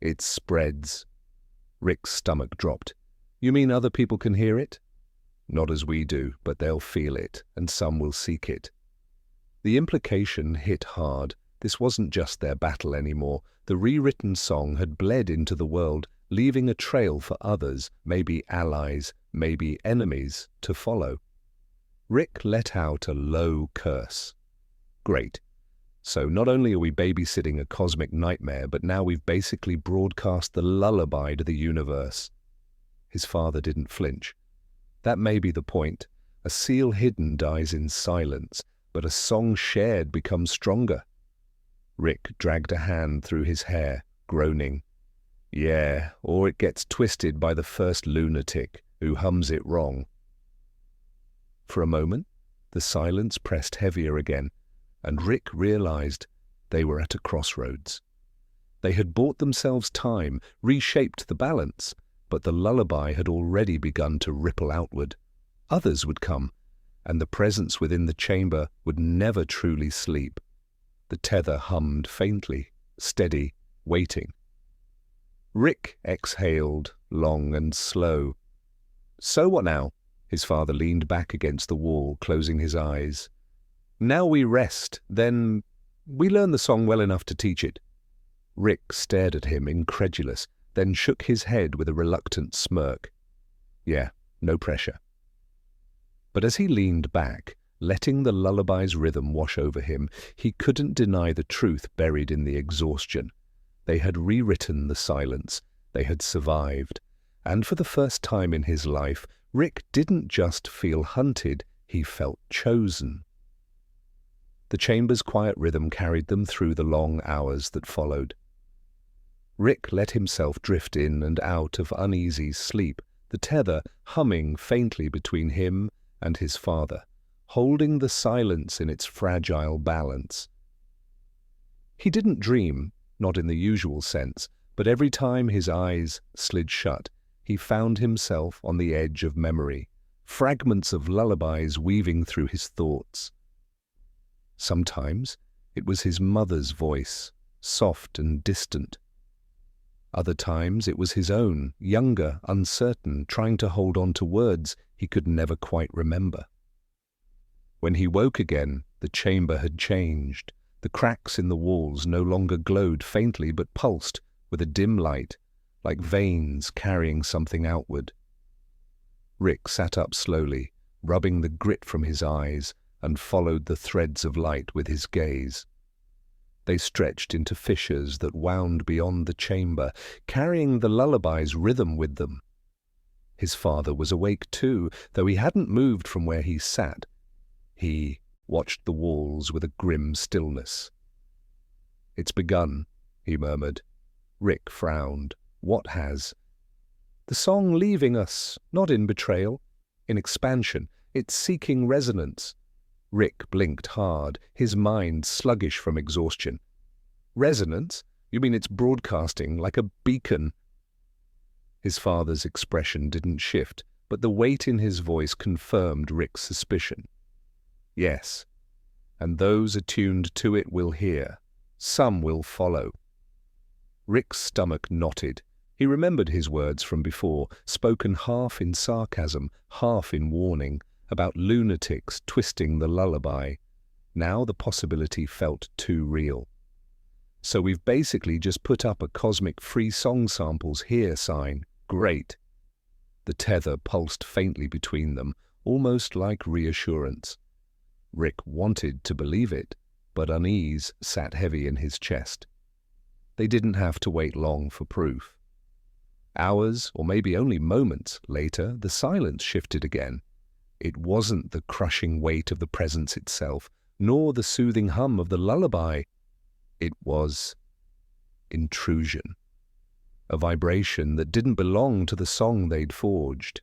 It spreads. Rick's stomach dropped. You mean other people can hear it? Not as we do, but they'll feel it, and some will seek it. The implication hit hard. This wasn't just their battle anymore. The rewritten song had bled into the world, leaving a trail for others, maybe allies, maybe enemies, to follow. Rick let out a low curse. Great. So not only are we babysitting a cosmic nightmare, but now we've basically broadcast the lullaby to the universe. His father didn't flinch. That may be the point. A seal hidden dies in silence, but a song shared becomes stronger. Rick dragged a hand through his hair, groaning. Yeah, or it gets twisted by the first lunatic who hums it wrong. For a moment, the silence pressed heavier again, and Rick realized they were at a crossroads. They had bought themselves time, reshaped the balance, but the lullaby had already begun to ripple outward. Others would come, and the presence within the chamber would never truly sleep. The tether hummed faintly, steady, waiting. Rick exhaled, long and slow. So what now? His father leaned back against the wall, closing his eyes. Now we rest, then we learn the song well enough to teach it. Rick stared at him, incredulous, then shook his head with a reluctant smirk. Yeah, no pressure. But as he leaned back, letting the lullaby's rhythm wash over him, he couldn't deny the truth buried in the exhaustion. They had rewritten the silence. They had survived. And for the first time in his life, Rick didn't just feel hunted, he felt chosen. The chamber's quiet rhythm carried them through the long hours that followed. Rick let himself drift in and out of uneasy sleep, the tether humming faintly between him and his father, holding the silence in its fragile balance. He didn't dream, not in the usual sense, but every time his eyes slid shut, he found himself on the edge of memory, fragments of lullabies weaving through his thoughts. Sometimes it was his mother's voice, soft and distant. Other times it was his own, younger, uncertain, trying to hold on to words he could never quite remember. When he woke again, the chamber had changed. The cracks in the walls no longer glowed faintly but pulsed with a dim light, like veins carrying something outward. Rick sat up slowly, rubbing the grit from his eyes, and followed the threads of light with his gaze. They stretched into fissures that wound beyond the chamber, carrying the lullaby's rhythm with them. His father was awake too, though he hadn't moved from where he sat. He watched the walls with a grim stillness. "It's begun," he murmured. Rick frowned. "What has?" "The song leaving us, not in betrayal, in expansion. It's seeking resonance." Rick blinked hard, his mind sluggish from exhaustion. "Resonance? You mean it's broadcasting like a beacon?" His father's expression didn't shift, but the weight in his voice confirmed Rick's suspicion. "Yes, and those attuned to it will hear. Some will follow." Rick's stomach knotted. He remembered his words from before, spoken half in sarcasm, half in warning, about lunatics twisting the lullaby. Now the possibility felt too real. "So we've basically just put up a cosmic free song samples here sign. Great." The tether pulsed faintly between them, almost like reassurance. Rick wanted to believe it, but unease sat heavy in his chest. They didn't have to wait long for proof. Hours, or maybe only moments, later, the silence shifted again. It wasn't the crushing weight of the presence itself, nor the soothing hum of the lullaby. It was intrusion, a vibration that didn't belong to the song they'd forged.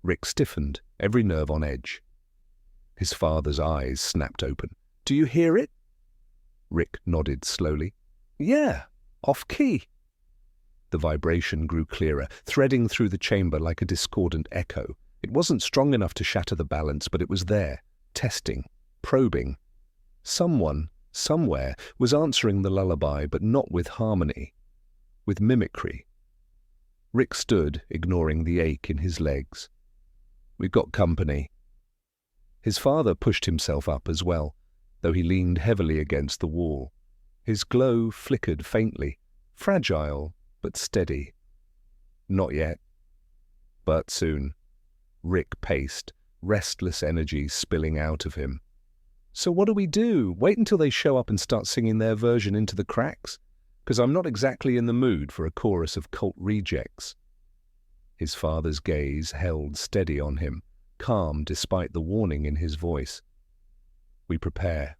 Rick stiffened, every nerve on edge. His father's eyes snapped open. "Do you hear it?" Rick nodded slowly. "Yeah, off-key." The vibration grew clearer, threading through the chamber like a discordant echo. It wasn't strong enough to shatter the balance, but it was there, testing, probing. Someone, somewhere, was answering the lullaby, but not with harmony, with mimicry. Rick stood, ignoring the ache in his legs. "We've got company." His father pushed himself up as well, though he leaned heavily against the wall. His glow flickered faintly, fragile but steady. "Not yet, but soon." Rick paced, restless energy spilling out of him. "So what do we do? Wait until they show up and start singing their version into the cracks? Because I'm not exactly in the mood for a chorus of cult rejects." His father's gaze held steady on him, calm despite the warning in his voice. "We prepare.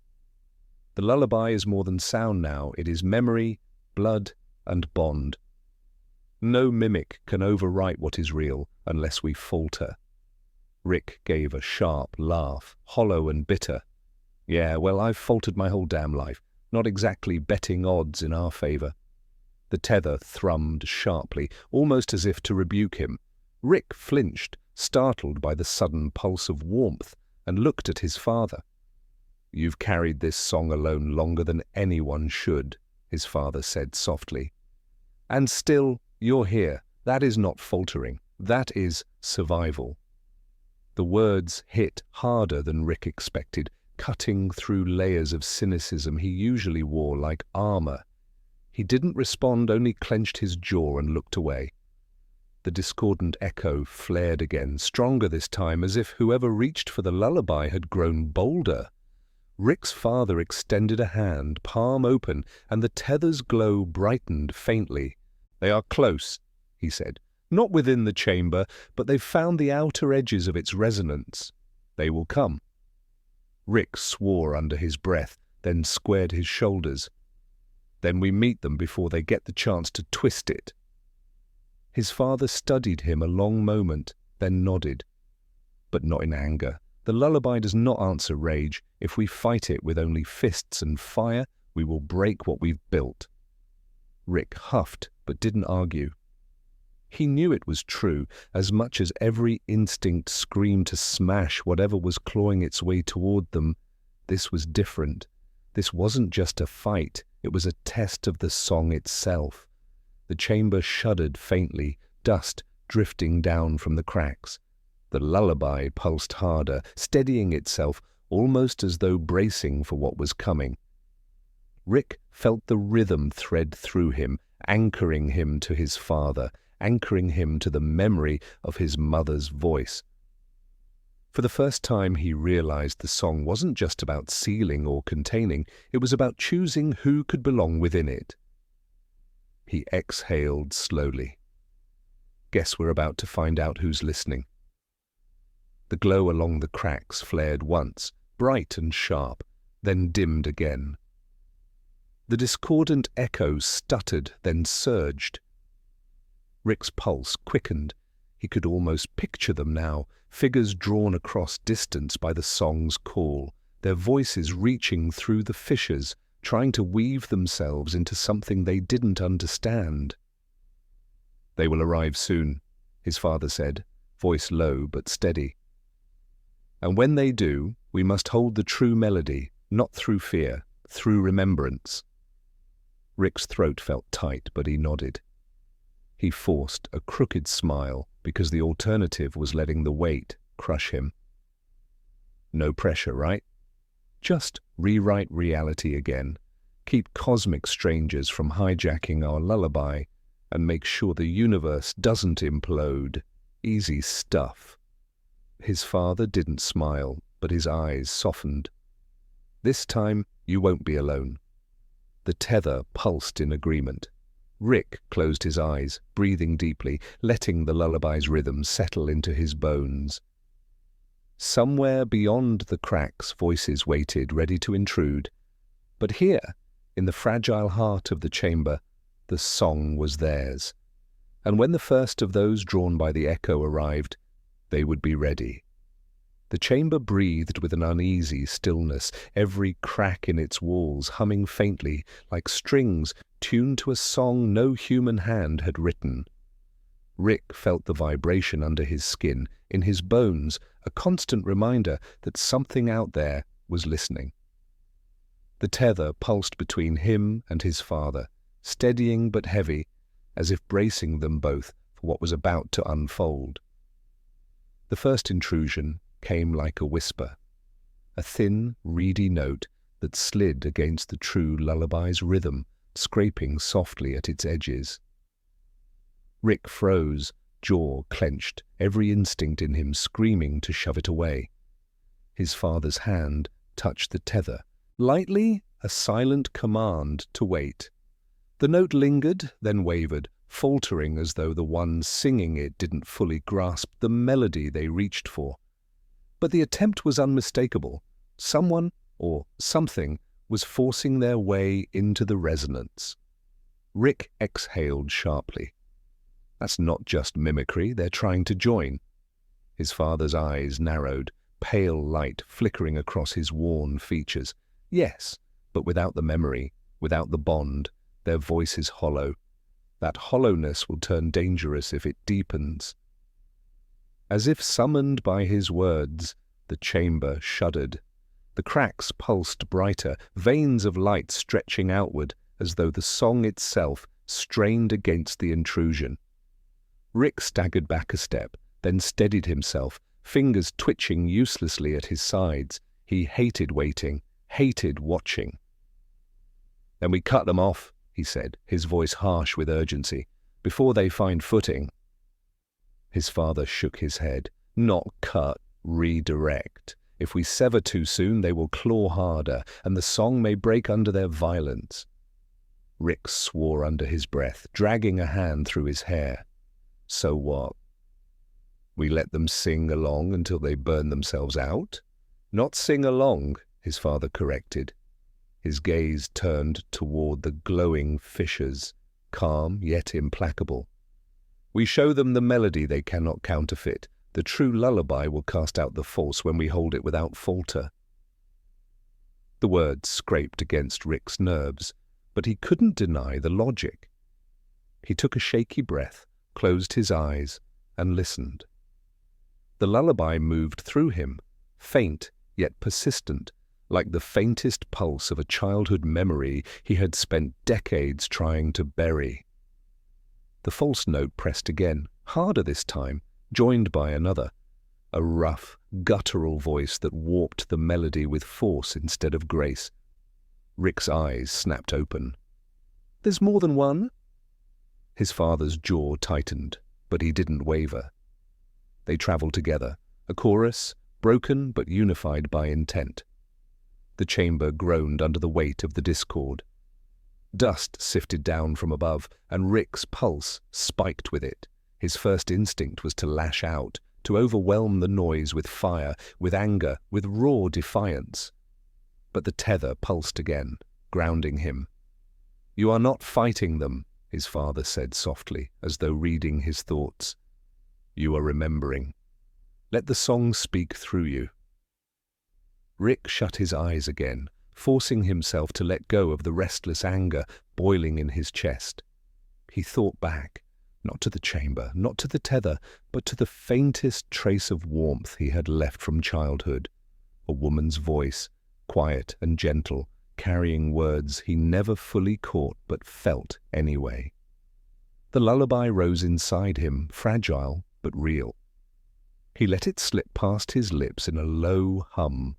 The lullaby is more than sound now. It is memory, blood, and bond. No mimic can overwrite what is real unless we falter." Rick gave a sharp laugh, hollow and bitter. "Yeah, well, I've faltered my whole damn life, not exactly betting odds in our favor." The tether thrummed sharply, almost as if to rebuke him. Rick flinched, startled by the sudden pulse of warmth, and looked at his father. "You've carried this song alone longer than anyone should," his father said softly. "And still, you're here. That is not faltering. That is survival." The words hit harder than Rick expected, cutting through layers of cynicism he usually wore like armor. He didn't respond, only clenched his jaw and looked away. The discordant echo flared again, stronger this time, as if whoever reached for the lullaby had grown bolder. Rick's father extended a hand, palm open, and the tether's glow brightened faintly. "They are close," he said. "Not within the chamber, but they've found the outer edges of its resonance. They will come." Rick swore under his breath, then squared his shoulders. "Then we meet them before they get the chance to twist it." His father studied him a long moment, then nodded. "But not in anger. The lullaby does not answer rage. If we fight it with only fists and fire, we will break what we've built." Rick huffed, but didn't argue. He knew it was true, as much as every instinct screamed to smash whatever was clawing its way toward them. This was different. This wasn't just a fight, it was a test of the song itself. The chamber shuddered faintly, dust drifting down from the cracks. The lullaby pulsed harder, steadying itself, almost as though bracing for what was coming. Rick felt the rhythm thread through him, anchoring him to his father, anchoring him to the memory of his mother's voice. For the first time he realized the song wasn't just about sealing or containing, it was about choosing who could belong within it. He exhaled slowly. "Guess we're about to find out who's listening." The glow along the cracks flared once, bright and sharp, then dimmed again. The discordant echoes stuttered, then surged. Rick's pulse quickened. He could almost picture them now, figures drawn across distance by the song's call, their voices reaching through the fissures, trying to weave themselves into something they didn't understand. "They will arrive soon," his father said, voice low but steady. "And when they do, we must hold the true melody, not through fear, through remembrance." Rick's throat felt tight, but he nodded. He forced a crooked smile, because the alternative was letting the weight crush him. "No pressure, right? Just rewrite reality again. Keep cosmic strangers from hijacking our lullaby, and make sure the universe doesn't implode. Easy stuff." His father didn't smile, but his eyes softened. "This time, you won't be alone." The tether pulsed in agreement. Rick closed his eyes, breathing deeply, letting the lullaby's rhythm settle into his bones. Somewhere beyond the cracks, voices waited, ready to intrude. But here, in the fragile heart of the chamber, the song was theirs. And when the first of those drawn by the echo arrived, They would be ready. The chamber breathed with an uneasy stillness, every crack in its walls humming faintly, like strings tuned to a song no human hand had written. Rick felt the vibration under his skin, in his bones, a constant reminder that something out there was listening. The tether pulsed between him and his father, steadying but heavy, as if bracing them both for what was about to unfold. The first intrusion came like a whisper, a thin, reedy note that slid against the true lullaby's rhythm, scraping softly at its edges. Rick froze, jaw clenched, every instinct in him screaming to shove it away. His father's hand touched the tether, lightly, a silent command to wait. The note lingered, then wavered, faltering as though the one singing it didn't fully grasp the melody they reached for. But the attempt was unmistakable. Someone, or something, was forcing their way into the resonance. Rick exhaled sharply. That's not just mimicry, they're trying to join. His father's eyes narrowed, pale light flickering across his worn features. Yes, but without the memory, without the bond, their voice is hollow. That hollowness will turn dangerous if it deepens. As if summoned by his words, the chamber shuddered. The cracks pulsed brighter, veins of light stretching outward, as though the song itself strained against the intrusion. Rick staggered back a step, then steadied himself, fingers twitching uselessly at his sides. He hated waiting, hated watching. "Then we cut them off," he said, his voice harsh with urgency, "before they find footing." His father shook his head. "Not cut, redirect. If we sever too soon, they will claw harder, and the song may break under their violence." Rick swore under his breath, dragging a hand through his hair. "So what? We let them sing along until they burn themselves out?" "Not sing along," his father corrected. His gaze turned toward the glowing fissures, calm yet implacable. "We show them the melody they cannot counterfeit. The true lullaby will cast out the false when we hold it without falter." The words scraped against Rick's nerves, but he couldn't deny the logic. He took a shaky breath, closed his eyes, and listened. The lullaby moved through him, faint yet persistent, like the faintest pulse of a childhood memory he had spent decades trying to bury. The false note pressed again, harder this time, joined by another, a rough, guttural voice that warped the melody with force instead of grace. Rick's eyes snapped open. "There's more than one?" His father's jaw tightened, but he didn't waver. They traveled together, a chorus, broken but unified by intent. The chamber groaned under the weight of the discord. Dust sifted down from above, and Rick's pulse spiked with it. His first instinct was to lash out, to overwhelm the noise with fire, with anger, with raw defiance. But the tether pulsed again, grounding him. "You are not fighting them," his father said softly, as though reading his thoughts. "You are remembering. Let the song speak through you." Rick shut his eyes again, forcing himself to let go of the restless anger boiling in his chest. He thought back, not to the chamber, not to the tether, but to the faintest trace of warmth he had left from childhood. A woman's voice, quiet and gentle, carrying words he never fully caught but felt anyway. The lullaby rose inside him, fragile but real. He let it slip past his lips in a low hum.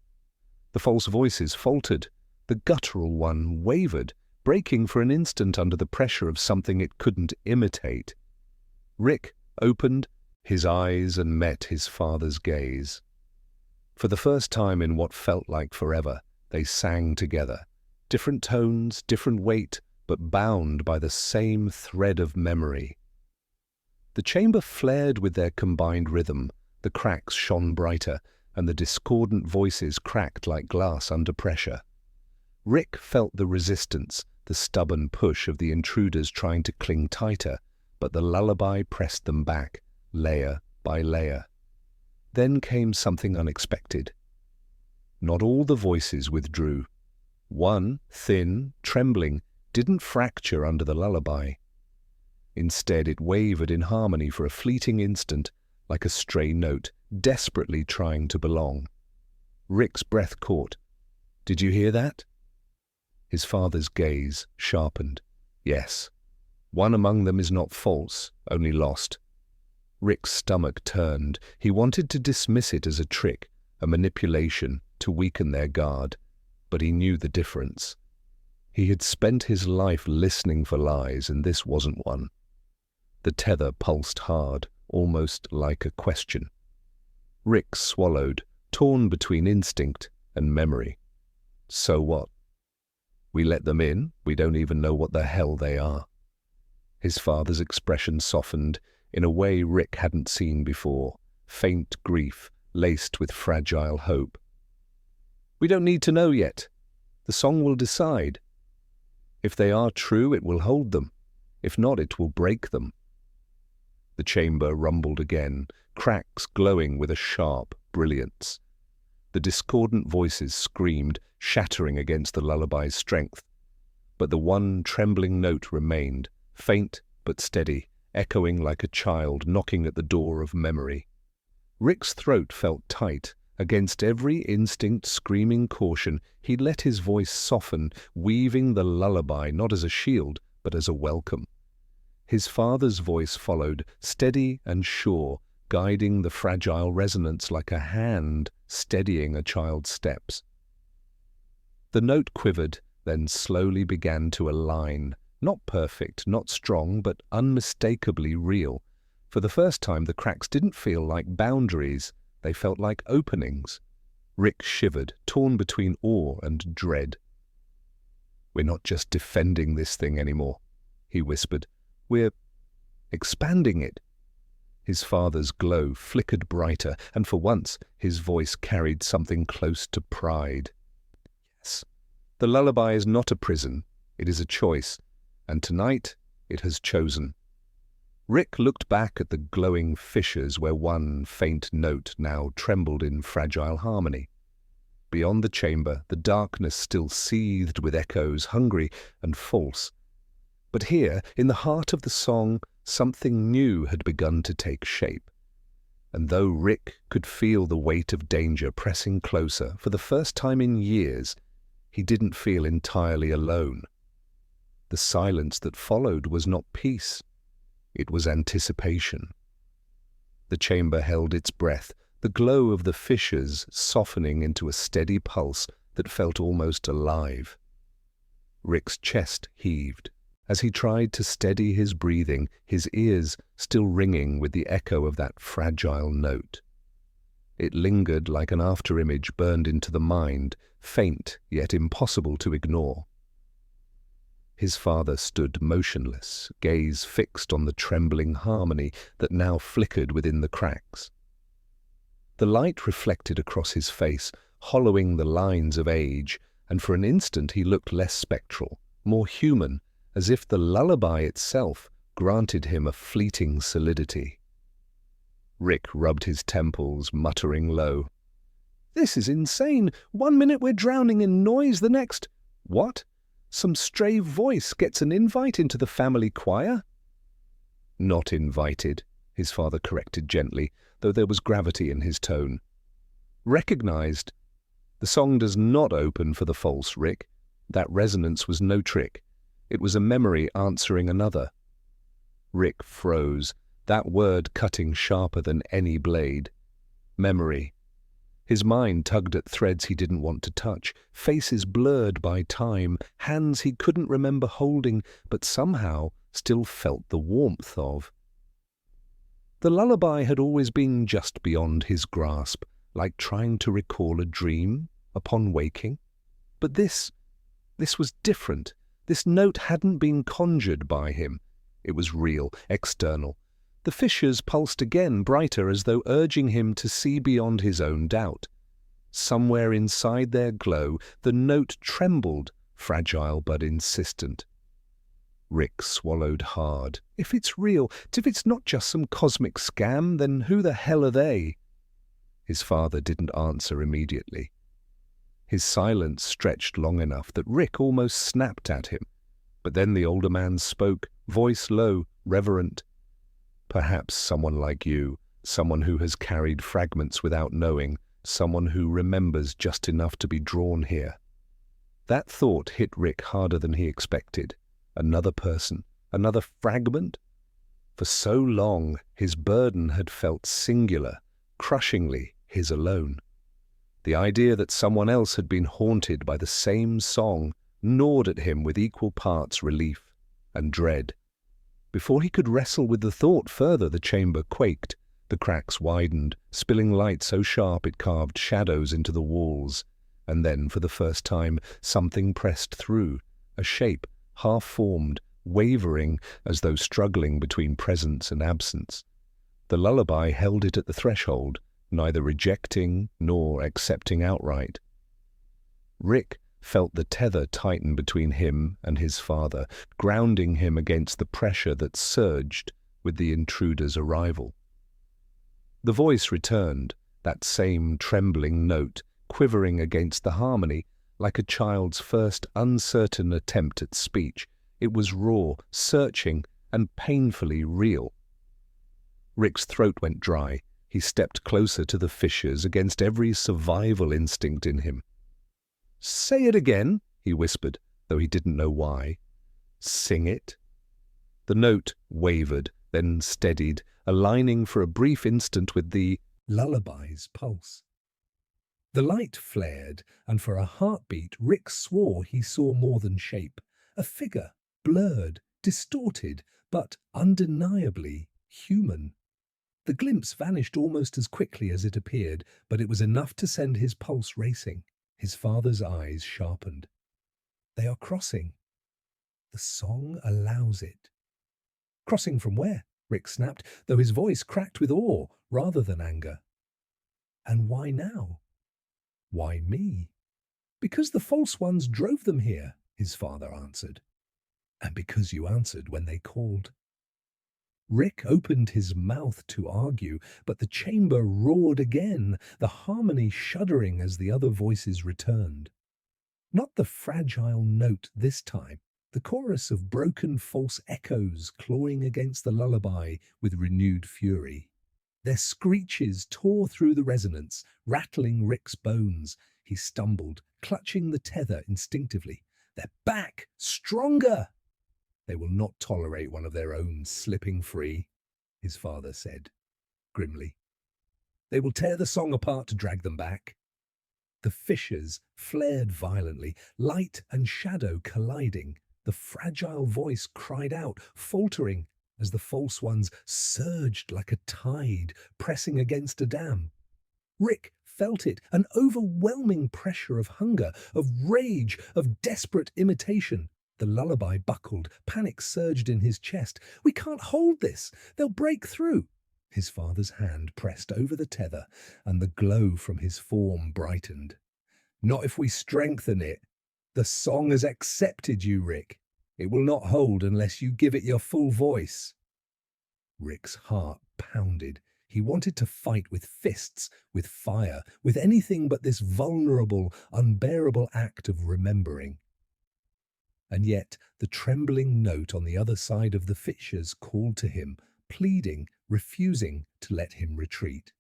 The false voices faltered. The guttural one wavered, breaking for an instant under the pressure of something it couldn't imitate. Rick opened his eyes and met his father's gaze. For the first time in what felt like forever, they sang together. Different tones, different weight, but bound by the same thread of memory. The chamber flared with their combined rhythm. The cracks shone brighter, and the discordant voices cracked like glass under pressure. Rick felt the resistance, the stubborn push of the intruders trying to cling tighter, but the lullaby pressed them back, layer by layer. Then came something unexpected. Not all the voices withdrew. One, thin, trembling, didn't fracture under the lullaby. Instead, it wavered in harmony for a fleeting instant, like a stray note, desperately trying to belong. Rick's breath caught. "Did you hear that?" His father's gaze sharpened. "Yes. One among them is not false, only lost." Rick's stomach turned. He wanted to dismiss it as a trick, a manipulation, to weaken their guard, but he knew the difference. He had spent his life listening for lies, and this wasn't one. The tether pulsed hard, almost like a question. Rick swallowed, torn between instinct and memory. So what? We let them in, we don't even know what the hell they are. His father's expression softened in a way Rick hadn't seen before, faint grief laced with fragile hope. "We don't need to know yet. The song will decide. If they are true, it will hold them. If not, it will break them." The chamber rumbled again, cracks glowing with a sharp brilliance. The discordant voices screamed, shattering against the lullaby's strength. But the one trembling note remained, faint but steady, echoing like a child knocking at the door of memory. Rick's throat felt tight. Against every instinct screaming caution, he let his voice soften, weaving the lullaby not as a shield, but as a welcome. His father's voice followed, steady and sure, guiding the fragile resonance like a hand steadying a child's steps. The note quivered, then slowly began to align, not perfect, not strong, but unmistakably real. For the first time, the cracks didn't feel like boundaries, they felt like openings. Rick shivered, torn between awe and dread. "We're not just defending this thing anymore," he whispered. "We're expanding it." His father's glow flickered brighter, and for once his voice carried something close to pride. "Yes, the lullaby is not a prison, it is a choice, and tonight it has chosen." Rick looked back at the glowing fissures where one faint note now trembled in fragile harmony. Beyond the chamber, the darkness still seethed with echoes, hungry and false. But here, in the heart of the song, something new had begun to take shape. And though Rick could feel the weight of danger pressing closer for the first time in years, he didn't feel entirely alone. The silence that followed was not peace. It was anticipation. The chamber held its breath, the glow of the fissures softening into a steady pulse that felt almost alive. Rick's chest heaved. As he tried to steady his breathing, his ears still ringing with the echo of that fragile note. It lingered like an afterimage burned into the mind, faint yet impossible to ignore. His father stood motionless, gaze fixed on the trembling harmony that now flickered within the cracks. The light reflected across his face, hollowing the lines of age, and for an instant he looked less spectral, more human, as if the lullaby itself granted him a fleeting solidity. Rick rubbed his temples, muttering low. "This is insane. 1 minute we're drowning in noise, the next— What? Some stray voice gets an invite into the family choir?" "Not invited," his father corrected gently, though there was gravity in his tone. "Recognized. The song does not open for the false, Rick. That resonance was no trick. It was a memory answering another." Rick froze, that word cutting sharper than any blade. Memory. His mind tugged at threads he didn't want to touch, faces blurred by time, hands he couldn't remember holding, but somehow still felt the warmth of. The lullaby had always been just beyond his grasp, like trying to recall a dream upon waking. But this was different. This note hadn't been conjured by him. It was real, external. The fissures pulsed again, brighter, as though urging him to see beyond his own doubt. Somewhere inside their glow, the note trembled, fragile but insistent. Rick swallowed hard. If it's real, if it's not just some cosmic scam, then who the hell are they? His father didn't answer immediately. His silence stretched long enough that Rick almost snapped at him. But then the older man spoke, voice low, reverent. "Perhaps someone like you, someone who has carried fragments without knowing, someone who remembers just enough to be drawn here." That thought hit Rick harder than he expected. Another person, another fragment? For so long, his burden had felt singular, crushingly his alone. The idea that someone else had been haunted by the same song gnawed at him with equal parts relief and dread. Before he could wrestle with the thought further, the chamber quaked. The cracks widened, spilling light so sharp it carved shadows into the walls. And then, for the first time, something pressed through, a shape, half-formed, wavering as though struggling between presence and absence. The lullaby held it at the threshold, neither rejecting nor accepting outright. Rick felt the tether tighten between him and his father, grounding him against the pressure that surged with the intruder's arrival. The voice returned, that same trembling note, quivering against the harmony, like a child's first uncertain attempt at speech. It was raw, searching, and painfully real. Rick's throat went dry. He stepped closer to the fissures against every survival instinct in him. "Say it again," he whispered, though he didn't know why. "Sing it." The note wavered, then steadied, aligning for a brief instant with the lullaby's pulse. The light flared, and for a heartbeat Rick swore he saw more than shape. A figure, blurred, distorted, but undeniably human. The glimpse vanished almost as quickly as it appeared, but it was enough to send his pulse racing. His father's eyes sharpened. "They are crossing. The song allows it." "Crossing from where?" Rick snapped, though his voice cracked with awe rather than anger. "And why now?" "Why me?" "Because the false ones drove them here," his father answered. "And because you answered when they called." Rick opened his mouth to argue, but the chamber roared again, the harmony shuddering as the other voices returned. Not the fragile note this time, the chorus of broken false echoes clawing against the lullaby with renewed fury. Their screeches tore through the resonance, rattling Rick's bones. He stumbled, clutching the tether instinctively. "They're back! Stronger!" "They will not tolerate one of their own slipping free," his father said, grimly. "They will tear the song apart to drag them back." The fissures flared violently, light and shadow colliding. The fragile voice cried out, faltering, as the false ones surged like a tide pressing against a dam. Rick felt it, an overwhelming pressure of hunger, of rage, of desperate imitation. The lullaby buckled, panic surged in his chest. "We can't hold this! They'll break through!" His father's hand pressed over the tether, and the glow from his form brightened. "Not if we strengthen it. The song has accepted you, Rick. It will not hold unless you give it your full voice." Rick's heart pounded. He wanted to fight with fists, with fire, with anything but this vulnerable, unbearable act of remembering. And yet the trembling note on the other side of the fissures called to him, pleading, refusing to let him retreat.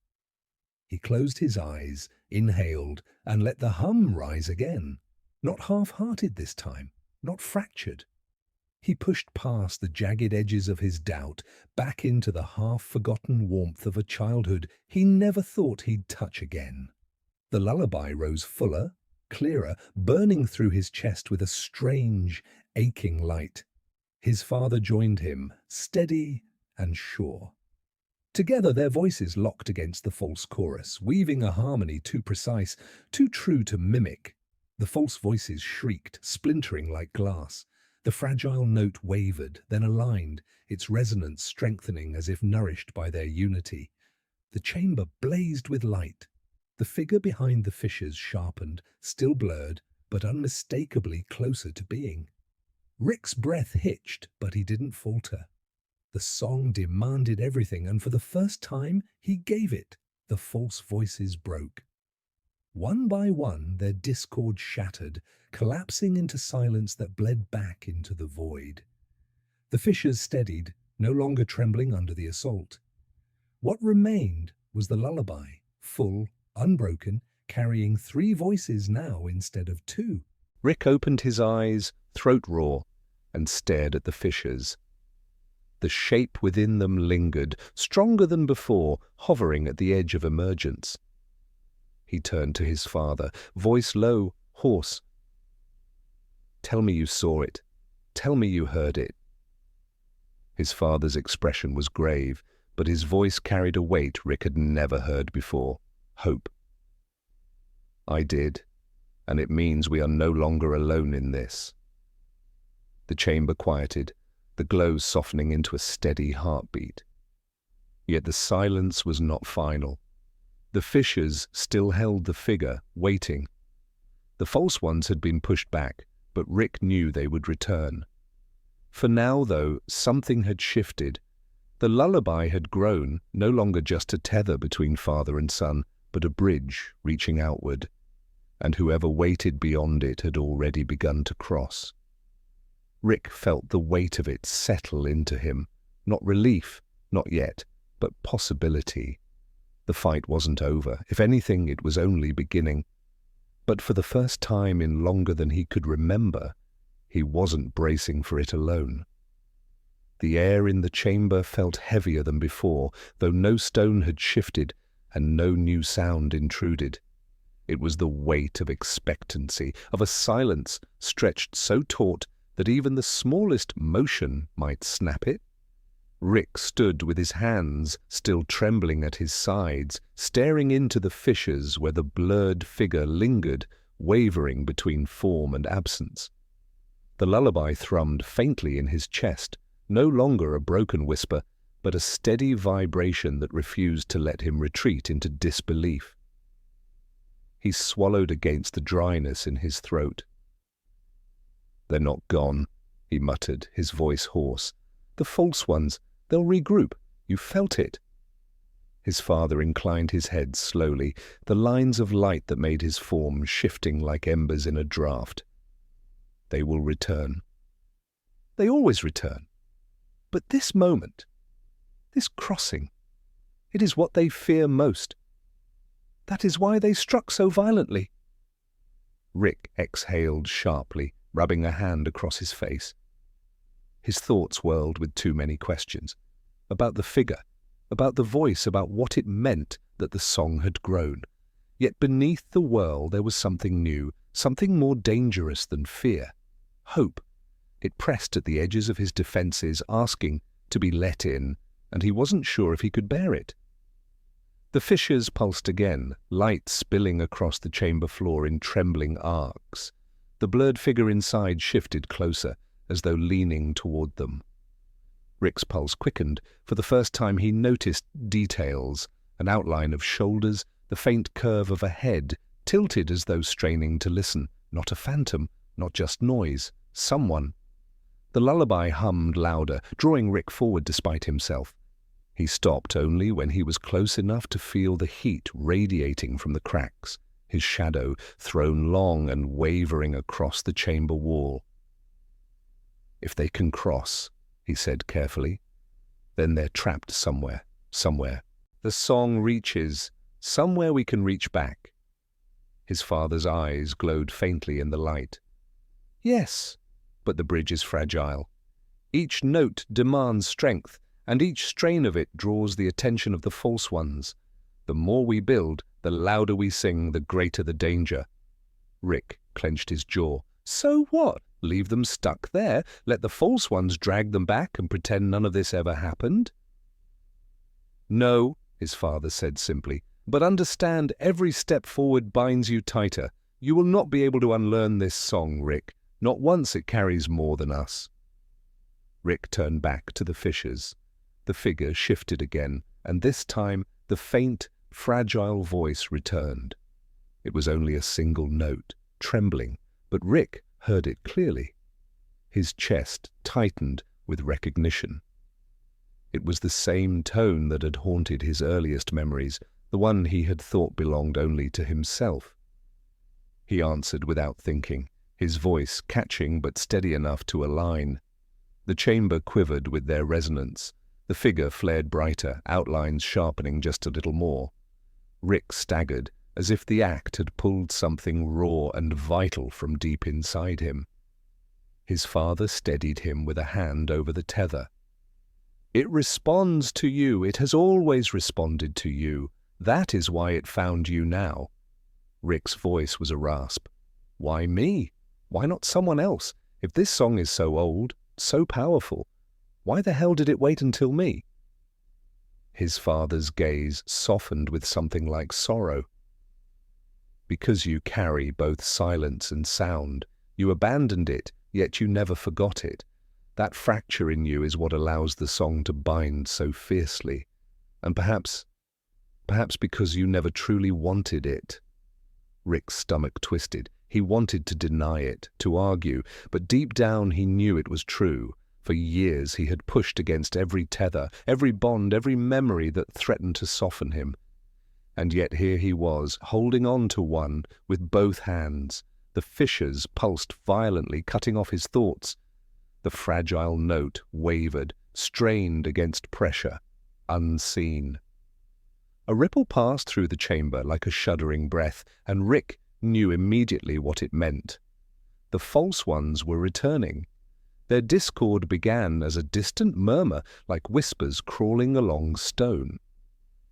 He closed his eyes, inhaled, and let the hum rise again. Not half-hearted this time, not fractured. He pushed past the jagged edges of his doubt, back into the half-forgotten warmth of a childhood he never thought he'd touch again. The lullaby rose fuller, clearer, burning through his chest with a strange, aching light. His father joined him, steady and sure. Together their voices locked against the false chorus, weaving a harmony too precise, too true to mimic. The false voices shrieked, splintering like glass. The fragile note wavered, then aligned, its resonance strengthening as if nourished by their unity. The chamber blazed with light. The figure behind the fissures sharpened, still blurred, but unmistakably closer to being. Rick's breath hitched, but he didn't falter. The song demanded everything, and for the first time, he gave it. the false voices broke. One by one, their discord shattered, collapsing into silence that bled back into the void. The fissures steadied, no longer trembling under the assault. What remained was the lullaby, full, unbroken, carrying 3 voices now instead of 2. Rick opened his eyes, throat raw, and stared at the fissures. The shape within them lingered, stronger than before, hovering at the edge of emergence. He turned to his father, voice low, hoarse. "Tell me you saw it. Tell me you heard it." His father's expression was grave, but his voice carried a weight Rick had never heard before. Hope. "I did, and it means we are no longer alone in this." The chamber quieted, the glow softening into a steady heartbeat. Yet the silence was not final. The fissures still held the figure, waiting. The false ones had been pushed back, but Rick knew they would return. For now, though, something had shifted. The lullaby had grown, no longer just a tether between father and son, but a bridge reaching outward, and whoever waited beyond it had already begun to cross. Rick felt the weight of it settle into him, not relief, not yet, but possibility. The fight wasn't over. If anything, it was only beginning. But for the first time in longer than he could remember, he wasn't bracing for it alone. The air in the chamber felt heavier than before, though no stone had shifted and no new sound intruded. It was the weight of expectancy, of a silence stretched so taut that even the smallest motion might snap it. Rick stood with his hands still trembling at his sides, staring into the fissures where the blurred figure lingered, wavering between form and absence. The lullaby thrummed faintly in his chest, no longer a broken whisper, but a steady vibration that refused to let him retreat into disbelief. He swallowed against the dryness in his throat. "They're not gone," he muttered, his voice hoarse. "The false ones, they'll regroup. You felt it." His father inclined his head slowly, the lines of light that made his form shifting like embers in a draught. "They will return. They always return. But this moment, this crossing, it is what they fear most. That is why they struck so violently." Rick exhaled sharply, rubbing a hand across his face. His thoughts whirled with too many questions. About the figure, about the voice, about what it meant that the song had grown. Yet beneath the whirl there was something new, something more dangerous than fear. Hope. It pressed at the edges of his defenses, asking to be let in, and he wasn't sure if he could bear it. The fissures pulsed again, light spilling across the chamber floor in trembling arcs. The blurred figure inside shifted closer, as though leaning toward them. Rick's pulse quickened. For the first time he noticed details, an outline of shoulders, the faint curve of a head, tilted as though straining to listen. Not a phantom, not just noise. Someone. The lullaby hummed louder, drawing Rick forward despite himself. He stopped only when he was close enough to feel the heat radiating from the cracks, his shadow thrown long and wavering across the chamber wall. "If they can cross," he said carefully, "then they're trapped somewhere. The song reaches, somewhere we can reach back." His father's eyes glowed faintly in the light. "Yes, but the bridge is fragile. Each note demands strength, and each strain of it draws the attention of the false ones. The more we build, the louder we sing, the greater the danger." Rick clenched his jaw. "So what? Leave them stuck there, let the false ones drag them back and pretend none of this ever happened?" "No," his father said simply, "but understand every step forward binds you tighter. You will not be able to unlearn this song, Rick. Not once it carries more than us." Rick turned back to the fissures. The figure shifted again, and this time the faint, fragile voice returned. It was only a single note, trembling, but Rick heard it clearly. His chest tightened with recognition. It was the same tone that had haunted his earliest memories, the one he had thought belonged only to himself. He answered without thinking, his voice catching but steady enough to align. The chamber quivered with their resonance. The figure flared brighter, outlines sharpening just a little more. Rick staggered, as if the act had pulled something raw and vital from deep inside him. His father steadied him with a hand over the tether. "It responds to you. It has always responded to you. That is why it found you now." Rick's voice was a rasp. "Why me? Why not someone else? If this song is so old, so powerful, why the hell did it wait until me?" His father's gaze softened with something like sorrow. "Because you carry both silence and sound. You abandoned it, yet you never forgot it. That fracture in you is what allows the song to bind so fiercely. And perhaps because you never truly wanted it." Rick's stomach twisted. He wanted to deny it, to argue, but deep down he knew it was true. For years he had pushed against every tether, every bond, every memory that threatened to soften him. And yet here he was, holding on to one with both hands. The fissures pulsed violently, cutting off his thoughts. The fragile note wavered, strained against pressure, unseen. A ripple passed through the chamber like a shuddering breath, and Rick knew immediately what it meant. The false ones were returning. Their discord began as a distant murmur, like whispers crawling along stone.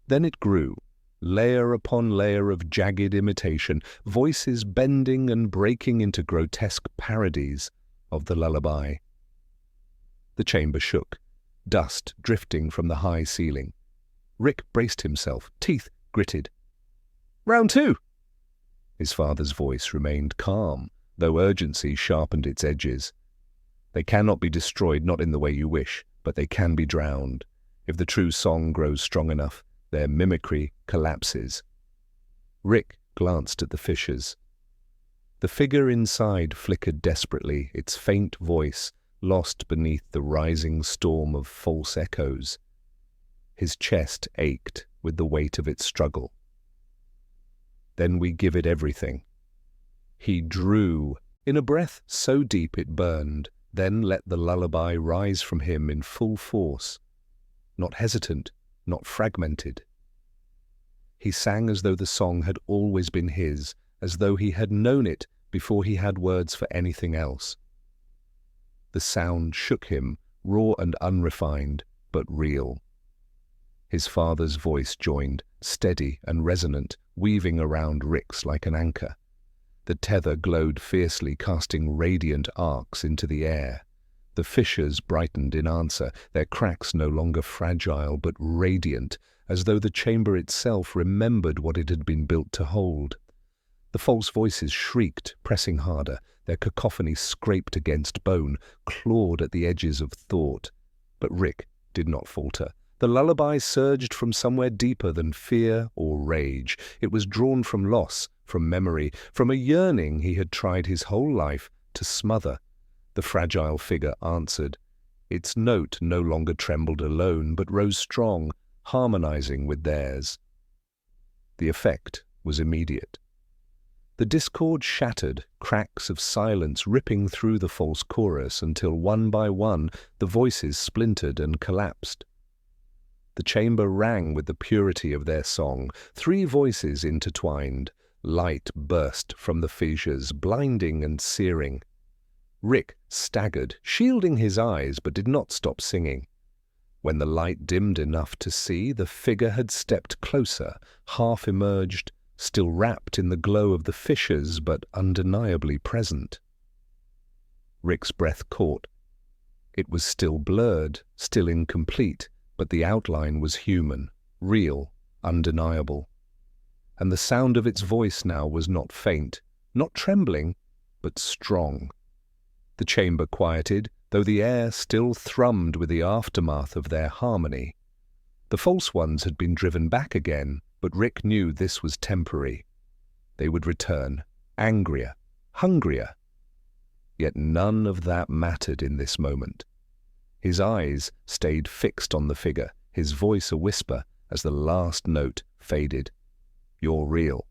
Then it grew, layer upon layer of jagged imitation, voices bending and breaking into grotesque parodies of the lullaby. The chamber shook, dust drifting from the high ceiling. Rick braced himself, teeth gritted. "Round two!" His father's voice remained calm, though urgency sharpened its edges. "They cannot be destroyed, not in the way you wish, but they can be drowned. If the true song grows strong enough, their mimicry collapses." Rick glanced at the fissures. The figure inside flickered desperately, its faint voice lost beneath the rising storm of false echoes. His chest ached with the weight of its struggle. "Then we give it everything." He drew, in a breath so deep it burned, then let the lullaby rise from him in full force, not hesitant, not fragmented. He sang as though the song had always been his, as though he had known it before he had words for anything else. The sound shook him, raw and unrefined, but real. His father's voice joined, steady and resonant, weaving around Rick's like an anchor. The tether glowed fiercely, casting radiant arcs into the air. The fissures brightened in answer, their cracks no longer fragile but radiant, as though the chamber itself remembered what it had been built to hold. The false voices shrieked, pressing harder, their cacophony scraped against bone, clawed at the edges of thought. But Rick did not falter. The lullaby surged from somewhere deeper than fear or rage. It was drawn from loss, from memory, from a yearning he had tried his whole life to smother. The fragile figure answered. Its note no longer trembled alone, but rose strong, harmonizing with theirs. The effect was immediate. The discord shattered, cracks of silence ripping through the false chorus until one by one the voices splintered and collapsed. The chamber rang with the purity of their song, three voices intertwined. Light burst from the fissures, blinding and searing. Rick staggered, shielding his eyes, but did not stop singing. When the light dimmed enough to see, the figure had stepped closer, half emerged, still wrapped in the glow of the fissures, but undeniably present. Rick's breath caught. It was still blurred, still incomplete, but the outline was human, real, undeniable. And the sound of its voice now was not faint, not trembling, but strong. The chamber quieted, though the air still thrummed with the aftermath of their harmony. The false ones had been driven back again, but Rick knew this was temporary. They would return, angrier, hungrier. Yet none of that mattered in this moment. His eyes stayed fixed on the figure, his voice a whisper as the last note faded. "You're real."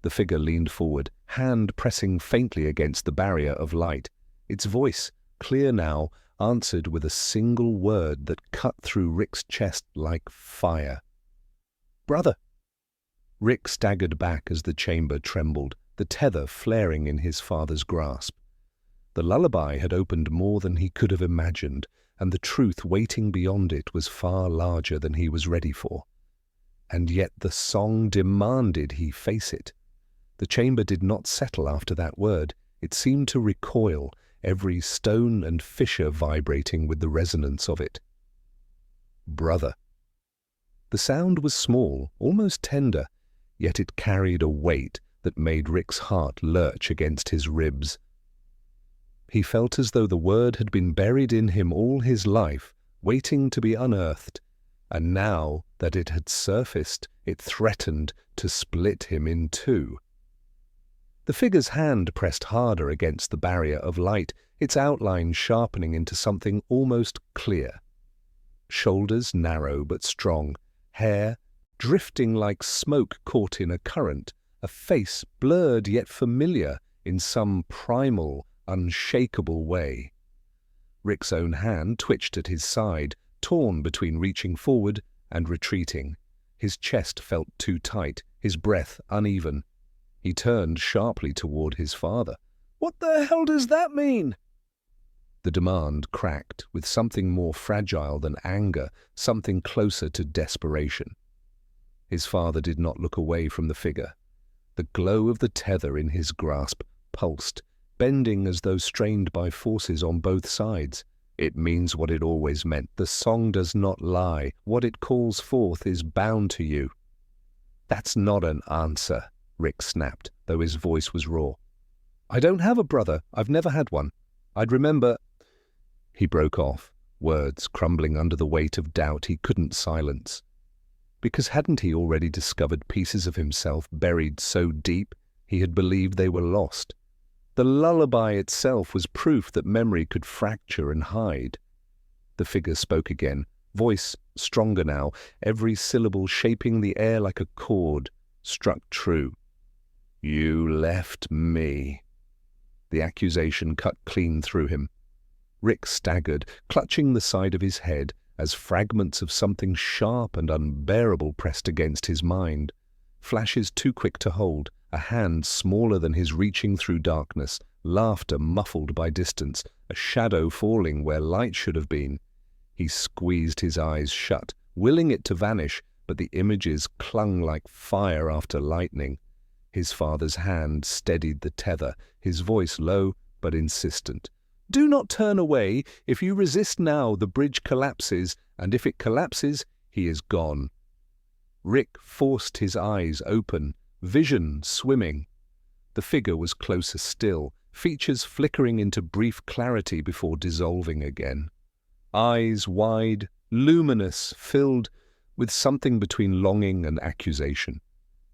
The figure leaned forward, hand pressing faintly against the barrier of light. Its voice, clear now, answered with a single word that cut through Rick's chest like fire. "Brother!" Rick staggered back as the chamber trembled, the tether flaring in his father's grasp. The lullaby had opened more than he could have imagined, and the truth waiting beyond it was far larger than he was ready for. And yet the song demanded he face it. The chamber did not settle after that word. It seemed to recoil, every stone and fissure vibrating with the resonance of it. "Brother." The sound was small, almost tender, yet it carried a weight that made Rick's heart lurch against his ribs. He felt as though the word had been buried in him all his life, waiting to be unearthed, and now that it had surfaced, it threatened to split him in two. The figure's hand pressed harder against the barrier of light, its outline sharpening into something almost clear. Shoulders narrow but strong, hair drifting like smoke caught in a current, a face blurred yet familiar in some primal, unshakable way. Rick's own hand twitched at his side, torn between reaching forward and retreating. His chest felt too tight, his breath uneven. He turned sharply toward his father. "What the hell does that mean?" The demand cracked with something more fragile than anger, something closer to desperation. His father did not look away from the figure. The glow of the tether in his grasp pulsed, bending as though strained by forces on both sides. "It means what it always meant. The song does not lie. What it calls forth is bound to you." "That's not an answer," Rick snapped, though his voice was raw. "I don't have a brother. I've never had one. I'd remember—" He broke off, words crumbling under the weight of doubt he couldn't silence. Because hadn't he already discovered pieces of himself buried so deep he had believed they were lost? The lullaby itself was proof that memory could fracture and hide. The figure spoke again, voice stronger now, every syllable shaping the air like a chord, struck true. "You left me." The accusation cut clean through him. Rick staggered, clutching the side of his head as fragments of something sharp and unbearable pressed against his mind. Flashes too quick to hold, a hand smaller than his reaching through darkness, laughter muffled by distance, a shadow falling where light should have been. He squeezed his eyes shut, willing it to vanish, but the images clung like fire after lightning. His father's hand steadied the tether, his voice low but insistent. "Do not turn away. If you resist now, the bridge collapses, and if it collapses, he is gone." Rick forced his eyes open, vision swimming. The figure was closer still, features flickering into brief clarity before dissolving again. Eyes wide, luminous, filled with something between longing and accusation.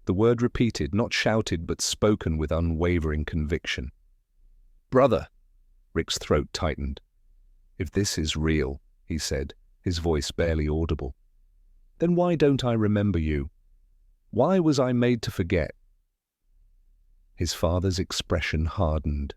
The word repeated, not shouted, but spoken with unwavering conviction. "Brother!" Rick's throat tightened. "If this is real," he said, his voice barely audible, "then why don't I remember you? Why was I made to forget?" His father's expression hardened.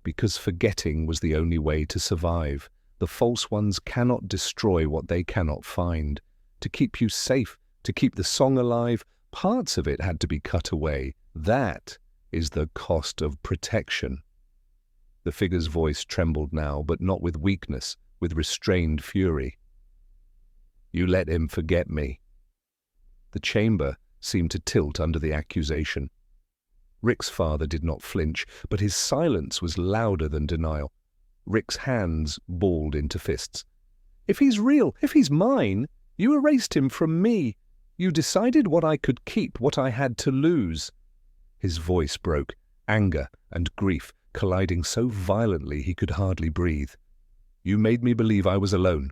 Because forgetting was the only way to survive. The false ones cannot destroy what they cannot find. To keep you safe, to keep the song alive, parts of it had to be cut away. That is the cost of protection. The figure's voice trembled now, but not with weakness, with restrained fury. "You let him forget me." The chamber seemed to tilt under the accusation. Rick's father did not flinch, but his silence was louder than denial. Rick's hands balled into fists. "If he's real, if he's mine, you erased him from me. You decided what I could keep, what I had to lose." His voice broke, anger and grief colliding so violently he could hardly breathe. "You made me believe I was alone."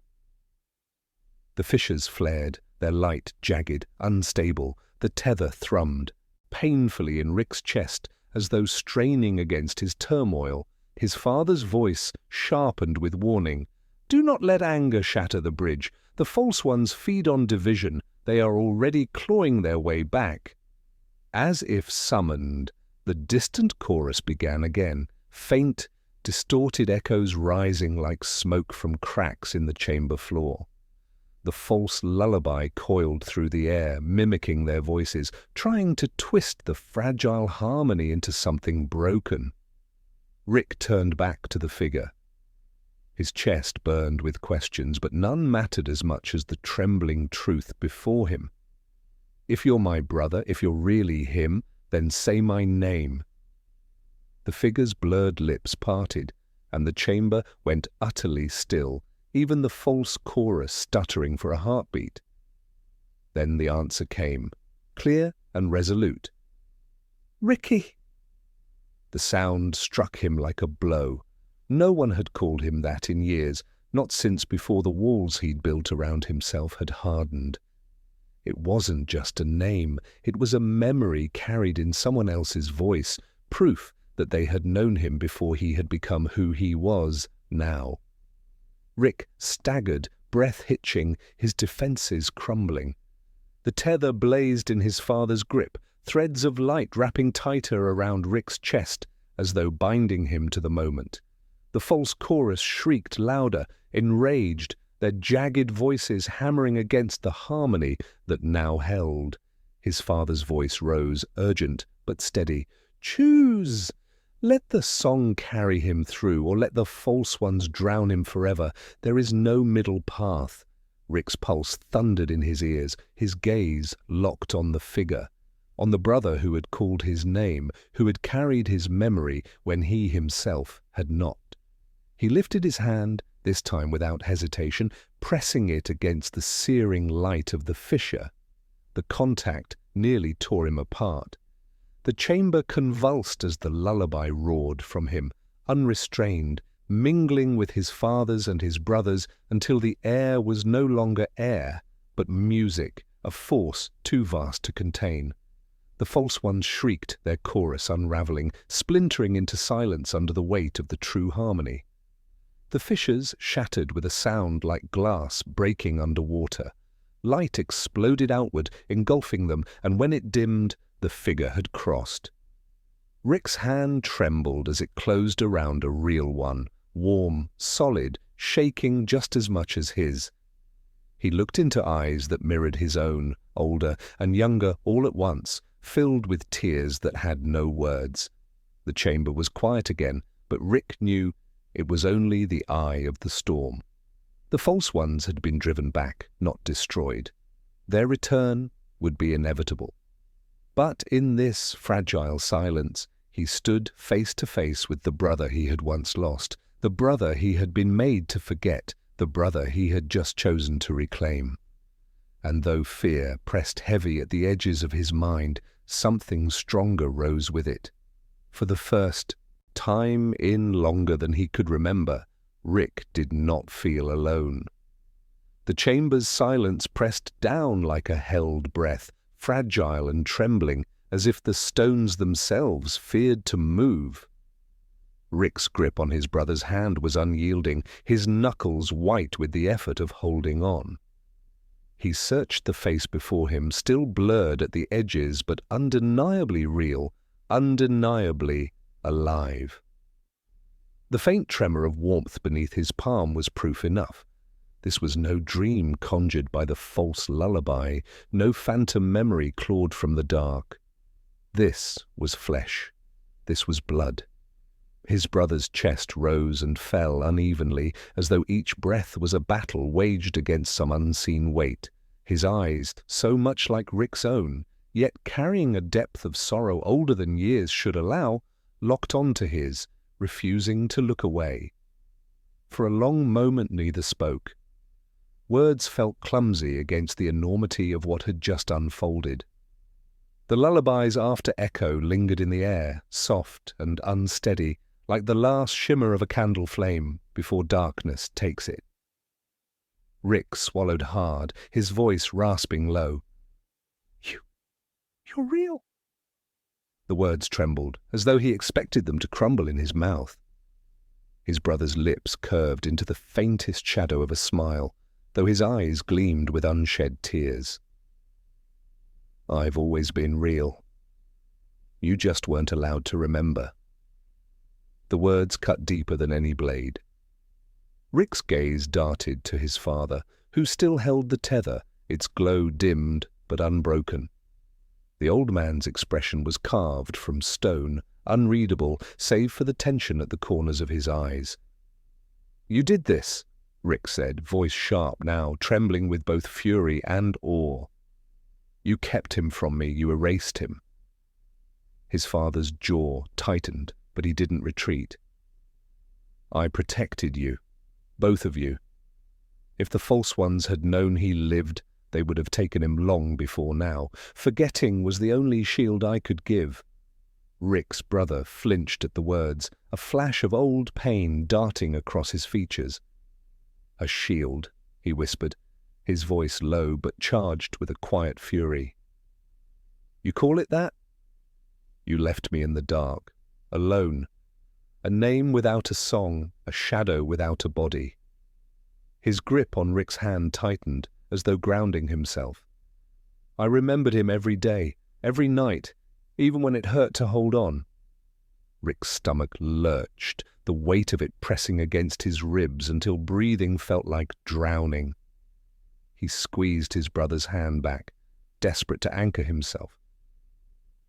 The fissures flared, their light jagged, unstable. The tether thrummed, painfully in Rick's chest, as though straining against his turmoil. His father's voice sharpened with warning. "Do not let anger shatter the bridge. The false ones feed on division. They are already clawing their way back. As if summoned, the distant chorus began again, faint, distorted echoes rising like smoke from cracks in the chamber floor. The false lullaby coiled through the air, mimicking their voices, trying to twist the fragile harmony into something broken. Rick turned back to the figure. His chest burned with questions, but none mattered as much as the trembling truth before him. "If you're my brother, if you're really him, then say my name." The figure's blurred lips parted, and the chamber went utterly still, even the false chorus stuttering for a heartbeat. Then the answer came, clear and resolute. "Ricky!" The sound struck him like a blow. No one had called him that in years, not since before the walls he'd built around himself had hardened. It wasn't just a name, it was a memory carried in someone else's voice, proof that they had known him before he had become who he was now. Rick staggered, breath hitching, his defenses crumbling. The tether blazed in his father's grip, threads of light wrapping tighter around Rick's chest, as though binding him to the moment. The false chorus shrieked louder, enraged, their jagged voices hammering against the harmony that now held. His father's voice rose, urgent but steady. "Choose! Let the song carry him through, or let the false ones drown him forever. There is no middle path." Rick's pulse thundered in his ears, his gaze locked on the figure, on the brother who had called his name, who had carried his memory when he himself had not. He lifted his hand, this time without hesitation, pressing it against the searing light of the fissure. The contact nearly tore him apart. The chamber convulsed as the lullaby roared from him, unrestrained, mingling with his father's and his brother's until the air was no longer air, but music, a force too vast to contain. The false ones shrieked, their chorus unraveling, splintering into silence under the weight of the true harmony. The fissures shattered with a sound like glass breaking under water. Light exploded outward, engulfing them, and when it dimmed, the figure had crossed. Rick's hand trembled as it closed around a real one, warm, solid, shaking just as much as his. He looked into eyes that mirrored his own, older and younger all at once, filled with tears that had no words. The chamber was quiet again, but Rick knew it was only the eye of the storm. The false ones had been driven back, not destroyed. Their return would be inevitable. But in this fragile silence, he stood face to face with the brother he had once lost, the brother he had been made to forget, the brother he had just chosen to reclaim. And though fear pressed heavy at the edges of his mind, something stronger rose with it. For the first time in longer than he could remember, Rick did not feel alone. The chamber's silence pressed down like a held breath, fragile and trembling, as if the stones themselves feared to move. Rick's grip on his brother's hand was unyielding, his knuckles white with the effort of holding on. He searched the face before him, still blurred at the edges, but undeniably real, undeniably alive. The faint tremor of warmth beneath his palm was proof enough. This was no dream conjured by the false lullaby, no phantom memory clawed from the dark. This was flesh. This was blood. His brother's chest rose and fell unevenly, as though each breath was a battle waged against some unseen weight. His eyes, so much like Rick's own, yet carrying a depth of sorrow older than years should allow, locked onto his, refusing to look away. For a long moment neither spoke. Words felt clumsy against the enormity of what had just unfolded. The lullaby's after-echo lingered in the air, soft and unsteady, like the last shimmer of a candle flame before darkness takes it. Rick swallowed hard, his voice rasping low. You're real." The words trembled, as though he expected them to crumble in his mouth. His brother's lips curved into the faintest shadow of a smile, though his eyes gleamed with unshed tears. I've always been real. You just weren't allowed to remember." The words cut deeper than any blade. Rick's gaze darted to his father, who still held the tether, its glow dimmed but unbroken. The old man's expression was carved from stone, unreadable save for the tension at the corners of his eyes. "You did this," Rick said, voice sharp now, trembling with both fury and awe. "You kept him from me, you erased him." His father's jaw tightened, but he didn't retreat. "I protected you, both of you. If the false ones had known he lived, they would have taken him long before now. Forgetting was the only shield I could give." Rick's brother flinched at the words, a flash of old pain darting across his features. "A shield," he whispered, his voice low but charged with a quiet fury. "You call it that? You left me in the dark, alone, a name without a song, a shadow without a body." His grip on Rick's hand tightened, as though grounding himself. "I remembered him every day, every night, even when it hurt to hold on." Rick's stomach lurched, the weight of it pressing against his ribs until breathing felt like drowning. He squeezed his brother's hand back, desperate to anchor himself.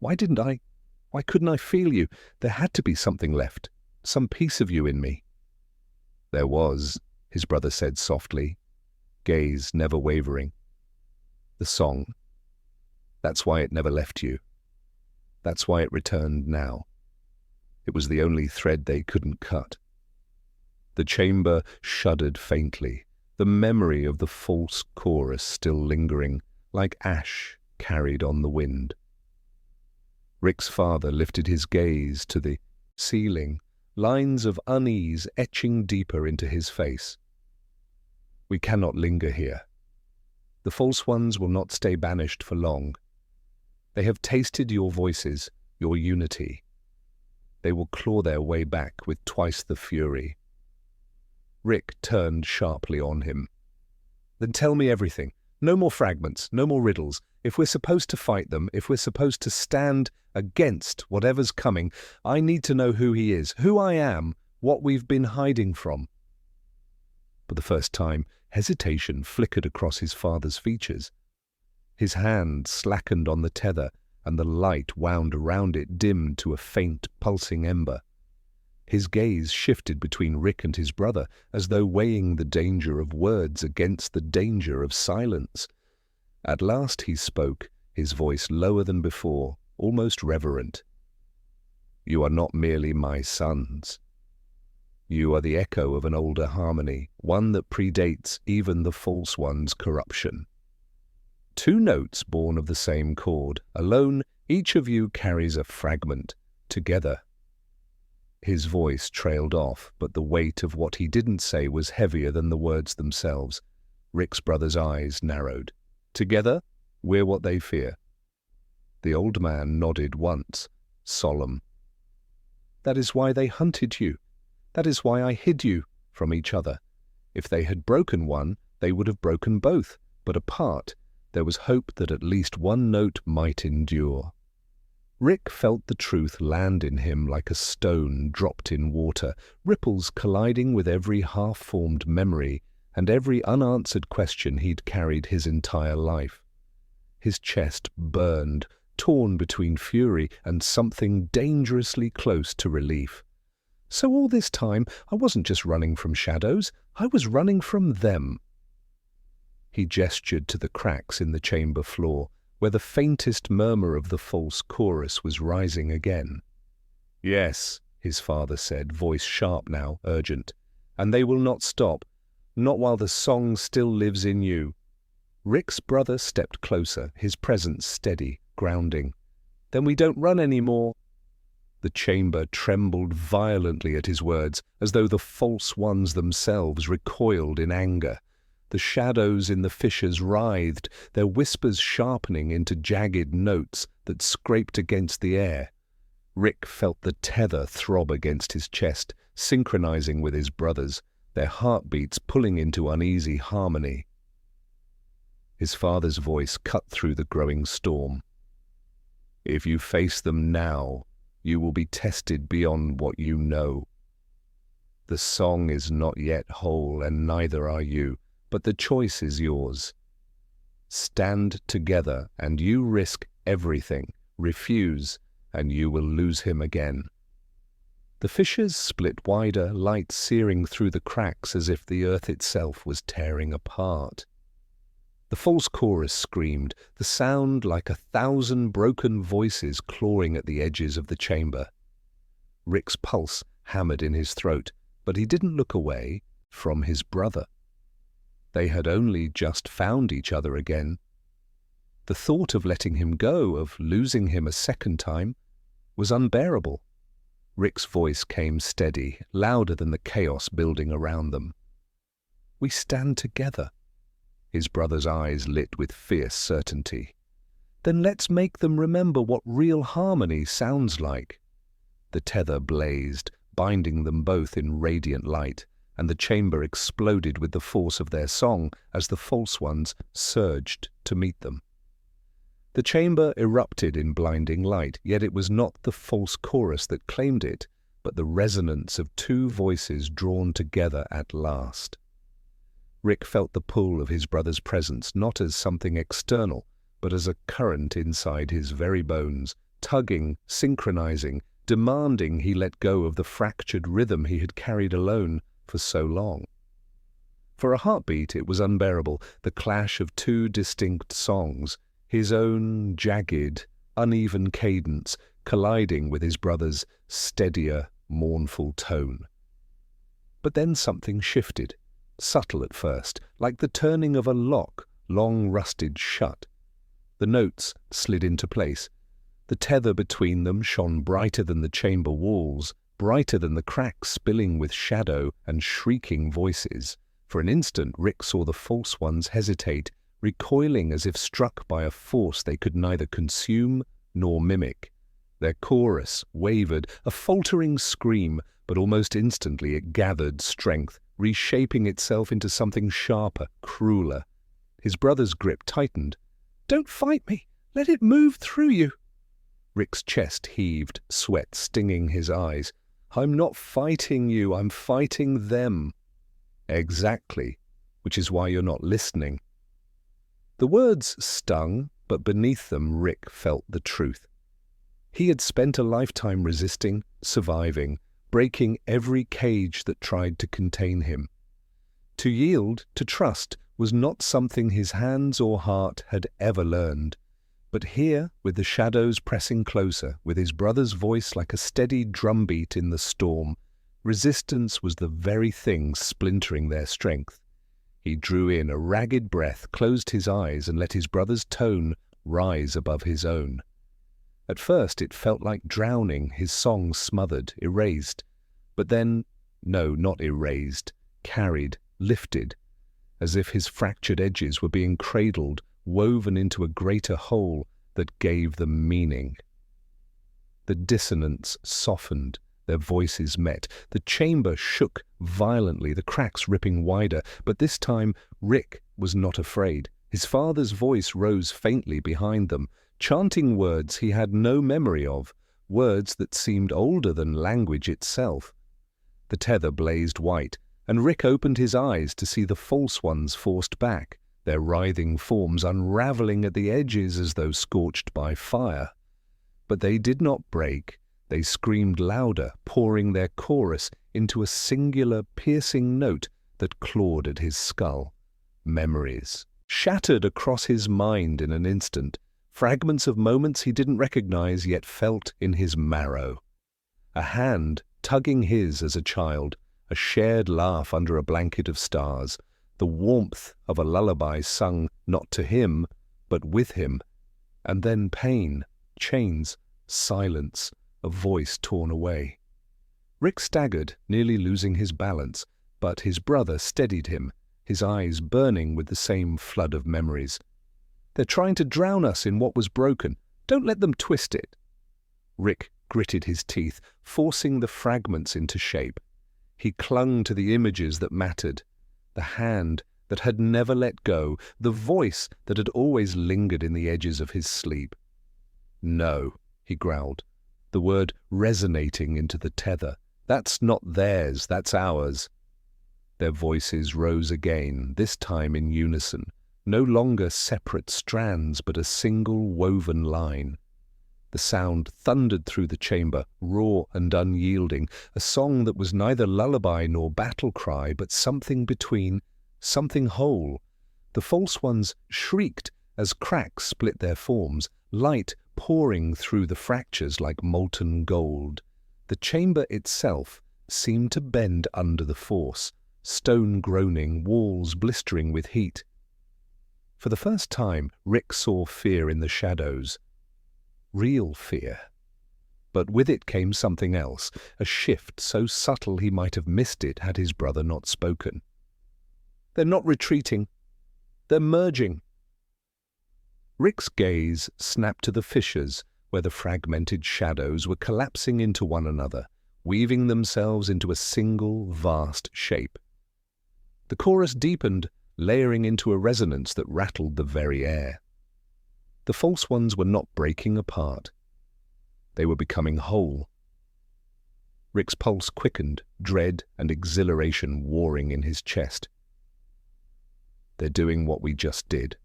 Why couldn't I feel you? There had to be something left, some piece of you in me." "There was," his brother said softly, gaze never wavering. "The song. That's why it never left you. That's why it returned now. It was the only thread they couldn't cut." The chamber shuddered faintly, the memory of the false chorus still lingering, like ash carried on the wind. Rick's father lifted his gaze to the ceiling, lines of unease etching deeper into his face. "We cannot linger here. The false ones will not stay banished for long. They have tasted your voices, your unity. They will claw their way back with twice the fury." Rick turned sharply on him. "Then tell me everything. No more fragments, no more riddles. If we're supposed to fight them, if we're supposed to stand against whatever's coming, I need to know who he is, who I am, what we've been hiding from." For the first time, hesitation flickered across his father's features. His hand slackened on the tether, and the light wound around it dimmed to a faint, pulsing ember. His gaze shifted between Rick and his brother, as though weighing the danger of words against the danger of silence. At last he spoke, his voice lower than before, almost reverent. "You are not merely my sons. You are the echo of an older harmony, one that predates even the false one's corruption. Two notes born of the same chord. Alone, each of you carries a fragment. Together." His voice trailed off, but the weight of what he didn't say was heavier than the words themselves. Rick's brother's eyes narrowed. "Together, we're what they fear." The old man nodded once, solemn. "That is why they hunted you. That is why I hid you from each other. If they had broken one, they would have broken both, but apart, there was hope that at least one note might endure." Rick felt the truth land in him like a stone dropped in water, ripples colliding with every half-formed memory and every unanswered question he'd carried his entire life. His chest burned, torn between fury and something dangerously close to relief. So all this time, I wasn't just running from shadows, I was running from them. He gestured to the cracks in the chamber floor, where the faintest murmur of the false chorus was rising again. "Yes," his father said, voice sharp now, urgent, "and they will not stop, not while the song still lives in you." Rick's brother stepped closer, his presence steady, grounding. "Then we don't run anymore." The chamber trembled violently at his words, as though the false ones themselves recoiled in anger. The shadows in the fissures writhed, their whispers sharpening into jagged notes that scraped against the air. Rick felt the tether throb against his chest, synchronizing with his brother's, their heartbeats pulling into uneasy harmony. His father's voice cut through the growing storm. If you face them now, you will be tested beyond what you know. The song is not yet whole, and neither are you, but the choice is yours. Stand together, and you risk everything. Refuse, and you will lose him again. The fissures split wider, light searing through the cracks as if the earth itself was tearing apart. The false chorus screamed, the sound like 1,000 broken voices clawing at the edges of the chamber. Rick's pulse hammered in his throat, but he didn't look away from his brother. They had only just found each other again. The thought of letting him go, of losing him a second time, was unbearable. Rick's voice came steady, louder than the chaos building around them. "We stand together." His brother's eyes lit with fierce certainty. "Then let's make them remember what real harmony sounds like." The tether blazed, binding them both in radiant light, and the chamber exploded with the force of their song as the false ones surged to meet them. The chamber erupted in blinding light, yet it was not the false chorus that claimed it, but the resonance of two voices drawn together at last. Rick felt the pull of his brother's presence, not as something external, but as a current inside his very bones, tugging, synchronizing, demanding he let go of the fractured rhythm he had carried alone for so long. For a heartbeat it was unbearable, the clash of two distinct songs, his own jagged, uneven cadence colliding with his brother's steadier, mournful tone. But then something shifted, subtle at first, like the turning of a lock long rusted shut. The notes slid into place. The tether between them shone brighter than the chamber walls, brighter than the cracks spilling with shadow and shrieking voices. For an instant Rick saw the false ones hesitate, recoiling as if struck by a force they could neither consume nor mimic. Their chorus wavered, a faltering scream, but almost instantly it gathered strength, reshaping itself into something sharper, crueler. His brother's grip tightened. "Don't fight me! Let it move through you!" Rick's chest heaved, sweat stinging his eyes. "I'm not fighting you, I'm fighting them." "Exactly, which is why you're not listening." The words stung, but beneath them Rick felt the truth. He had spent a lifetime resisting, surviving, breaking every cage that tried to contain him. To yield, to trust, was not something his hands or heart had ever learned. But here, with the shadows pressing closer, with his brother's voice like a steady drumbeat in the storm, resistance was the very thing splintering their strength. He drew in a ragged breath, closed his eyes, and let his brother's tone rise above his own. At first it felt like drowning, his song smothered, erased. But then, no, not erased, carried, lifted, as if his fractured edges were being cradled, woven into a greater whole that gave them meaning. The dissonance softened, their voices met. The chamber shook violently, the cracks ripping wider, but this time Rick was not afraid. His father's voice rose faintly behind them, chanting words he had no memory of, words that seemed older than language itself. The tether blazed white, and Rick opened his eyes to see the false ones forced back, their writhing forms unraveling at the edges as though scorched by fire. But they did not break. They screamed louder, pouring their chorus into a singular, piercing note that clawed at his skull. Memories shattered across his mind in an instant, fragments of moments he didn't recognize yet felt in his marrow. A hand tugging his as a child, a shared laugh under a blanket of stars, the warmth of a lullaby sung not to him, but with him, and then pain, chains, silence, a voice torn away. Rick staggered, nearly losing his balance, but his brother steadied him, his eyes burning with the same flood of memories. "They're trying to drown us in what was broken. Don't let them twist it." Rick gritted his teeth, forcing the fragments into shape. He clung to the images that mattered, the hand that had never let go, the voice that had always lingered in the edges of his sleep. No, he growled, the word resonating into the tether. That's not theirs, that's ours. Their voices rose again, this time in unison, no longer separate strands but a single woven line. The sound thundered through the chamber, raw and unyielding, a song that was neither lullaby nor battle cry, but something between, something whole. The false ones shrieked as cracks split their forms, light pouring through the fractures like molten gold. The chamber itself seemed to bend under the force, stone groaning, walls blistering with heat. For the first time, Rick saw fear in the shadows. Real fear. But with it came something else, a shift so subtle he might have missed it had his brother not spoken. They're not retreating. They're merging. Rick's gaze snapped to the fissures where the fragmented shadows were collapsing into one another, weaving themselves into a single vast shape. The chorus deepened, layering into a resonance that rattled the very air. The false ones were not breaking apart. They were becoming whole. Rick's pulse quickened, dread and exhilaration warring in his chest. They're doing what we just did.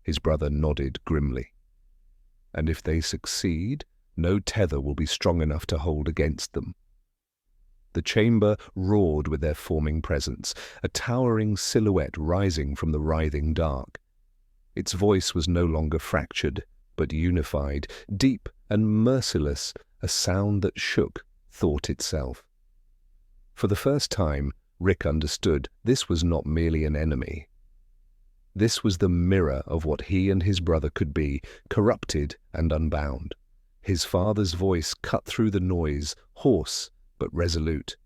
His brother nodded grimly. And if they succeed, no tether will be strong enough to hold against them. The chamber roared with their forming presence, a towering silhouette rising from the writhing dark. Its voice was no longer fractured, but unified, deep and merciless, a sound that shook thought itself. For the first time, Rick understood this was not merely an enemy. This was the mirror of what he and his brother could be, corrupted and unbound. His father's voice cut through the noise, hoarse but resolute.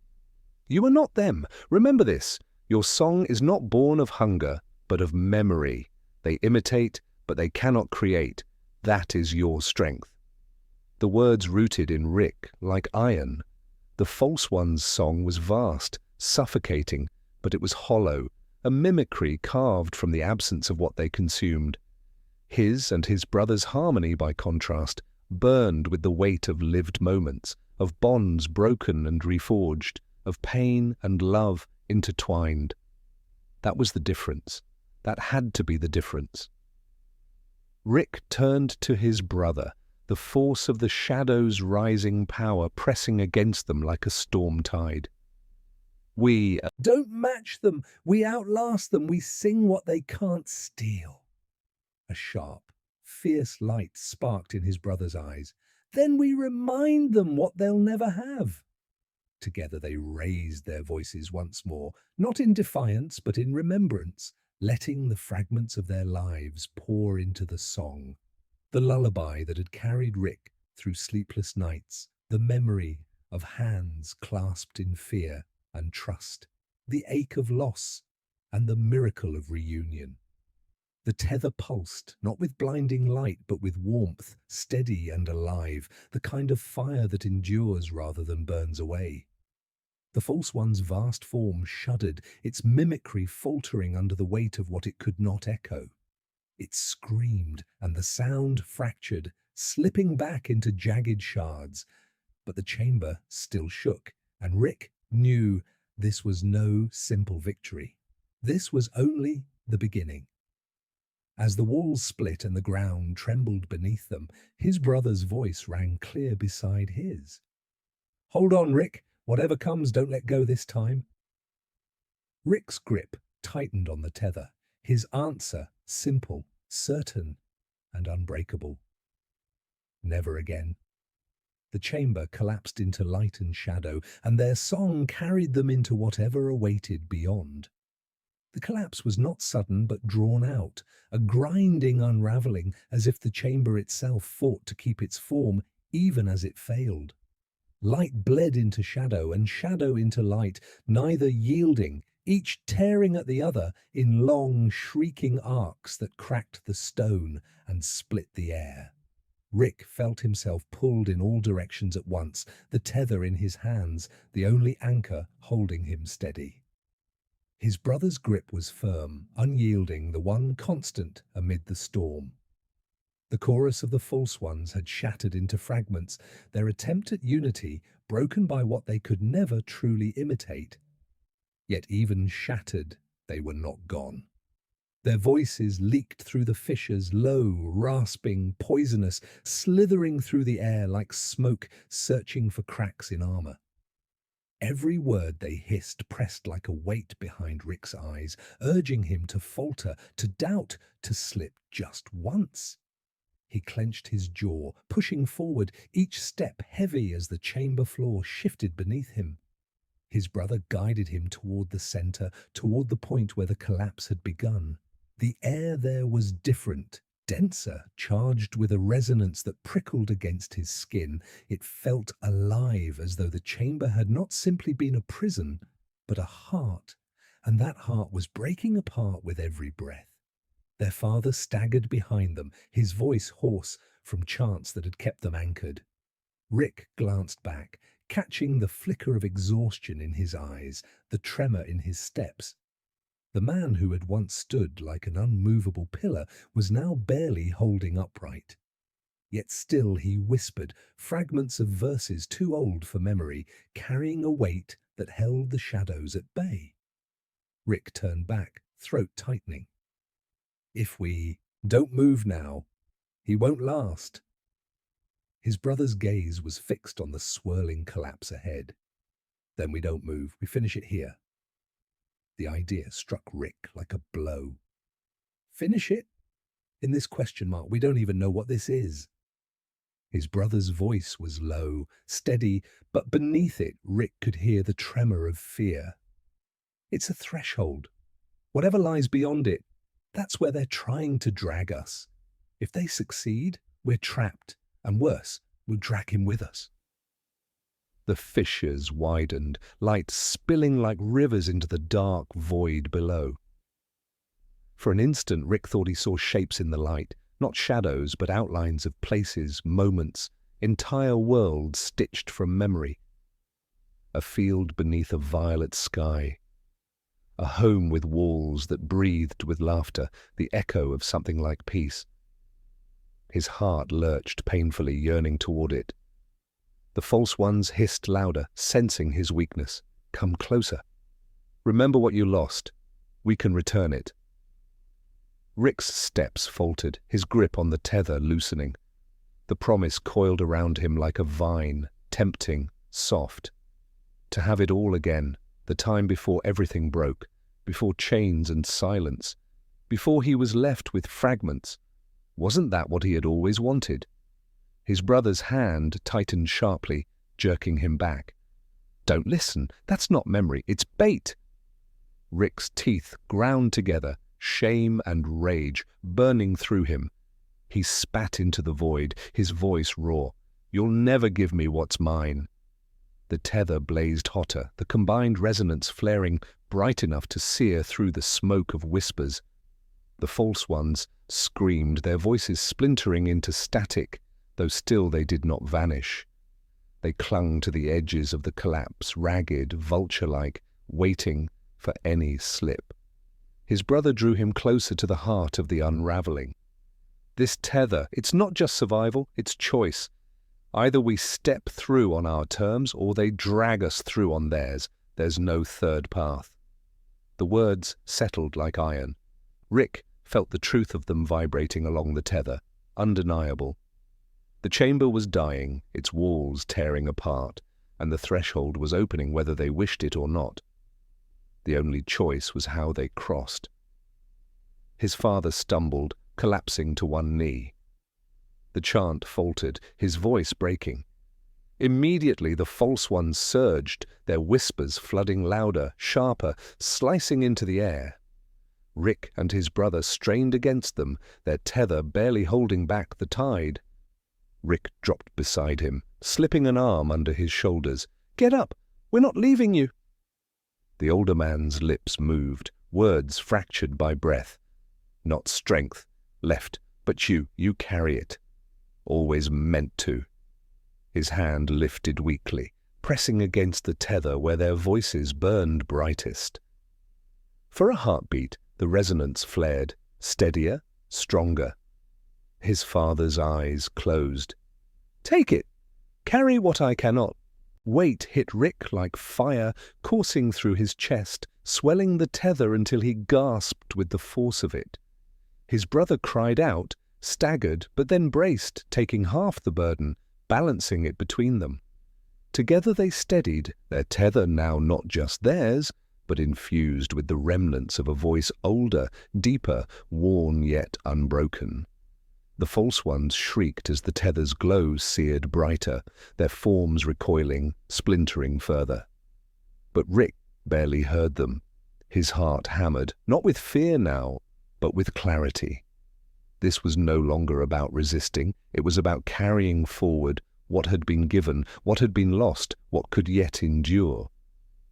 You are not them. Remember this. Your song is not born of hunger, but of memory. They imitate, but they cannot create. That is your strength. The words rooted in Rick like iron. The false one's song was vast, suffocating, but it was hollow, a mimicry carved from the absence of what they consumed. His and his brother's harmony, by contrast, burned with the weight of lived moments, of bonds broken and reforged, of pain and love intertwined. That was the difference. That had to be the difference. Rick turned to his brother, the force of the shadow's rising power pressing against them like a storm tide. We don't match them. We outlast them. We sing what they can't steal. A sharp, fierce light sparked in his brother's eyes. Then we remind them what they'll never have. Together they raised their voices once more, not in defiance but in remembrance, letting the fragments of their lives pour into the song. The lullaby that had carried Rick through sleepless nights, the memory of hands clasped in fear and trust, the ache of loss, and the miracle of reunion. The tether pulsed, not with blinding light, but with warmth, steady and alive, the kind of fire that endures rather than burns away. The false one's vast form shuddered, its mimicry faltering under the weight of what it could not echo. It screamed, and the sound fractured, slipping back into jagged shards. But the chamber still shook, and Rick knew this was no simple victory. This was only the beginning. As the walls split and the ground trembled beneath them, his brother's voice rang clear beside his. Hold on, Rick. Whatever comes, don't let go this time. Rick's grip tightened on the tether, his answer simple, certain, and unbreakable. Never again. The chamber collapsed into light and shadow, and their song carried them into whatever awaited beyond. The collapse was not sudden but drawn out, a grinding unraveling, as if the chamber itself fought to keep its form even as it failed. Light bled into shadow and shadow into light, neither yielding, each tearing at the other in long, shrieking arcs that cracked the stone and split the air. Rick felt himself pulled in all directions at once, the tether in his hands, the only anchor holding him steady. His brother's grip was firm, unyielding, the one constant amid the storm. The chorus of the false ones had shattered into fragments, their attempt at unity broken by what they could never truly imitate. Yet even shattered, they were not gone. Their voices leaked through the fissures, low, rasping, poisonous, slithering through the air like smoke searching for cracks in armor. Every word they hissed pressed like a weight behind Rick's eyes, urging him to falter, to doubt, to slip just once. He clenched his jaw, pushing forward, each step heavy as the chamber floor shifted beneath him. His brother guided him toward the center, toward the point where the collapse had begun. The air there was different, denser, charged with a resonance that prickled against his skin. It felt alive, as though the chamber had not simply been a prison, but a heart, and that heart was breaking apart with every breath. Their father staggered behind them, his voice hoarse from chants that had kept them anchored. Rick glanced back, catching the flicker of exhaustion in his eyes, the tremor in his steps. The man who had once stood like an unmovable pillar was now barely holding upright. Yet still he whispered, fragments of verses too old for memory, carrying a weight that held the shadows at bay. Rick turned back, throat tightening. If we don't move now, he won't last. His brother's gaze was fixed on the swirling collapse ahead. Then we don't move, we finish it here. The idea struck Rick like a blow. Finish it? In this question mark, we don't even know what this is. His brother's voice was low, steady, but beneath it, Rick could hear the tremor of fear. It's a threshold. Whatever lies beyond it, that's where they're trying to drag us. If they succeed, we're trapped, and worse, we'll drag him with us. The fissures widened, light spilling like rivers into the dark void below. For an instant, Rick thought he saw shapes in the light, not shadows, but outlines of places, moments, entire worlds stitched from memory. A field beneath a violet sky. A home with walls that breathed with laughter, the echo of something like peace. His heart lurched painfully, yearning toward it. The false ones hissed louder, sensing his weakness. Come closer. Remember what you lost. We can return it. Rick's steps faltered, his grip on the tether loosening. The promise coiled around him like a vine, tempting, soft. To have it all again, the time before everything broke, before chains and silence, before he was left with fragments. Wasn't that what he had always wanted? His brother's hand tightened sharply, jerking him back. Don't listen. That's not memory. It's bait. Rick's teeth ground together, shame and rage burning through him. He spat into the void, his voice raw. You'll never give me what's mine. The tether blazed hotter, the combined resonance flaring bright enough to sear through the smoke of whispers. The false ones screamed, their voices splintering into static, though still they did not vanish. They clung to the edges of the collapse, ragged, vulture-like, waiting for any slip. His brother drew him closer to the heart of the unraveling. This tether, it's not just survival, it's choice. Either we step through on our terms, or they drag us through on theirs. There's no third path. The words settled like iron. Rick felt the truth of them vibrating along the tether, undeniable. The chamber was dying, its walls tearing apart, and the threshold was opening whether they wished it or not. The only choice was how they crossed. His father stumbled, collapsing to one knee. The chant faltered, his voice breaking. Immediately the false ones surged, their whispers flooding louder, sharper, slicing into the air. Rick and his brother strained against them, their tether barely holding back the tide. Rick dropped beside him, slipping an arm under his shoulders. Get up! We're not leaving you! The older man's lips moved, words fractured by breath. Not strength, left, but you carry it. Always meant to. His hand lifted weakly, pressing against the tether where their voices burned brightest. For a heartbeat, the resonance flared, steadier, stronger. His father's eyes closed. "Take it! Carry what I cannot." Weight hit Rick like fire, coursing through his chest, swelling the tether until he gasped with the force of it. His brother cried out, staggered, but then braced, taking half the burden, balancing it between them. Together they steadied, their tether now not just theirs, but infused with the remnants of a voice older, deeper, worn yet unbroken. The false ones shrieked as the tether's glow seared brighter, their forms recoiling, splintering further. But Rick barely heard them. His heart hammered, not with fear now, but with clarity. This was no longer about resisting, it was about carrying forward what had been given, what had been lost, what could yet endure.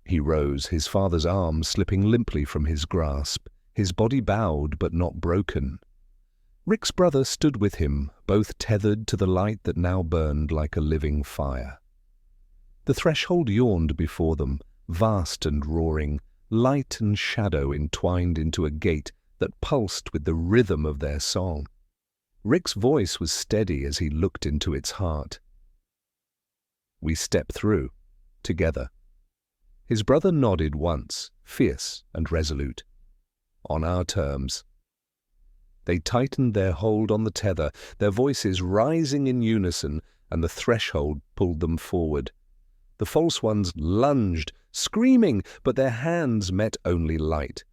He rose, his father's arm slipping limply from his grasp, his body bowed but not broken. Rick's brother stood with him, both tethered to the light that now burned like a living fire. The threshold yawned before them, vast and roaring, light and shadow entwined into a gate that pulsed with the rhythm of their song. Rick's voice was steady as he looked into its heart. "We step through, together." His brother nodded once, fierce and resolute. "On our terms." They tightened their hold on the tether, their voices rising in unison, and the threshold pulled them forward. The false ones lunged, screaming, but their hands met only light.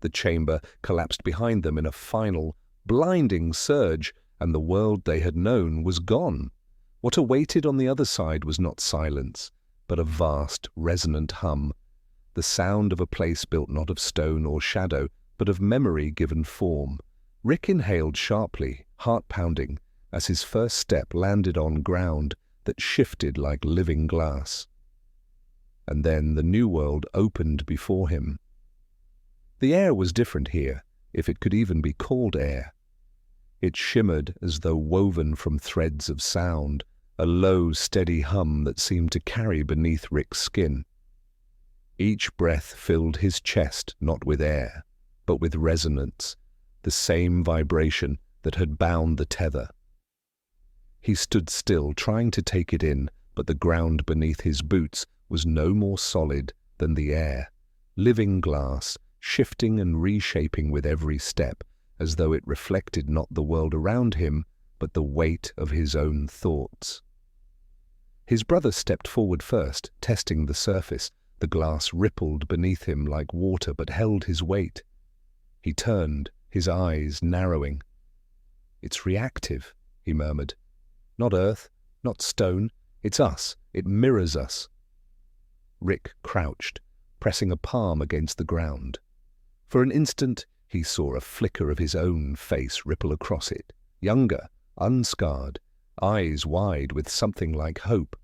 The chamber collapsed behind them in a final, blinding surge, and the world they had known was gone. What awaited on the other side was not silence, but a vast, resonant hum, the sound of a place built not of stone or shadow, but of memory given form. Rick inhaled sharply, heart-pounding, as his first step landed on ground that shifted like living glass. And then the new world opened before him. The air was different here, if it could even be called air. It shimmered as though woven from threads of sound, a low, steady hum that seemed to carry beneath Rick's skin. Each breath filled his chest not with air, but with resonance, the same vibration that had bound the tether. He stood still, trying to take it in, but the ground beneath his boots was no more solid than the air, living glass, shifting and reshaping with every step, as though it reflected not the world around him, but the weight of his own thoughts. His brother stepped forward first, testing the surface. The glass rippled beneath him like water, but held his weight. He turned, his eyes narrowing. "It's reactive," he murmured. "Not earth, not stone. It's us. It mirrors us." Rick crouched, pressing a palm against the ground. For an instant, he saw a flicker of his own face ripple across it, younger, unscarred, eyes wide with something like hope.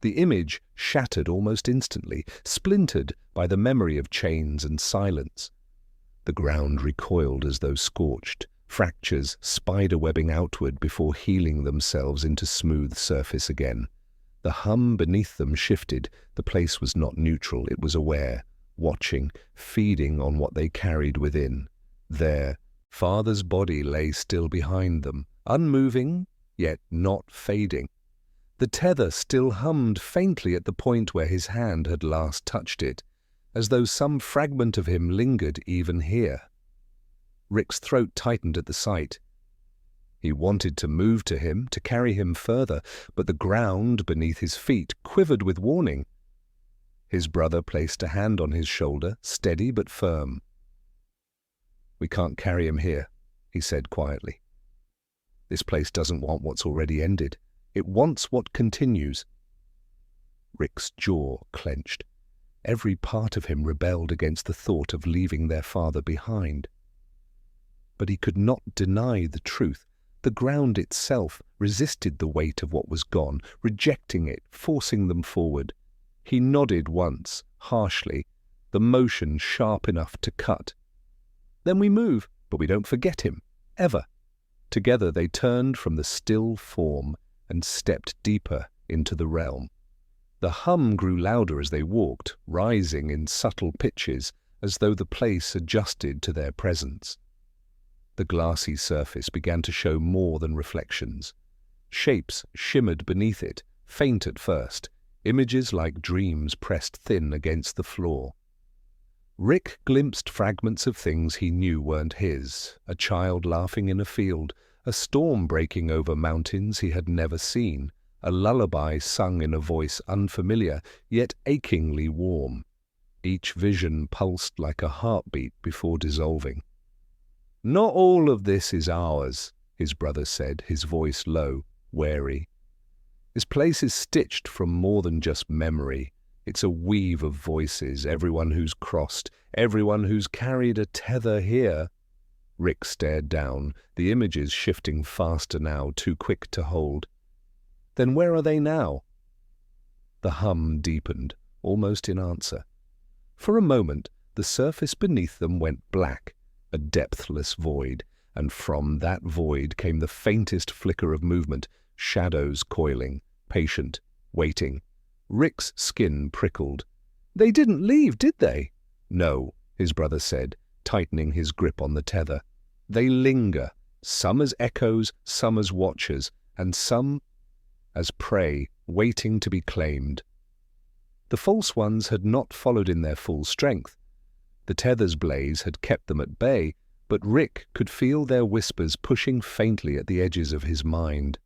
The image shattered almost instantly, splintered by the memory of chains and silence. The ground recoiled as though scorched, fractures spider-webbing outward before healing themselves into smooth surface again. The hum beneath them shifted. The place was not neutral, it was aware, watching, feeding on what they carried within. There, father's body lay still behind them, unmoving, yet not fading. The tether still hummed faintly at the point where his hand had last touched it, as though some fragment of him lingered even here. Rick's throat tightened at the sight. He wanted to move to him, to carry him further, but the ground beneath his feet quivered with warning. His brother placed a hand on his shoulder, steady but firm. "We can't carry him here," he said quietly. "This place doesn't want what's already ended. It wants what continues." Rick's jaw clenched. Every part of him rebelled against the thought of leaving their father behind. But he could not deny the truth. The ground itself resisted the weight of what was gone, rejecting it, forcing them forward. He nodded once, harshly, the motion sharp enough to cut. "Then we move, but we don't forget him, ever." Together they turned from the still form and stepped deeper into the realm. The hum grew louder as they walked, rising in subtle pitches, as though the place adjusted to their presence. The glassy surface began to show more than reflections. Shapes shimmered beneath it, faint at first, images like dreams pressed thin against the floor. Rick glimpsed fragments of things he knew weren't his, a child laughing in a field, a storm breaking over mountains he had never seen, a lullaby sung in a voice unfamiliar, yet achingly warm. Each vision pulsed like a heartbeat before dissolving. "Not all of this is ours," his brother said, his voice low, wary. "This place is stitched from more than just memory. It's a weave of voices, everyone who's crossed, everyone who's carried a tether here." Rick stared down, the images shifting faster now, too quick to hold. "Then where are they now?" The hum deepened, almost in answer. For a moment, the surface beneath them went black, a depthless void, and from that void came the faintest flicker of movement, shadows coiling, patient, waiting. Rick's skin prickled. "They didn't leave, did they?" "No," his brother said, tightening his grip on the tether. "They linger, some as echoes, some as watchers, and some as prey, waiting to be claimed." The false ones had not followed in their full strength. The tether's blaze had kept them at bay, but Rick could feel their whispers pushing faintly at the edges of his mind.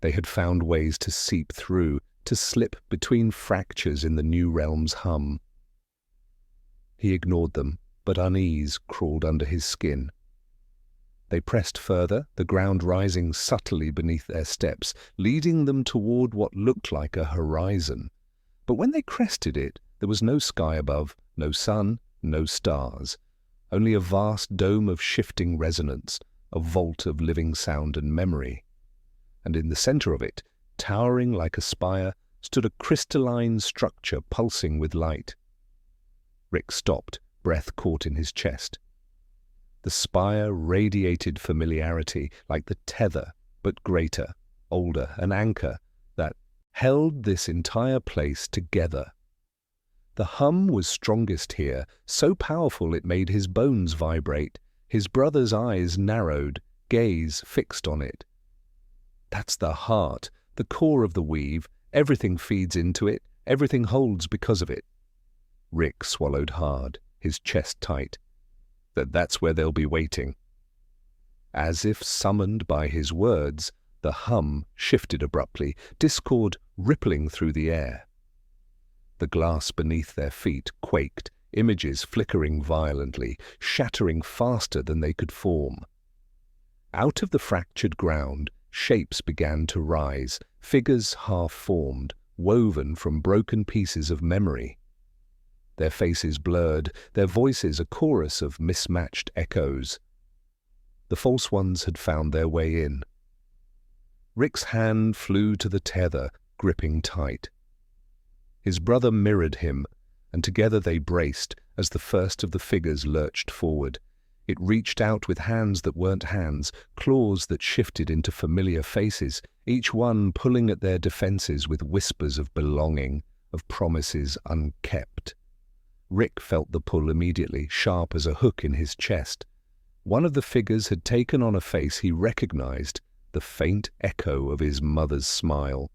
They had found ways to seep through, to slip between fractures in the new realm's hum. He ignored them, but unease crawled under his skin. They pressed further, the ground rising subtly beneath their steps, leading them toward what looked like a horizon. But when they crested it, there was no sky above, no sun, no stars, only a vast dome of shifting resonance, a vault of living sound and memory. And in the center of it, towering like a spire, stood a crystalline structure pulsing with light. Rick stopped, breath caught in his chest. The spire radiated familiarity, like the tether, but greater, older, an anchor that held this entire place together. The hum was strongest here, so powerful it made his bones vibrate. His brother's eyes narrowed, gaze fixed on it. "That's the heart, the core of the weave. Everything feeds into it, everything holds because of it." Rick swallowed hard, his chest tight. That's where they'll be waiting. As if summoned by his words, the hum shifted abruptly, discord rippling through the air. The glass beneath their feet quaked, images flickering violently, shattering faster than they could form. Out of the fractured ground, shapes began to rise, figures half-formed, woven from broken pieces of memory. Their faces blurred, their voices a chorus of mismatched echoes. The false ones had found their way in. Rick's hand flew to the tether, gripping tight. His brother mirrored him, and together they braced as the first of the figures lurched forward. It reached out with hands that weren't hands, claws that shifted into familiar faces, each one pulling at their defenses with whispers of belonging, of promises unkept. Rick felt the pull immediately, sharp as a hook in his chest. One of the figures had taken on a face he recognized, the faint echo of his mother's smile.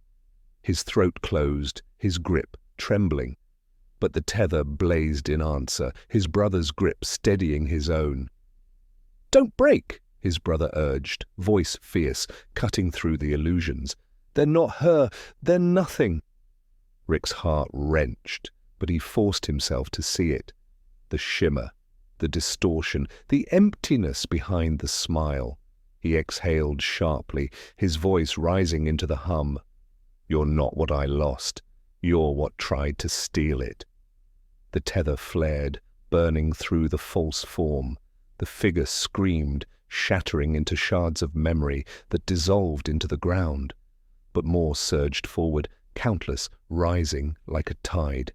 His throat closed, his grip trembling. But the tether blazed in answer, his brother's grip steadying his own. "Don't break," his brother urged, voice fierce, cutting through the illusions. "They're not her, they're nothing." Rick's heart wrenched, but he forced himself to see it. The shimmer, the distortion, the emptiness behind the smile. He exhaled sharply, his voice rising into the hum. "You're not what I lost. You're what tried to steal it." The tether flared, burning through the false form. The figure screamed, shattering into shards of memory that dissolved into the ground. But more surged forward, countless, rising like a tide.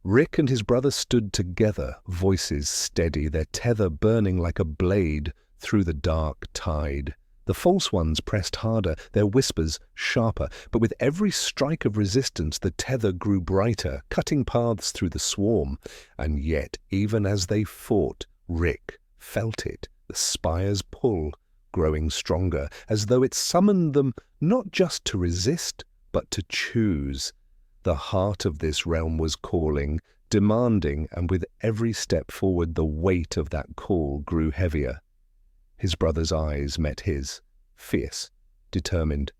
Rick and his brother stood together, voices steady, their tether burning like a blade through the dark tide. The false ones pressed harder, their whispers sharper, but with every strike of resistance the tether grew brighter, cutting paths through the swarm. And yet, even as they fought, Rick, felt it, the spire's pull, growing stronger, as though it summoned them not just to resist, but to choose. The heart of this realm was calling, demanding, and with every step forward the weight of that call grew heavier. His brother's eyes met his, fierce, determined.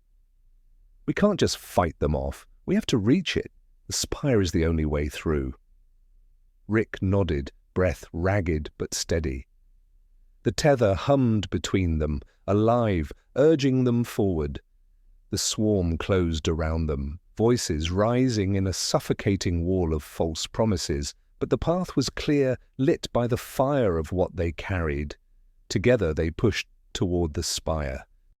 "We can't just fight them off. We have to reach it. The spire is the only way through." Rick nodded, breath ragged but steady. The tether hummed between them, alive, urging them forward. The swarm closed around them, voices rising in a suffocating wall of false promises, but the path was clear, lit by the fire of what they carried. Together they pushed toward the spire,